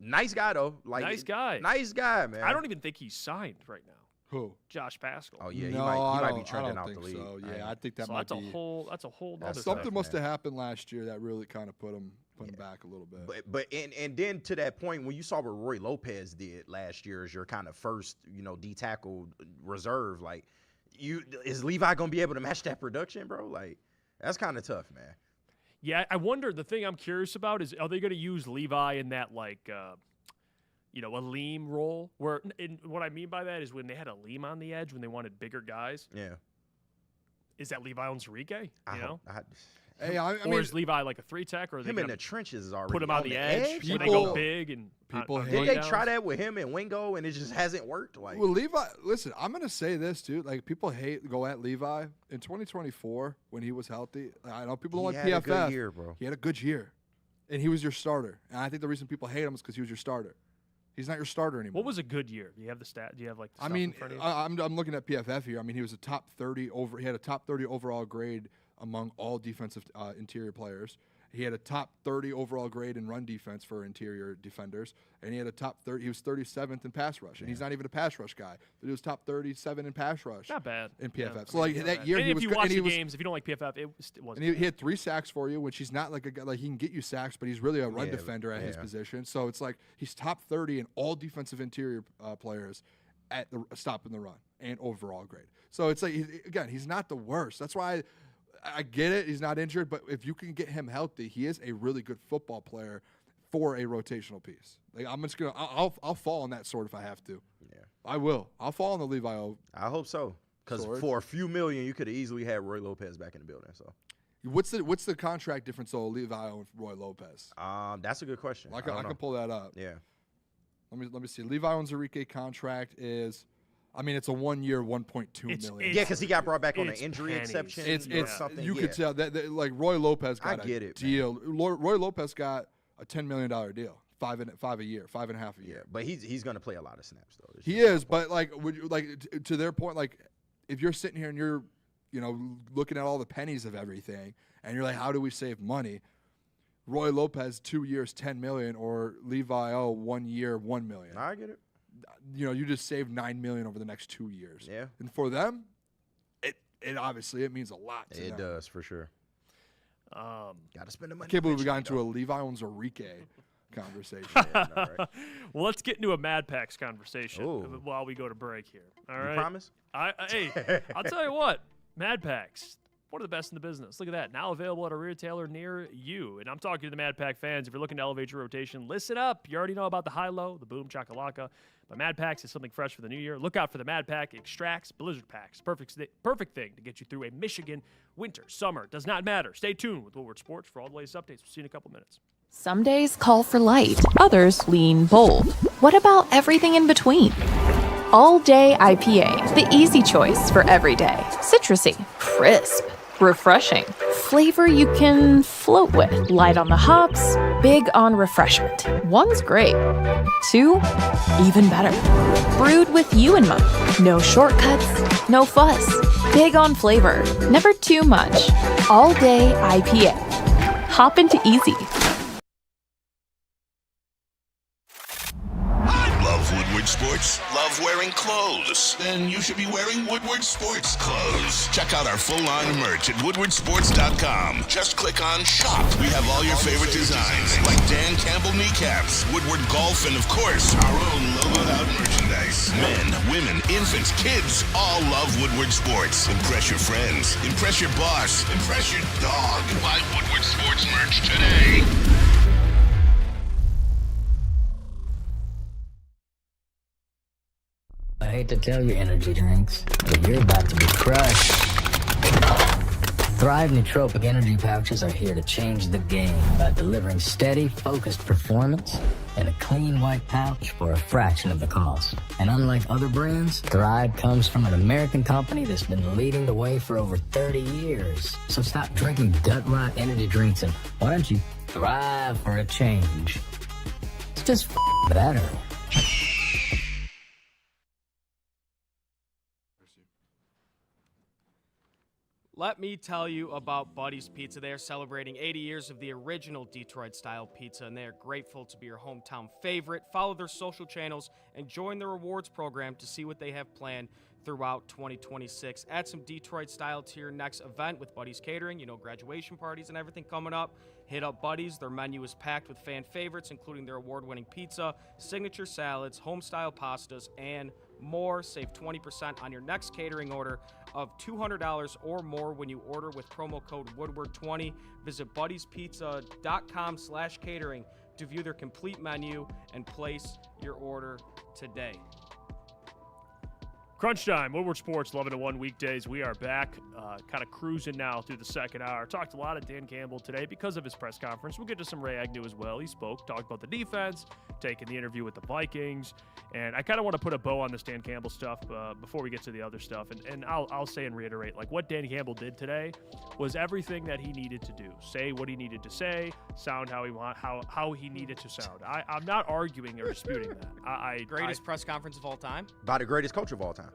nice guy though. Like nice guy, man. I don't even think he's signed right now. Who? Josh Pascal. Oh yeah, no, he might be trending out the league. So. Yeah, I think that so might that's be a whole other something stuff, must have happened last year that really kind of put him back a little bit. But then to that point, when you saw what Roy Lopez did last year as your kind of first, D tackle reserve, like is Levi gonna be able to match that production, bro? Like that's kind of tough, man. Yeah, I wonder. The thing I'm curious about is, are they going to use Levi in that like, a Aleem role? Where what I mean by that is when they had Aleem on the edge, when they wanted bigger guys. Yeah. Is that Levi Onwuzurike? I mean, or is Levi like a 3-tech, or are they him in the trenches is already put him on the edge? People, they go big and people. Did they try that with him and Wingo and it just hasn't worked? Like, well, Levi. Listen, I'm gonna say this, dude. Like people go at Levi in 2024 when he was healthy. I know people don't like PFF. He had a good year, bro. He had a good year, and he was your starter. And I think the reason people hate him is because he was your starter. He's not your starter anymore. What was a good year? Do you have the stat? Do you have like? The I mean, I'm looking at PFF here. I mean, he was a top 30 over. He had a top 30 overall grade among all defensive interior players. He had a top 30 overall grade in run defense for interior defenders, and he had a top 30. He was 37th in pass rush, and he's not even a pass rush guy. But he was top 37 in pass rush. Not bad in PFF. Yeah, so like that year, and he if was. You watch the games, if you don't like PFF, it wasn't. And he had 3 sacks for you, which he's not like a guy. Like he can get you sacks, but he's really a run defender at his position. So it's like he's top 30 in all defensive interior players at the stopping the run and overall grade. So it's like he's not the worst. That's why. I get it. He's not injured, but if you can get him healthy, he is a really good football player for a rotational piece. Like I'm just gonna, I'll fall on that sword if I have to. Yeah, I will. I'll fall on the Levi O. I hope so, because for a few million, you could have easily had Roy Lopez back in the building. So, what's the contract difference of Levi O and Roy Lopez? That's a good question. I can pull that up. Yeah. Let me see. Levi Onwuzurike contract is. I mean, it's a 1 year, $1.2 million. Yeah, because he got brought back on an injury exception. It's something. You could tell that like Roy Lopez got a deal. Roy Lopez got a $10 million deal, $5.5 a year. Yeah, but he's going to play a lot of snaps though. He is, but like to their point, like if you're sitting here and you're looking at all the pennies of everything, and you're like, how do we save money? Roy Lopez 2 years, $10 million, or Levi O 1 year, $1 million. I get it. You just saved $9 million over the next 2 years. Yeah. And for them, it obviously it means a lot to them. It does for sure. Got to spend the money. I can't believe we got into a Levi Onwuzurike conversation. Well, let's get into a Mad Packs conversation while we go to break here. All right. You promise? Hey, I'll tell you what, Mad Packs. One of the best in the business. Look at that. Now available at a retailer near you. And I'm talking to the Mad Pack fans. If you're looking to elevate your rotation, listen up. You already know about the high-low, the boom chakalaka. But Mad Packs is something fresh for the new year. Look out for the Mad Pack Extracts Blizzard Packs. Perfect thing to get you through a Michigan winter, summer. Does not matter. Stay tuned with Woodward Sports for all the latest updates. We'll see you in a couple minutes. Some days call for light. Others lean bold. What about everything in between? All Day IPA, the easy choice for every day. Citrusy, crisp, refreshing. Flavor you can float with. Light on the hops, big on refreshment. One's great. 2, even better. Brewed with you in mind. No shortcuts, no fuss. Big on flavor, never too much. All Day IPA. Hop into easy. Love Woodward Sports? sports? Love wearing clothes? Then you should be wearing Woodward Sports clothes. Check out our full line of merch at woodwardsports.com. Just click on shop. We have all your favorite designs, like Dan Campbell kneecaps, Woodward golf, and of course, our own logoed out merchandise. Men, women, infants, kids all love Woodward Sports. Impress your friends. Impress your boss. Impress your dog. Buy Woodward Sports merch today. I hate to tell you, energy drinks, but you're about to be crushed. Thrive nootropic energy pouches are here to change the game by delivering steady, focused performance in a clean white pouch for a fraction of the cost. And unlike other brands, Thrive comes from an American company that's been leading the way for over 30 years. So stop drinking gut rot energy drinks and why don't you thrive for a change? It's just better. Let me tell you about Buddy's Pizza. They are celebrating 80 years of the original Detroit-style pizza, and they are grateful to be your hometown favorite. Follow their social channels and join the rewards program to see what they have planned throughout 2026. Add some Detroit style to your next event with Buddy's Catering, graduation parties and everything coming up. Hit up Buddy's. Their menu is packed with fan favorites, including their award-winning pizza, signature salads, home-style pastas, and more. Save 20% on your next catering order of $200 or more when you order with promo code Woodward20. Visit buddiespizza.com/catering to view their complete menu and place your order today. Crunch time, Woodward Sports, 11 to 1 weekdays. We are back, kind of cruising now through the second hour. Talked a lot of Dan Campbell today because of his press conference. We'll get to some Ray Agnew as well. He spoke, talked about the defense, taking the interview with the Vikings. And I kind of want to put a bow on this Dan Campbell stuff before we get to the other stuff. And I'll say and reiterate, what Dan Campbell did today was everything that he needed to do. Say what he needed to say, sound how he needed to sound. I'm not arguing or disputing that. Greatest press conference of all time? By the greatest coach of all time.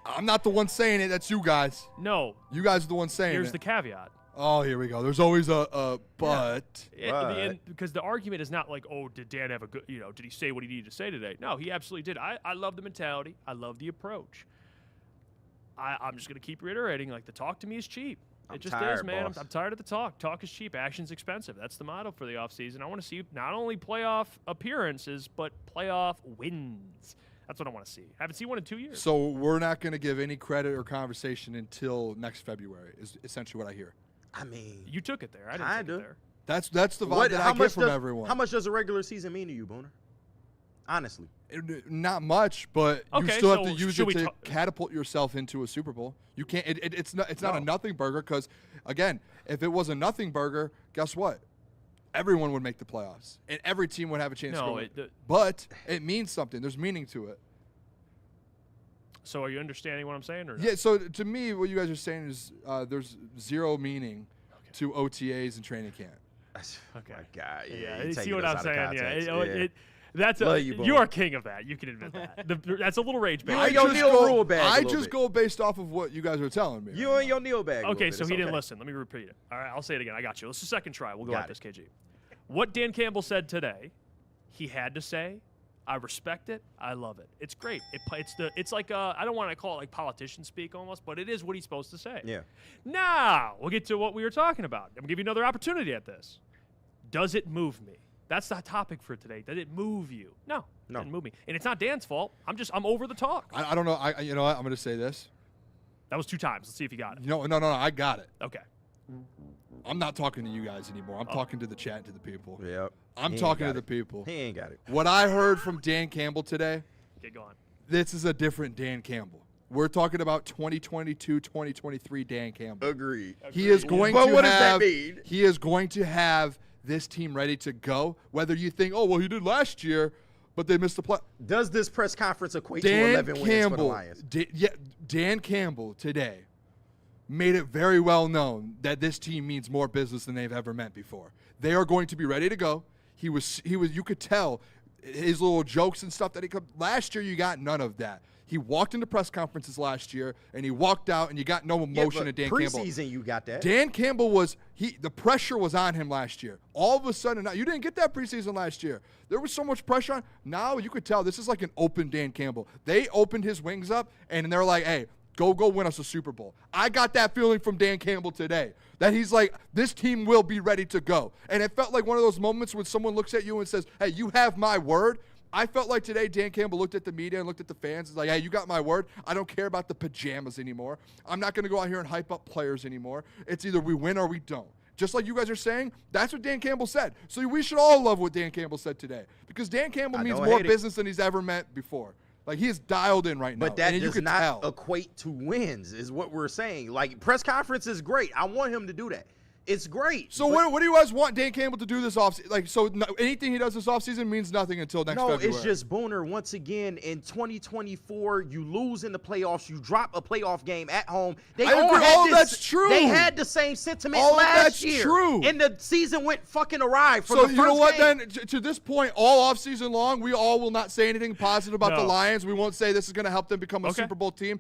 I'm not the one saying it. That's you guys. No. You guys are the ones saying Here's it. the caveat. Oh, here we go. There's always a but. Yeah. Because the argument is not like, oh, did Dan have a good, did he say what he needed to say today? No, he absolutely did. I love the mentality. I love the approach. I'm just going to keep reiterating, the talk to me is cheap. It just is, man. I'm tired of the talk. Talk is cheap. Action's expensive. That's the motto for the offseason. I want to see not only playoff appearances, but playoff wins. That's what I want to see. I haven't seen one in 2 years. So we're not going to give any credit or conversation until next February is essentially what I hear. I mean, you took it there. I didn't take it there. That's the vibe that I get from everyone. How much does a regular season mean to you, Booner? Honestly. Not much, but you still have to use it to catapult yourself into a Super Bowl. You can't. It's not a nothing burger because, again, if it was a nothing burger, guess what? Everyone would make the playoffs, and every team would have a chance to go. But it means something. There's meaning to it. So are you understanding what I'm saying? Or no? Yeah, so to me, what you guys are saying is there's zero meaning to OTAs and training camp. Okay. My God. Yeah, you see what I'm saying? You are king of that. You can admit that. That's a little rage bait. I just go based off of what you guys are telling me. You and your Neil bag. Okay, so he didn't listen. Let me repeat it. All right, I'll say it again. I got you. Let's do second try. We'll go at this, KG. What Dan Campbell said today, he had to say. I respect it. I love it. It's great. It's like I don't want to call it like politician speak almost, but it is what he's supposed to say. Yeah. Now we'll get to what we were talking about. I'm gonna give you another opportunity at this. Does it move me? That's the topic for today. Did it move you? No. It didn't move me. And it's not Dan's fault. I'm over the talk. I don't know. You know what? I'm gonna say this. That was 2 times. Let's see if you got it. No. I got it. Okay. I'm not talking to you guys anymore. I'm talking to the chat and to the people. Yep. I'm talking to the people. He ain't got it. What I heard from Dan Campbell today, get going. This is a different Dan Campbell. We're talking about 2022, 2023 Dan Campbell. Agreed. He is going but to what have, does that mean? He is going to have this team ready to go. Whether you think, oh, well, he did last year, but they missed the play. Does this press conference equate to 11 wins for the Lions? Dan Campbell today made it very well known that this team means more business than they've ever meant before. They are going to be ready to go. He was. You could tell his little jokes and stuff that he could. Last year, you got none of that. He walked into press conferences last year, and he walked out, and you got no emotion in Dan Campbell. Preseason, you got that. Dan Campbell the pressure was on him last year. All of a sudden, now, you didn't get that preseason last year. There was so much pressure on. Now you could tell this is like an open Dan Campbell. They opened his wings up, and they're like, hey, go win us a Super Bowl. I got that feeling from Dan Campbell today, that he's like, this team will be ready to go. And it felt like one of those moments when someone looks at you and says, hey, you have my word. I felt like today Dan Campbell looked at the media and looked at the fans and was like, hey, you got my word. I don't care about the pajamas anymore. I'm not going to go out here and hype up players anymore. It's either we win or we don't. Just like you guys are saying, that's what Dan Campbell said. So we should all love what Dan Campbell said today, because Dan Campbell means more business than he's ever meant before. Like, he is dialed in right now. But that does not equate to wins, is what we're saying. Like, press conference is great. I want him to do that. It's great. So what do you guys want Dan Campbell to do this offseason? Like, so anything he does this offseason means nothing until next February. No, it's just Booner. Once again, in 2024, you lose in the playoffs. You drop a playoff game at home. All that's true. They had the same sentiment all last year. True. And the season went fucking awry from the first you know what, game. then? To this point, all offseason long, we all will not say anything positive about the Lions. We won't say this is going to help them become a Super Bowl team.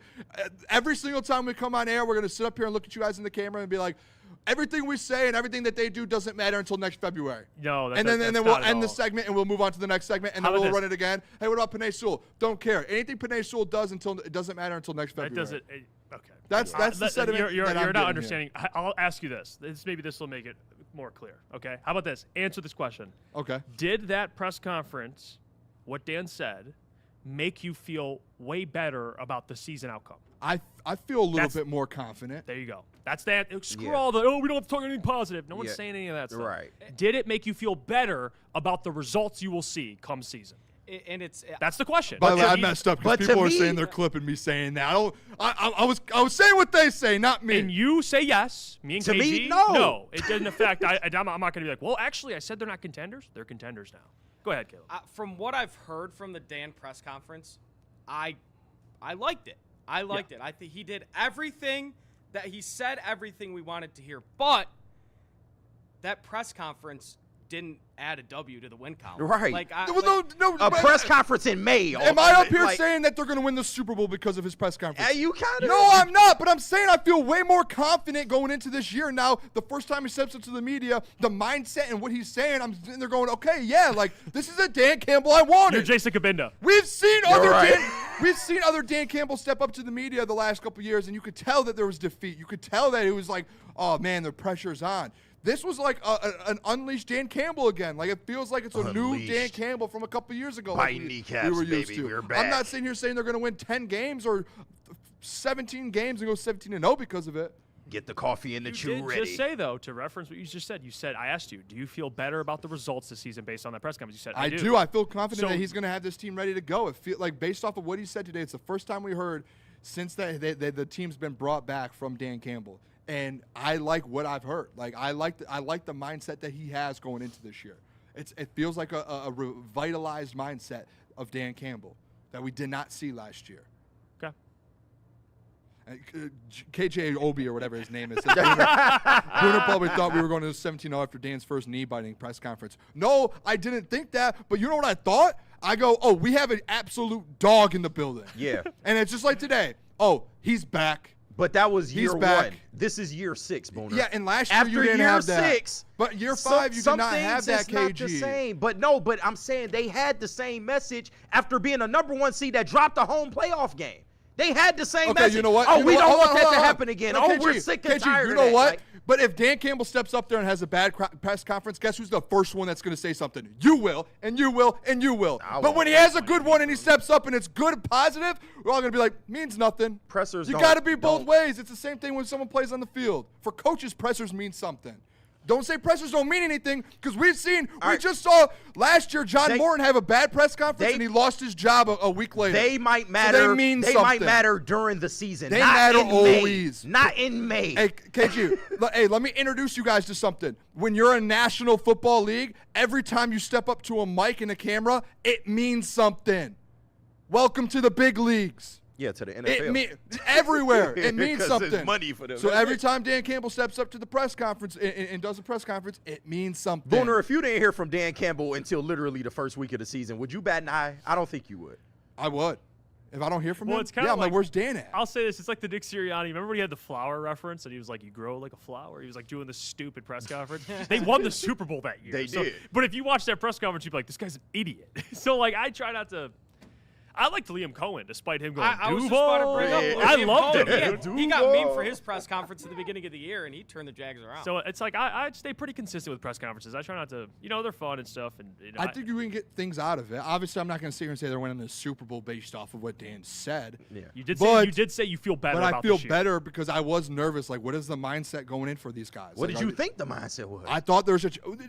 Every single time we come on air, we're going to sit up here and look at you guys in the camera and be like, everything we say and everything that they do doesn't matter until next February. No, and then we'll end the segment and we'll move on to the next segment and then we'll run it again. Hey, what about Penei Sewell? Don't care. Anything Penei Sewell does until it doesn't matter until next February. Okay. That's the sentiment. You're that I'm not getting understanding. I'll ask you this. Maybe this will make it more clear. Okay. How about this? Answer this question. Okay. Did that press conference, what Dan said, make you feel way better about the season outcome? I feel a little bit more confident. There you go. That's that. Screw all the, we don't have to talk anything positive. No one's saying any of that stuff. Right. Did it make you feel better about the results you will see come season? And that's the question. By the way, I messed up because people are saying they're clipping me saying that. I was saying what they say, not me. And you say yes. Me and to KG, me, no. No, it didn't affect. I'm not going to be like, well, actually, I said they're not contenders. They're contenders now. Go ahead, Caleb. From what I've heard from the Dan press conference, I liked it. I liked it. I think he did everything that he said, everything we wanted to hear. But that press conference didn't add a W to the win column. Right. Like, a press conference in May. Am I up here saying that they're going to win the Super Bowl because of his press conference? You kind of. No, I'm not. But I'm saying I feel way more confident going into this year now. The first time he steps into the media, the mindset and what he's saying, I'm sitting there going, okay, yeah, like this is a Dan Campbell I wanted. You're Jason Cabinda. We've seen other Dan Campbell step up to the media the last couple of years, and you could tell that there was defeat. You could tell that it was like, oh man, the pressure's on. This was like an unleashed Dan Campbell again. Like, it feels like it's a new Dan Campbell from a couple years ago. By kneecaps, we were used baby, to. we're back. I'm not sitting here saying they're going to win 10 games or 17 games and go 17-0 because of it. Get the coffee and the chew ready. Just say, though, to reference what you just said, I asked you, do you feel better about the results this season based on that press conference? You said, I do. I feel confident that he's going to have this team ready to go. It feel like, based off of what he said today, it's the first time we heard since the team's been brought back from Dan Campbell. And I like what I've heard. Like, I like the mindset that he has going into this year. It feels like a revitalized mindset of Dan Campbell that we did not see last year. Okay. KJ Obi or whatever his name is. Booner probably thought we were going to 17-0 after Dan's first knee-biting press conference. No, I didn't think that. But you know what I thought? I go, oh, we have an absolute dog in the building. Yeah. And it's just like today. Oh, he's back. But that was year back. 1. This is year 6, Booner. Yeah, and last year after you didn't year have that. 6, but year 5 you did not have that, KG. Not the same. But I'm saying they had the same message after being a number 1 seed that dropped a home playoff game. They had the same message. You know what? We don't want that to happen again. No, KG, we're sick and tired of that. You know what? Like, but if Dan Campbell steps up there and has a bad press conference, guess who's the first one that's going to say something? You will, and you will, and you will. But when he has a good one and he steps up and it's good and positive, we're all going to be like, means nothing. Pressers You got to be both ways. It's the same thing when someone plays on the field. For coaches, pressers mean something. Don't say pressers don't mean anything, because we just saw last year John Morton have a bad press conference and he lost his job a week later. They might matter. So they mean something. Might matter during the season. They not matter in always. May. Not in May. Hey, KG, hey, let me introduce you guys to something. When you're a National Football League, every time you step up to a mic and a camera, it means something. Welcome to the big leagues. Yeah, to the NFL. Everywhere. It means something. It's money for them. So every time Dan Campbell steps up to the press conference and does a press conference, it means something. Booner, if you didn't hear from Dan Campbell until literally the first week of the season, would you bat an eye? I don't think you would. I would. If I don't hear from him, it's kind I'm of like, where's Dan at? I'll say this. It's like the Nick Sirianni. Remember when he had the flower reference and he was like, you grow like a flower? He was like doing this stupid press conference. They won the Super Bowl that year. They did. But if you watch that press conference, you'd be like, this guy's an idiot. So, like, I try not to. I liked Liam Cohen, despite him going, I was just about to bring up I Liam loved Cohen. him. He got memed for his press conference at the beginning of the year, and he turned the Jags around. So it's like I stay pretty consistent with press conferences. I try not to, they're fun and stuff. And I think you can get things out of it. Obviously, I'm not going to sit here and say they're winning the Super Bowl based off of what Dan said. Yeah. You did say you feel better. But about I feel this year. better because I was nervous. Like, what is the mindset going in for these guys? What Like, did you think the mindset was? I thought there's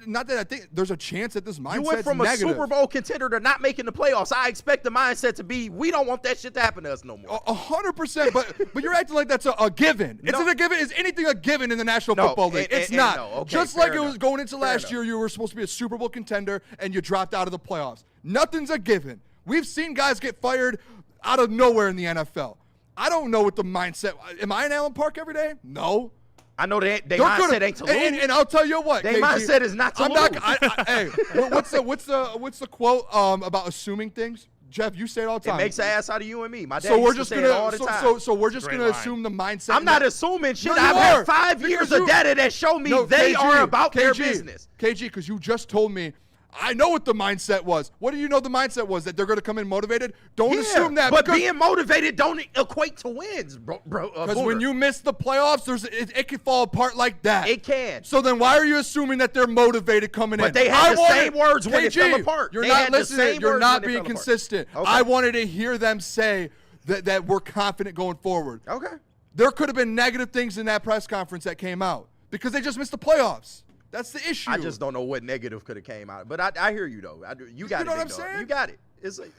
not that I think there's a chance that this mindset's You went from negative. a Super Bowl contender to not making the playoffs. I expect the mindset to be, we don't want that shit to happen to us no more. 100%, but you're acting like that's a given. No. Isn't a given? Is anything a given in the National Football League? It's not. no. Okay, Just fair like it was enough. going into Fair last enough. year, you were supposed to be a Super Bowl contender and you dropped out of the playoffs. Nothing's a given. We've seen guys get fired out of nowhere in the NFL. I don't know what the mindset. Am I in Allen Park every day? No. I know they mindset ain't to lose. And I'll tell you what, Their KG, mindset is not to I'm lose. Hey, what's the quote about assuming things? Jeff, you say it all the time. It makes an ass out of you and me. My dad So we're used to just say it gonna all the time. so we're just Great gonna line. assume the mindset. I'm not assuming shit. No, you I've are. had 5 Because years you- of data that show me No, they KG, are about their KG, business. KG, because you just told me. I know what the mindset was. What do you know the mindset was? That they're going to come in motivated? Don't assume that. But because- being motivated don't equate to wins, bro. Because when you miss the playoffs, it can fall apart like that. It can. So then why are you assuming that they're motivated coming in? But they had the same words when it KG, fell apart. You're They not had the listening. same You're words not when it being fell apart. consistent. Okay. I wanted to hear them say that we're confident going forward. Okay. There could have been negative things in that press conference that came out because they just missed the playoffs. That's the issue. I just don't know what negative could have came out. But I hear you though. You got it, know what big I'm dog. saying? You got it. It's like,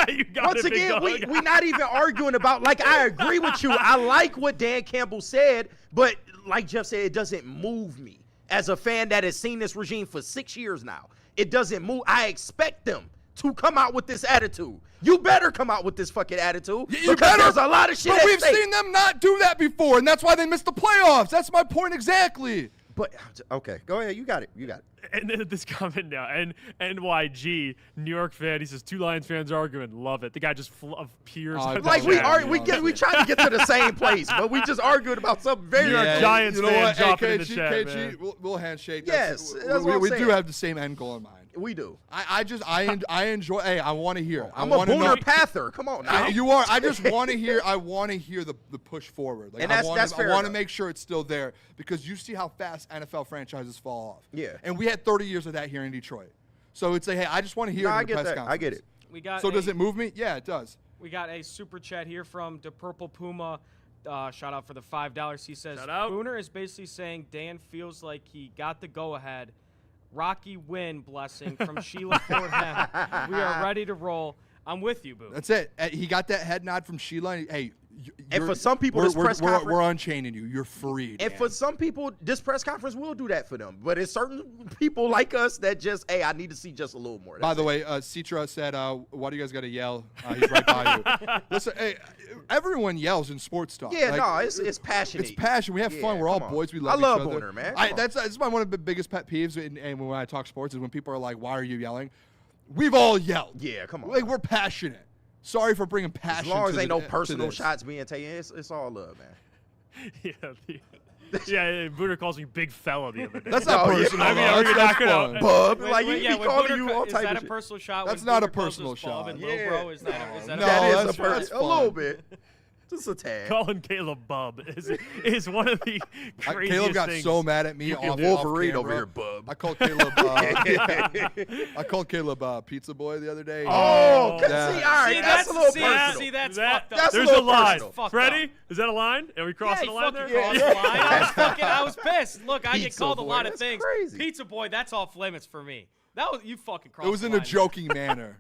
You got once it, big again, dog. we not even arguing about. Like, I agree with you. I like what Dan Campbell said, but like Jeff said, it doesn't move me as a fan that has seen this regime for 6 years now. It doesn't move. I expect them to come out with this attitude. You better come out with this fucking attitude You because better. there's a lot of shit But at we've stake. seen them not do that before, and that's why they missed the playoffs. That's my point exactly. But okay, go ahead. You got it. You got it. And then this comment now, and NYG, New York fan, he says, 2 Lions fans arguing. Love it. The guy just appears. on Like the we chat. are, we trying to get to the same place, but we just argued about something very. New York Giants You know fan what? Hey, dropping in the KG, chat, KG, man. we'll handshake. Yes, that's what I'm we do saying. have the same end goal in mind. We do. I enjoy. Hey, I want to hear it. I'm I a wanna Booner know. pather. Come on now. You are. I just want to hear. I want to hear the push forward. Like, And I that's fair want to enough. make sure it's still there because you see how fast NFL franchises fall off. Yeah. And we had 30 years of that here in Detroit. So it's like, hey, I just want to hear No, it I in the get press that. conference. I get it. We got So does it move me? Yeah, it does. We got a super chat here from the Purple Puma. Shout out for the $5. He says, Shout out. Booner is basically saying Dan feels like he got the go-ahead. Rocky win blessing from Sheila Ford Hem. We are ready to roll. I'm with you, Boo. That's it. He got that head nod from Sheila. Hey, And for some people, we're, this press we're, conference, we're unchaining you. You're free. and for some people, this press conference will do that for them. But it's certain people like us that just, hey, I need to see just a little more. By the way, Citra said, why do you guys got to yell? He's right by you. Listen, hey, everyone yells in sports talk. Yeah, Like, no, it's passionate. It's passion. We have fun. Yeah, We're all come on. boys. We I love love each other. Booner, man. That's one of the biggest pet peeves. And when I talk sports, is when people are like, "Why are you yelling?" We've all yelled. Yeah, come on. Like we're passionate. Sorry for bringing passion. As long as to ain't the- no to personal this. shots being taken, it's all love, man. Yeah, Booner calls me big fella the other day. That's not Oh, yeah. personal. I mean, though. are you That's not gonna- fun. Bub, Wait, like wait, he when calling Booner you all is type that of a shit. personal shot? That's when not a Booner calls personal us Bob shot. and Lil Bro, is that a No, That is that's a first, fun. a little bit. Just a tad. Calling Caleb Bub is one of the craziest Caleb got things. so mad at me You off can Wolverine off over camera. here, bub. I called Caleb. I called Caleb Pizza Boy the other day. Oh, Yeah. see, all right, See, that's a little see, personal. See, that's That- fucked up. That's a There's little a line. personal. Fucked Freddie, up. is that a line? Are we crossing Yeah, the line fucking there? crossed the line. I was pissed. Look, I get Pizza called a boy, lot of that's things. crazy. Pizza boy, that's off limits for me. That was you fucking crossed. It was the in a line. joking manner.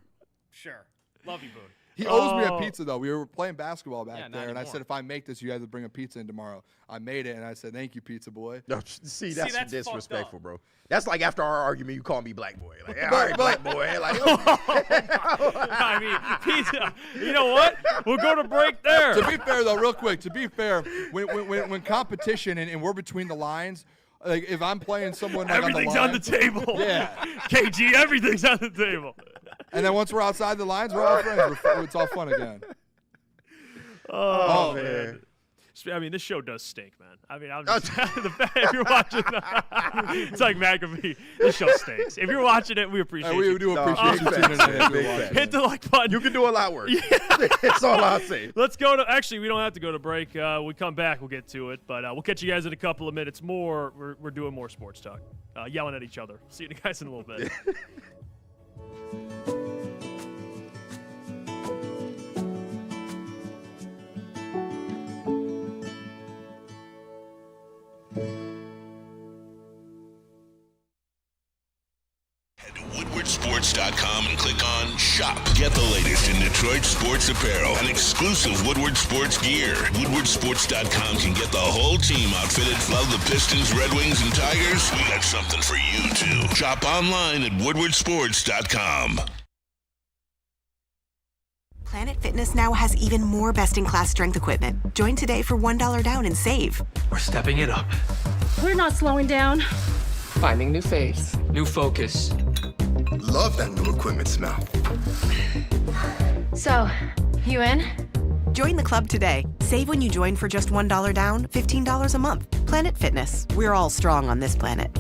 Sure. Love you, Boone. He owes me a Oh. pizza, though. We were playing basketball back Yeah, not there, and I anymore. said, if I make this, you have to bring a pizza in tomorrow. I made it, and I said, thank you, Pizza Boy. No, see, that's that's fucked disrespectful, up. bro. That's like after our argument, you call me black boy. Like, yeah, all But- right, but- black boy. Like, I mean, pizza. You know what? We'll go to break there. To be fair, though, real quick, when competition and we're between the lines, like if I'm playing someone like Everything's on on the table. Yeah. KG, everything's on the table. and then once we're outside the lines, we're all friends. It's all fun again. Oh, man. I mean, this show does stink, man. I mean, I'm just, the fact if you're watching, it's like McAfee. This show stinks. If you're watching it, we appreciate we you. do appreciate you tuning in. Hit the like button. You can do a lot worse. That's all I'll say. Let's go to. Actually, we don't have to go to break. We come back, we'll get to it. But we'll catch you guys in a couple of minutes more. We're doing more sports talk, yelling at each other. See you guys in a little bit. Head to WoodwardSports.com and click on Shop. Get the latest in Detroit sports apparel and exclusive Woodward sports gear. WoodwardSports.com can get the whole team outfitted. Love the Pistons, Red Wings, and Tigers? We got something for you, too. Shop online at WoodwardSports.com. Planet Fitness now has even more best-in-class strength equipment. Join today for $1 down and save. We're stepping it up. We're not slowing down. Finding new faith, new focus. Love that new equipment smell. So, you in? Join the club today. Save when you join for just $1 down, $15 a month. Planet Fitness. We're all strong on this planet.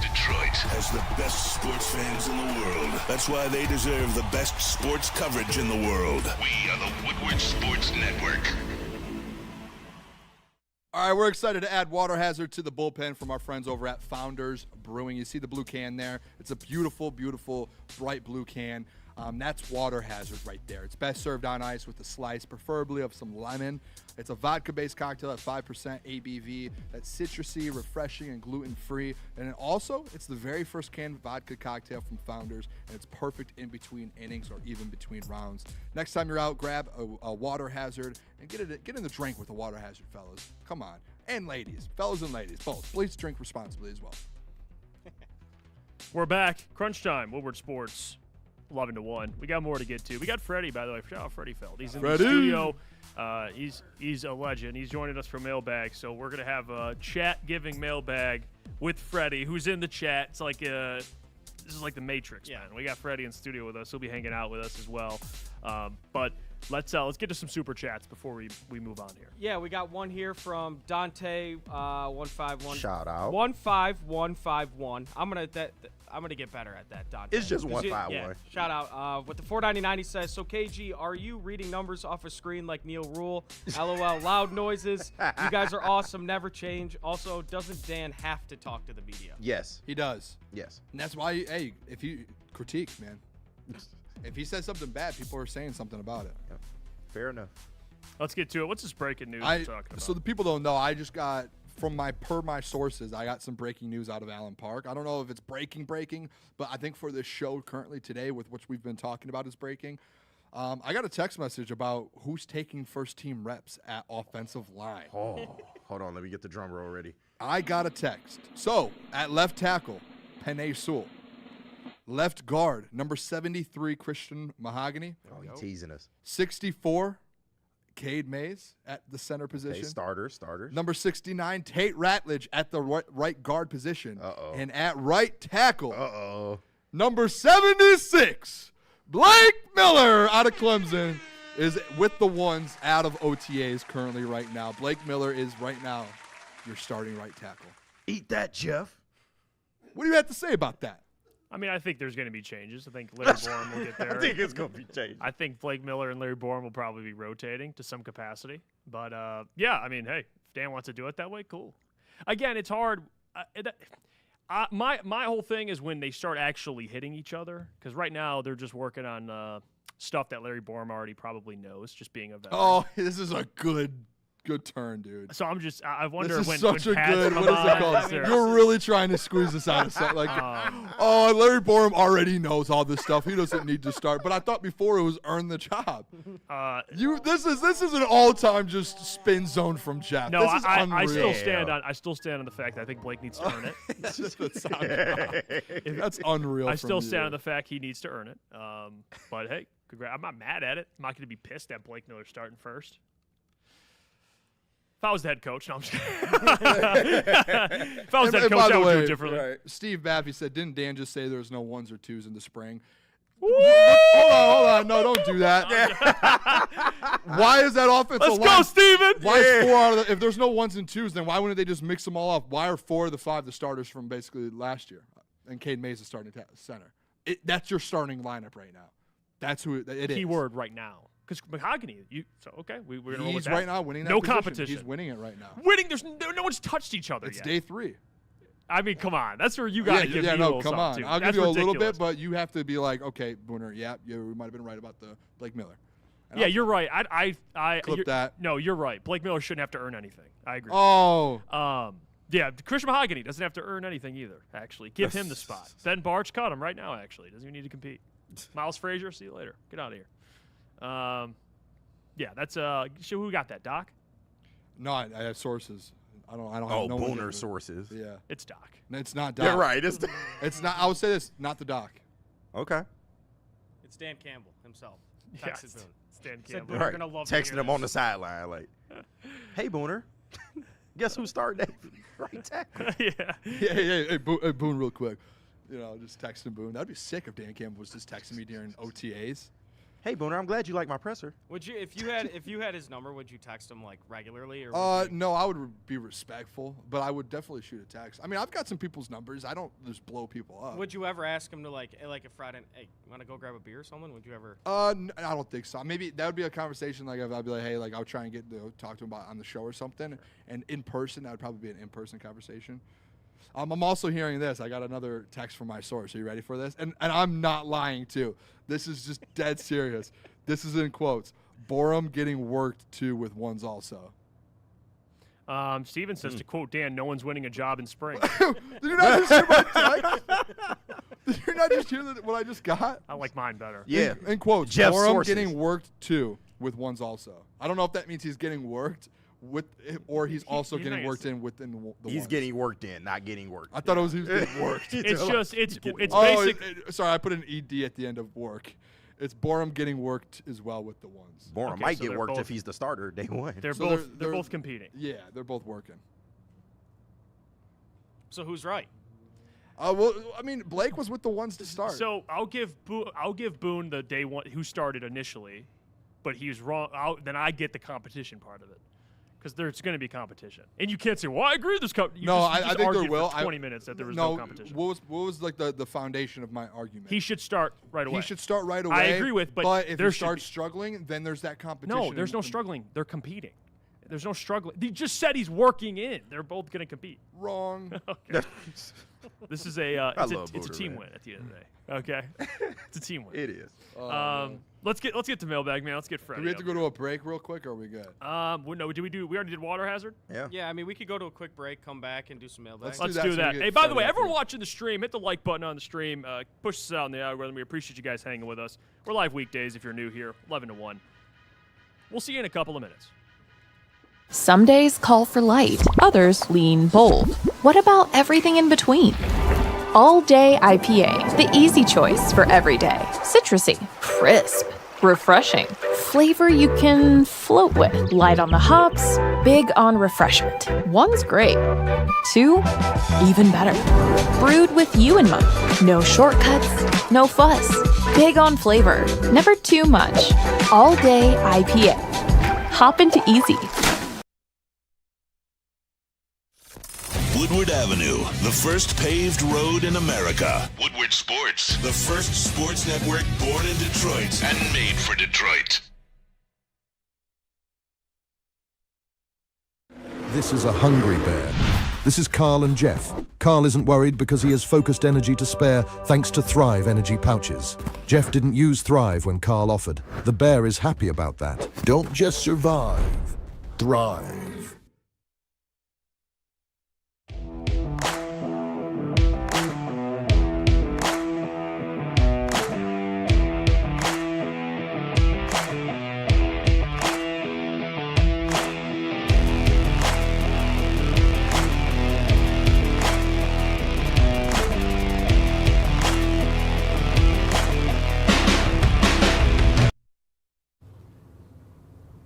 Detroit has the best sports fans in the world. That's why they deserve the best sports coverage in the world. We are the Woodward Sports Network. All right, we're excited to add water hazard to the bullpen from our friends over at Founders Brewing. You see the blue can there. It's a beautiful, beautiful, bright blue can. That's water hazard right there. It's best served on ice with a slice, preferably of some lemon. It's a vodka-based cocktail at 5% ABV. That's citrusy, refreshing, and gluten-free. And then also, it's the very first canned vodka cocktail from Founders, and it's perfect in between innings or even between rounds. Next time you're out, grab a water hazard and get in the drink with a water hazard, fellas. Come on. And ladies. Fellas and ladies, both. Please drink responsibly as well. We're back. Crunch time. Woodward Sports. 11 to 1. We got more to get to. We got Freddie, by the way. Shout out Freddie Feld. He's in the studio. He's a legend. He's joining us for mailbag. So we're gonna have a chat-giving mailbag with Freddie, who's in the chat. It's like this is like the Matrix, man. We got Freddie in studio with us. He'll be hanging out with us as well. But let's get to some super chats before we move on here. Yeah, we got one here from Dante 151. Shout out. 15151. I'm gonna get better at that, Dante. It's just 151. Yeah, shout out. With the 499, he says, so KG, are you reading numbers off a screen like Neil Rule? LOL, loud noises. You guys are awesome. Never change. Also, doesn't Dan have to talk to the media? Yes. He does. Yes. And that's why, hey, if you critique, man, if he says something bad, people are saying something about it. Yep. Fair enough. Let's get to it. What's this breaking news we're talking about? So the people don't know, I just got, from my sources, I got some breaking news out of Allen Park. I don't know if it's breaking, but I think for this show currently today, with which we've been talking about is breaking. I got a text message about who's taking first team reps at offensive line. Oh, hold on. Let me get the drum roll ready. I got a text. So at left tackle, Penei Sewell. Left guard, number 73, Christian Mahogany. Oh, he's teasing us. 64, Cade Mays at the center position. Okay, starters. Number 69, Tate Ratledge at the right guard position. Uh-oh. And at right tackle, Number number 76, Blake Miller out of Clemson is with the ones out of OTAs currently right now. Blake Miller is right now your starting right tackle. Eat that, Jeff. What do you have to say about that? I mean, I think there's going to be changes. I think Larry Borum will get there. I think it's going to be changed. I think Blake Miller and Larry Borum will probably be rotating to some capacity. But, yeah, I mean, hey, if Dan wants to do it that way, cool. Again, it's hard. My whole thing is when they start actually hitting each other, because right now they're just working on stuff that Larry Borum already probably knows, just being a veteran. Oh, this is a good turn, dude. So I wonder this when is such a pads good. come What is it on, called? there's- You're really trying to squeeze this out of something. Like, Larry Borum already knows all this stuff. He doesn't need to start. But I thought before it was earn the job. This is an all-time just spin zone from Jeff. No, this is unreal. I still stand on the fact that I think Blake needs to earn it. That's unreal. I still from stand you. on the fact he needs to earn it. But hey, congrats. I'm not mad at it. I'm not going to be pissed at Blake Miller starting first. If I was the head coach, no, I'm just kidding. If I was the head coach, I would do it differently. Right. Steve Baffy said, didn't Dan just say there's no 1s or 2s in the spring? Hold on. No, don't do that. Why is that offensive line? Let's go, Steven. Why is 4 out of if there's no 1s and 2s, then why wouldn't they just mix them all up? Why are 4 of the 5 the starters from basically last year? And Cade Mays is starting center. That's your starting lineup right now. That's who it is. Keyword right now. Because Mahogany, we're going to roll with that. He's right now winning that No position. competition. He's winning it right now. Winning, no one's touched each other It's yet. day 3. I mean, come on. That's where you got to give me a little come on. something, too. I'll That's give you a ridiculous. little bit, but you have to be like, okay, Booner, we might have been right about the Blake Miller. And you're right. Clip that. No, you're right. Blake Miller shouldn't have to earn anything. I agree. Oh. Yeah, Christian Mahogany doesn't have to earn anything either, actually. Give him the spot. Ben Barch caught him right now, actually. Doesn't even need to compete. Miles Frazier, see you later. Get out of here. Yeah, that's who got that, Doc? No, I have sources. I don't have no Booner sources. Yeah. It's Doc. It's not Doc. You're right. It's not. I would say this, not the Doc. Okay. It's Dan Campbell himself. Yeah, Texted Boone. it's Dan Said Campbell. Booner Right. gonna love to Texting hear him this. on the sideline like, hey, Booner, guess who started that right tackle? Yeah. Hey, Boone, real quick. Just texting Boone. That'd be sick if Dan Campbell was just texting me during OTAs. Hey, Booner, I'm glad you like my presser. Would you, if you had his number, would you text him like regularly or? No, I would be respectful, but I would definitely shoot a text. I mean, I've got some people's numbers. I don't just blow people up. Would you ever ask him to like a Friday? Hey, you want to go grab a beer or something? Would you ever? I don't think so. Maybe that would be a conversation. Like I'd be like, hey, like I'll try and get to talk to him about on the show or something. And in person, that would probably be an in-person conversation. I'm also hearing this. I got another text from my source. Are you ready for this? And I'm not lying too. This is just dead serious. This is in quotes. Borum getting worked too with 1s also. Steven says, to quote Dan, no one's winning a job in spring. Did you not just hear my text? Did you not just hear what I just got? I like mine better. Yeah. In quotes, Jeff's Borum sources. getting worked too with 1s also. I don't know if that means he's getting worked with, or he's also getting worked in within the He's ones. getting worked in, not getting worked. I thought it was he was getting worked. It's basic. basic. Sorry, I put an ED at the end of work. It's Borum getting worked as well with the 1s. Borum Okay, might so get they're worked both- if he's the starter day 1. They're So both competing. Yeah, they're both working. So who's right? Well, I mean, Blake was with the 1s to start. So I'll give Boone the day 1 who started initially, but he was wrong. Then I get the competition part of it. Because there's going to be competition, and you can't say, "Well, I agree with this." I think there will. For 20 minutes that there was no competition. What was like the foundation of my argument? He should start right away. He should start right away. I agree with, but if there he should starts be- struggling, then there's that competition. No, there's no struggling. They're competing. There's no struggling. He just said he's working in. They're both going to compete. Wrong. Okay. This is it's a Booner, team man. win at the end of the day. Okay, it's a team win. It is. Let's get to mailbag, man. Let's get Freddie. Do we have to go to a break real quick, or are we good? No, we already did water hazard. Yeah. Yeah, I mean, we could go to a quick break, come back, and do some mailbag. Let's that do so that. we get Hey, by the way, Freddie up everyone here. watching the stream, hit the like button on the stream. Push us out in the algorithm. We appreciate you guys hanging with us. We're live weekdays if you're new here, 11 to 1. We'll see you in a couple of minutes. Some days call for light, others lean bold. What about everything in between? All Day IPA, the easy choice for every day. Citrusy, crisp, refreshing. Flavor you can float with. Light on the hops, big on refreshment. 1's great. 2, even better. Brewed with you in mind. No shortcuts, no fuss. Big on flavor, never too much. All Day IPA. Hop into easy. Woodward Avenue, the first paved road in America. Woodward Sports, the first sports network born in Detroit and made for Detroit. This is a hungry bear. This is Carl and Jeff. Carl isn't worried because he has focused energy to spare thanks to Thrive energy pouches. Jeff didn't use Thrive when Carl offered. The bear is happy about that. Don't just survive, thrive.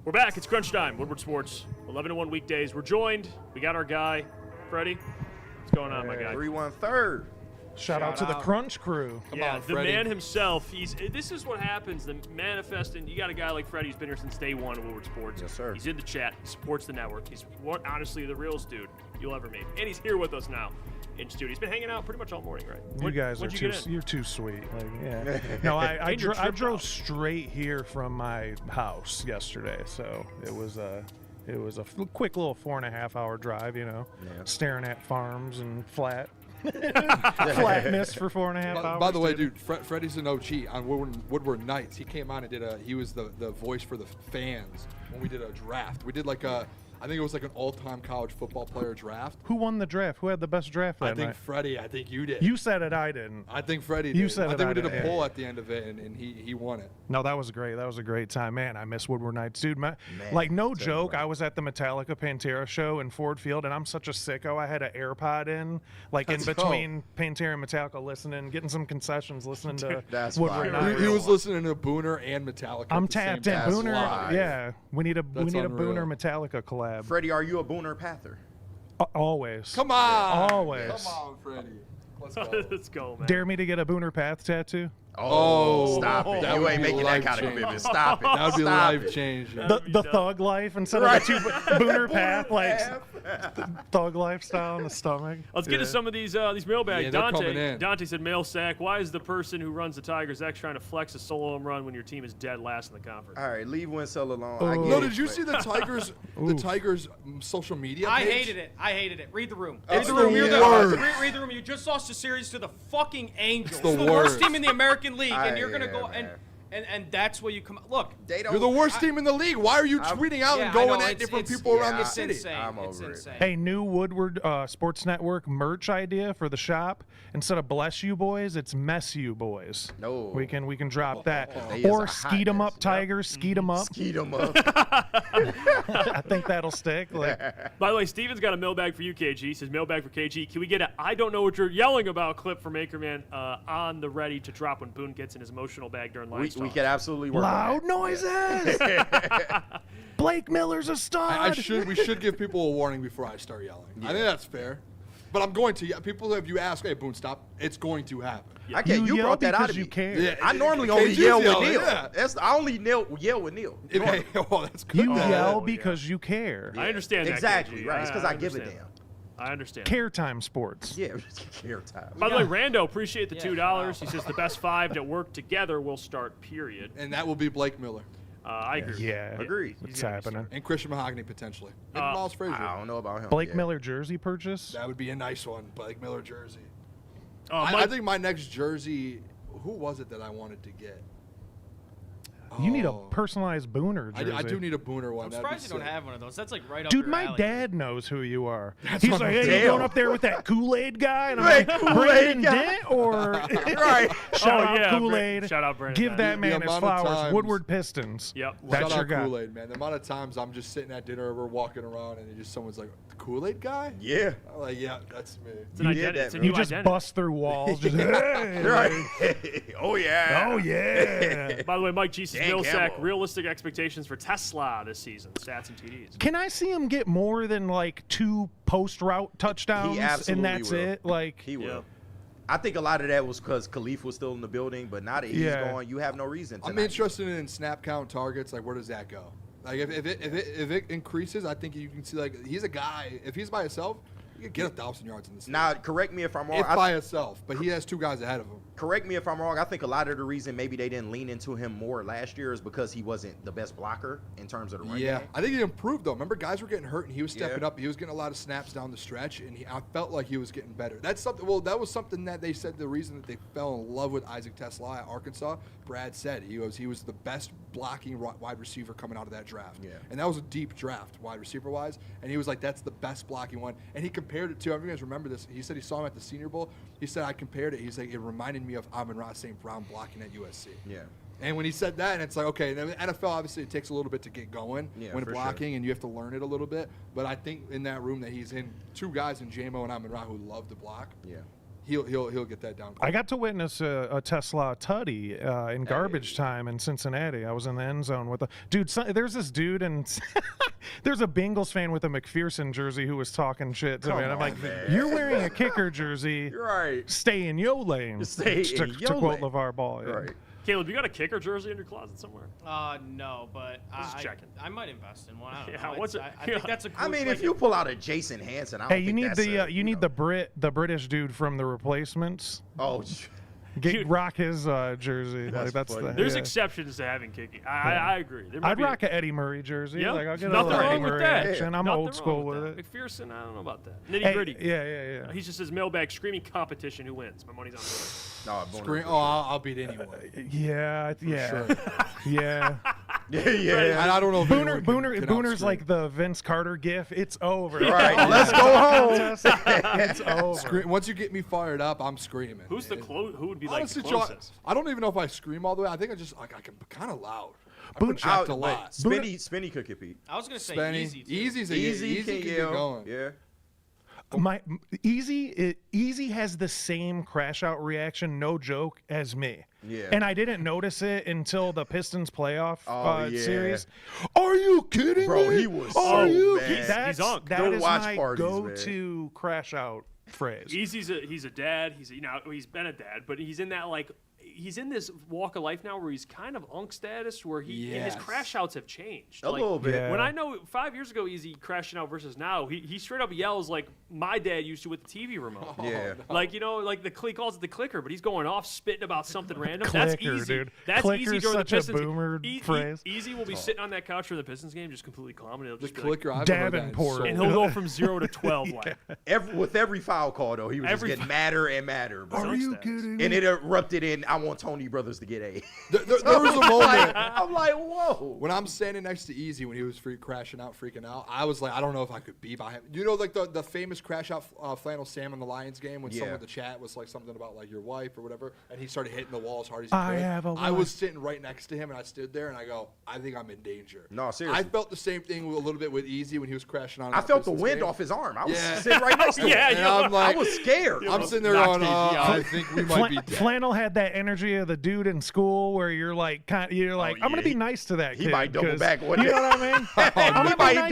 We're back. It's crunch time. Woodward Sports, 11 to 1 weekdays. We're joined. We got our guy, Freddie. What's going on, my guy? 3-1-3rd. Shout out to the Crunch crew. Come on, the man himself. This is what happens. The manifesting. You got a guy like Freddie who's been here since day one of Woodward Sports. Yes, sir. He's in the chat. He supports the network. He's honestly the realest dude you'll ever meet, and he's here with us now in studio. He's been hanging out pretty much all morning, right? You guys are you're too sweet. Like, yeah. No, I drove straight here from my house yesterday, so it was a quick little 4.5-hour drive. Staring at farms and flatness for 4.5 hours. By the way, dude, Freddie's an OG on Woodward Nights. He came on and he was the voice for the fans when we did a draft. We did I think it was like an all-time college football player draft. Who won the draft? Who had the best draft that night? I think night? Freddie. I think you did. You said it. I didn't. I think Freddie did. You said I it. think we did didn't. a poll at the end of it, and he won it. No, that was great. That was a great time. Man, I miss Woodward Nights. Dude, no joke, I was at the Metallica Pantera show in Ford Field, and I'm such a sicko. I had an AirPod in between Pantera and Metallica listening, getting some concessions, listening to Woodward Nights. He was listening to Booner and Metallica. I'm tapped in. Booner, yeah. We need a Booner Metallica collab. Freddie, are you a Booner Pather? Always. Come on. Always. Come on, Freddie. Let's go. Let's go, man. Dare me to get a Booner Path tattoo? Oh, stop it. You ain't making that kind of commitment. Stop it. That would be Stop life it. changing. The thug life instead of the two Booner Path, like thug lifestyle in the stomach. Let's get to some of these mailbags. Yeah, they're coming in. Dante said, mail sack. Why is the person who runs the Tigers X trying to flex a solo home run when your team is dead last in the conference? All right, leave Winsell alone. No, did you see the Tigers? The Tigers' social media page? I hated it. Read the room. It's Read the worst. Read the room. You just lost a series to the fucking Angels. It's the worst worst team in the American League, and you're gonna go and that's where you come. Look, you're the worst team in the league. Why are you tweeting out and going at different people around the city? It's insane. Hey, new Woodward Sports Network merch idea for the shop. Instead of bless you boys, it's mess you boys. No, we can drop that. Or skeet 'em up, Tigers. Skeet 'em up. Skeet 'em up. I think that'll stick. By the way, Steven's got a mailbag for you, KG. He says, mailbag for KG. Can we get a I don't know what you're yelling about clip from Anchorman on the ready to drop when Boone gets in his emotional bag during Lions We could absolutely work loud noises. Blake Miller's a stud. We should give people a warning before I start yelling. I think that's fair. But I'm going to. People, if you ask, hey, Boone, stop, it's going to happen. I can't. You brought that out of me. You care. Yeah, I normally only yell with Neil. Yeah. I only yell with Neil. Oh, that's good. You yell because you care. I understand that. Exactly, KG. right. It's because I give a damn. I understand. Care time sports. Yeah, care time. By the way, Rando, appreciate the $2. He says the best 5 that work together will start, period. And that will be Blake Miller. I agree. Yeah. Agreed. What's happening? And Christian Mahogany, potentially. And Miles Frazier. I don't know about him. Blake Miller jersey purchase? That would be a nice one. Blake Miller jersey. I think my next jersey, who was it that I wanted to get? You need a personalized Booner jersey. I do need a Booner one. I'm surprised you don't have one of those. That's like right up Dude, your my alley. dad knows who you are. That's He's like, hey, you going up there with that Kool-Aid guy? And I'm like, Brandon Dent? Or right. Shout out Kool-Aid. Shout out Brandon Give that man his flowers. Woodward Pistons. Yep. That's Shout your out guy. Kool-Aid, man. The amount of times I'm just sitting at dinner, we're walking around, and someone's like, the Kool-Aid guy? Yeah. I'm like, yeah, that's me. It's an identity. It's a new You just identity. bust through walls. Just, hey. Right. Oh, yeah. Oh, yeah. By the way, Mike G says, Dan Millsack, Campbell. realistic expectations for Tesla this season, stats and TDs. Can I see him get more than like 2 post-route touchdowns? He absolutely and that's will. it? Like, He will. I think a lot of that was because Khalif was still in the building, but now that he's gone, you have no reason to. I'm interested in snap count targets. Like, where does that go? Like, if it increases, I think you can see, like, he's a guy. If he's by himself, you can get 1,000 yards in the season. Now, correct me if I'm wrong. If by himself, but he has 2 guys ahead of him. Correct me if I'm wrong. I think a lot of the reason maybe they didn't lean into him more last year is because he wasn't the best blocker in terms of the run game. I think he improved, though. Remember, guys were getting hurt, and he was stepping up. He was getting a lot of snaps down the stretch, and I felt like he was getting better. That's something. Well, that was something that they said the reason that they fell in love with Isaac Tesla at Arkansas. Brad said he was the best blocking wide receiver coming out of that draft. Yeah. And that was a deep draft, wide receiver-wise. And he was like, that's the best blocking one. And he compared it to, I don't know if you guys remember this, he said he saw him at the Senior Bowl. He said, I compared it. He's like, it reminded me of Amon-Ra St. Brown blocking at USC. Yeah. And when he said that, and it's like, okay, in the NFL, obviously, it takes a little bit to get going when blocking, and you have to learn it a little bit. But I think in that room that he's in, 2 guys in JMO and Amon-Ra who love to block. Yeah. He'll get that down. I got to witness a Tesla tutty in garbage time in Cincinnati. I was in the end zone with a dude. There's this dude, and There's a Bengals fan with a McPherson jersey who was talking shit to me. And I'm like, you're wearing a kicker jersey. You're right. Stay in your lane. Stay to in your quote lane. LeVar Ball. Yeah. Right. Caleb, you got a kicker jersey in your closet somewhere? No, but I might invest in one. I don't know. What's it? I think that's a cool, I mean, like, if you pull out a Jason Hanson, I don't Hey, you think need that's the need the British dude from The Replacements. Oh, rock his jersey. That's the, There's exceptions to having kicking. I agree. There might I'd be rock an Murray Murray jersey. Yeah, Like I'll get nothing a little wrong Eddie with Murray that. action. I'm Nothing old wrong school with with that. it. McPherson, I don't know about that. Nitty gritty. Yeah. He just says mailbag screaming competition. Who wins? My money's on Booner. No, Scream. Oh, I'll beat anyone. Yeah. Sure. Yeah. Yeah. And I don't know if Booner's like the Vince Carter gif. It's over. Right. Let's go home. It's over. Once you get me fired up, I'm screaming. Who's the who would be Honestly, like the closest? I don't even know if I scream all the way. I think I just like I can kind of loud. I project a lot. Spinny could compete. I was gonna say Spenny. easy. Too. Easy can get going. Yeah. My Easy has the same crash out reaction, no joke, as me. Yeah. And I didn't notice it until the Pistons playoff yeah. series. Are you kidding Bro, me? he was Are so you? mad. He's on. That is watch my parties, go-to crash out phrase. He's a dad. He's been a dad, but he's in that he's in this walk of life now where he's kind of unk status where his crash outs have changed. A little bit. Yeah. When I know 5 years ago Easy crashing out versus now, he straight up yells like my dad used to with the TV remote. Yeah. Like, like he calls it the clicker, but he's going off spitting about something random. That's Clicker, easy. dude. That's Clicker's easy during the such a Pistons. boomer phrase. Easy will be sitting on that couch for the Pistons game, just completely calm, and he'll The just be clicker. like, I've heard that in Davenport. so and long. he'll go from 0 to 12. Like With every foul call, though, he was just getting madder and madder. Bro. Are you kidding me? And it erupted in, I want Tony Brothers to get A. There was a moment. I'm like, whoa. When I'm standing next to Easy when he was crashing out, freaking out, I was like, I don't know if I could be by him. You know, like the famous crash out flannel Sam in the Lions game when someone in the chat was like something about like your wife or whatever, and he started hitting the wall as hard as he could. I was sitting right next to him, and I stood there, and I go, I think I'm in danger. No, seriously. I felt the same thing a little bit with Easy when he was crashing on. I felt the wind off his arm. I was sitting right next to him. And I'm like, I was scared. I'm sitting there going, I think we might be dead. Flannel had that energy of the dude in school where you're like, I'm gonna be nice to that kid. He might double 'cause- back one You day. know what I mean?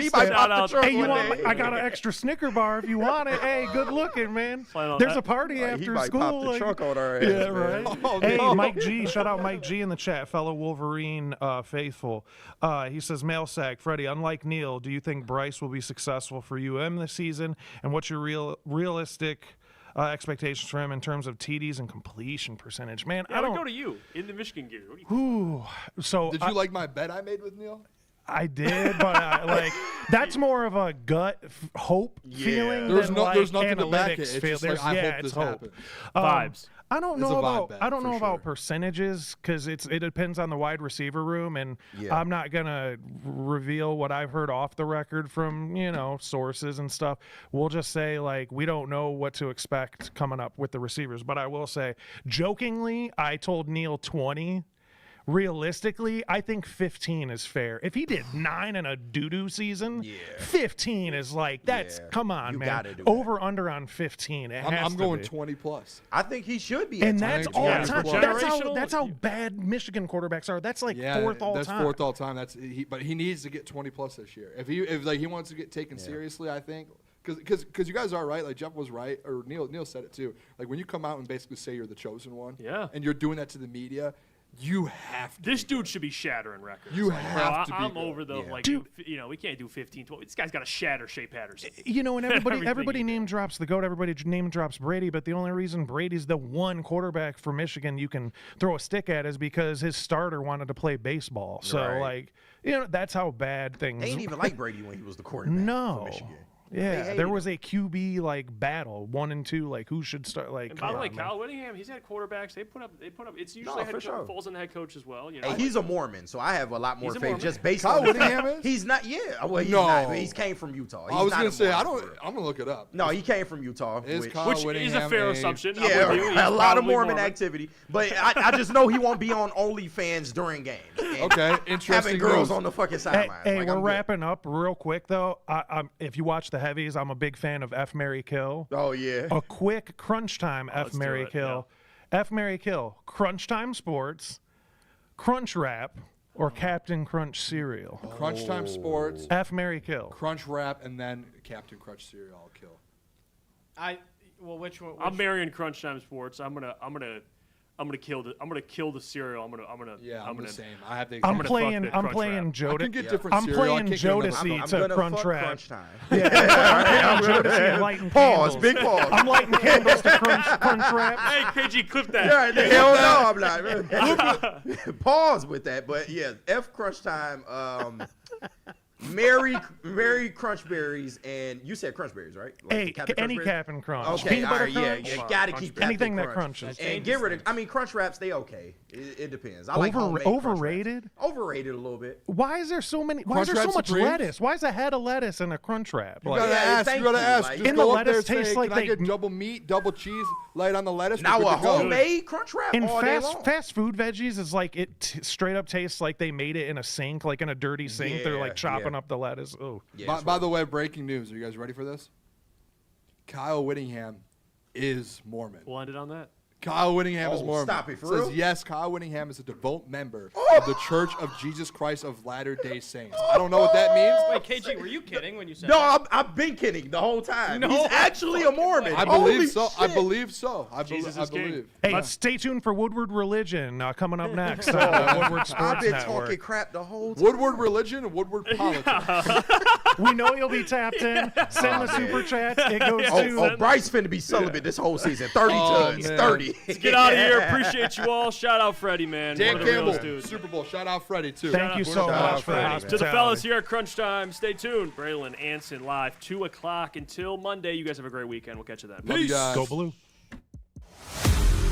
He might pop the trunk Hey, you one want? day. I got an extra Snicker bar if you want it. Hey, good looking, man. There's a party after he might school. pop the like- trunk on our ass, Yeah, man. right. Oh, Hey, no. Mike G. Shout out Mike G in the chat, fellow Wolverine faithful. He says, mail sack, Freddie, unlike Neil, do you think Bryce will be successful for UM this season? And what's your realistic expectations for him in terms of TDs and completion percentage? Man, I I would don't. go to you in the Michigan gear. What do you So Did you like my bet I made with Neil? I did, but that's more of a gut hope feeling. There's than there's like nothing to back it. analytics It's feel. just like, There's- I yeah, hope it's this hope. happens. Vibes. I don't It's a know vibe about bet, I don't for know about sure. percentages because it depends on the wide receiver room, and I'm not gonna reveal what I've heard off the record from sources and stuff. We'll just say like we don't know what to expect coming up with the receivers, but I will say jokingly I told Neil 20. Realistically, I think 15 is fair. If he did 9 in a doo-doo season, 15 is like that's come on, You man. gotta do Over under on 15. It has I'm to going be. 20 plus. I think he should be. And at that's 20. all Yeah, time. generational- That's how bad Michigan quarterbacks are. That's like Yeah, fourth all that's time. fourth all time. But he needs to get 20 plus this year. If he wants to get taken seriously, I think. Because you guys are right, like Jeff was right, or Neil said it too. Like when you come out and basically say you're the chosen one, and you're doing that to the media, you have to. This dude should be shattering records. You Like, have to be I'm good. over the Dude. we can't do 15, 12. This guy's got to shatter Shea Patterson. And everybody Everything. name drops the GOAT, everybody name drops Brady, but the only reason Brady's the one quarterback for Michigan you can throw a stick at is because his starter wanted to play baseball. So Right. that's how bad things. They ain't even like Brady when he was the quarterback No. for Michigan. Yeah, hated there was a QB battle 1 and 2, like who should start. Like, And by the way, come on, man. Kyle Whittingham, he's had quarterbacks. They put up. It's usually for sure. falls on the head coach as well. Hey, he's a Mormon, so I have a lot more He's a faith Mormon. just based Kyle on the fact- Whittingham is? He's not. Yeah, well, he's No. not. He's came from Utah. He's I was not gonna a say Mormon. I'm gonna look it up. No, he came from Utah. Is which- Kyle which is a Whittingham fair assumption. I'm Yeah, with you. He's a lot of probably Mormon activity, but I just know he won't be on OnlyFans during games. and Okay, interesting. having girls news. on the fucking Hey, sidelines. hey, Like, we're I'm good. wrapping up real quick though. If you watch the heavies, I'm a big fan of F, Marry, Kill. Oh yeah. A quick crunch time F, let's do Marry, it, Kill. F, Marry, Kill. Crunch time sports. Crunch wrap. or Captain Crunch cereal? Crunch Time Sports. F, Marry, Kill. Crunch Wrap, and then Captain Crunch cereal. I'll kill. Which one? I'm marrying Crunch Time Sports. I'm gonna kill the cereal. I'm the same. I have the. I'm playing Jodeci. I can get different I'm cereal. playing Jodeci to Crunch Wrap. Crunch Time. Yeah, I'm playing Jodeci and lighting Pause. candles. Big pause. I'm lighting candles to Crunch Wrap. Hey, KG, clip that. Yeah, hell no, I'm not. Pause with that, but yeah, F Crunch Time. Mary Crunch Berries, and you said Crunch Berries, right? Hey, any Cap'n Crunch. Okay, Peanut all butter right, yeah, crunch? you gotta keep anything Captain that Crunch. crunches. And get rid of. I mean, Crunch Wraps, they okay. It depends. I like homemade overrated. Crunch Wraps. Overrated a little bit. Why is there so many? Why Crunch is there so Wrap much Supremes? lettuce? Why is a head of lettuce in a Crunch Wrap? You gotta ask. You gotta ask. Just In go the up there lettuce and tastes say, like can I they get double meat, double cheese, light on the lettuce. Now We're a good to go. homemade Crunch Wrap in all day long. fast food veggies is like it straight up tastes like they made it in a sink, like in a dirty sink. They're like chopping up the lettuce. Oh. Yeah, By the way, breaking news. Are you guys ready for this? Kyle Whittingham is Mormon. We'll end it on that. Kyle Whittingham is Oh, Mormon. stop it, for Says real? yes, Kyle Whittingham is a devout member of the Church of Jesus Christ of Latter-day Saints. I don't know what that means. Wait, KG, were you kidding when you said No, that? I've been kidding the whole time. No He's actually a Mormon. I Holy believe so. I shit. believe so. I Jesus is king. believe. Hey, stay tuned for Woodward Religion coming up next. Woodward Sports I've been Network. talking crap the whole time. Woodward religion and Woodward politics. We know you'll be tapped in. Send the super chats. It goes to. Oh, Bryce finna be celibate this whole season. 30 tons. man. 30. Let's get out of here. Appreciate you all. Shout out Freddie, man. Dan One of the Campbell, realest dudes. Super Bowl. Shout out Freddie, too. Thank you so much for the To hospitality. the fellas here at Crunch Time, stay tuned. Braylon, Anson, live, 2 o'clock until Monday. You guys have a great weekend. We'll catch you then. Love you guys. Go Blue.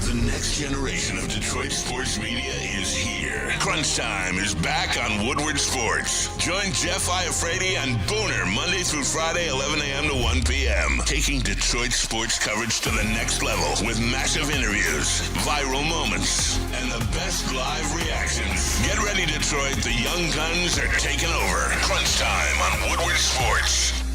The next generation of Detroit sports media is here. Crunch Time is back on Woodward Sports. Join Jeff Iafrate and Booner Monday through Friday, 11 a.m. to 1 p.m. Taking Detroit sports coverage to the next level with massive interviews, viral moments, and the best live reactions. Get ready, Detroit. The young guns are taking over. Crunch Time on Woodward Sports.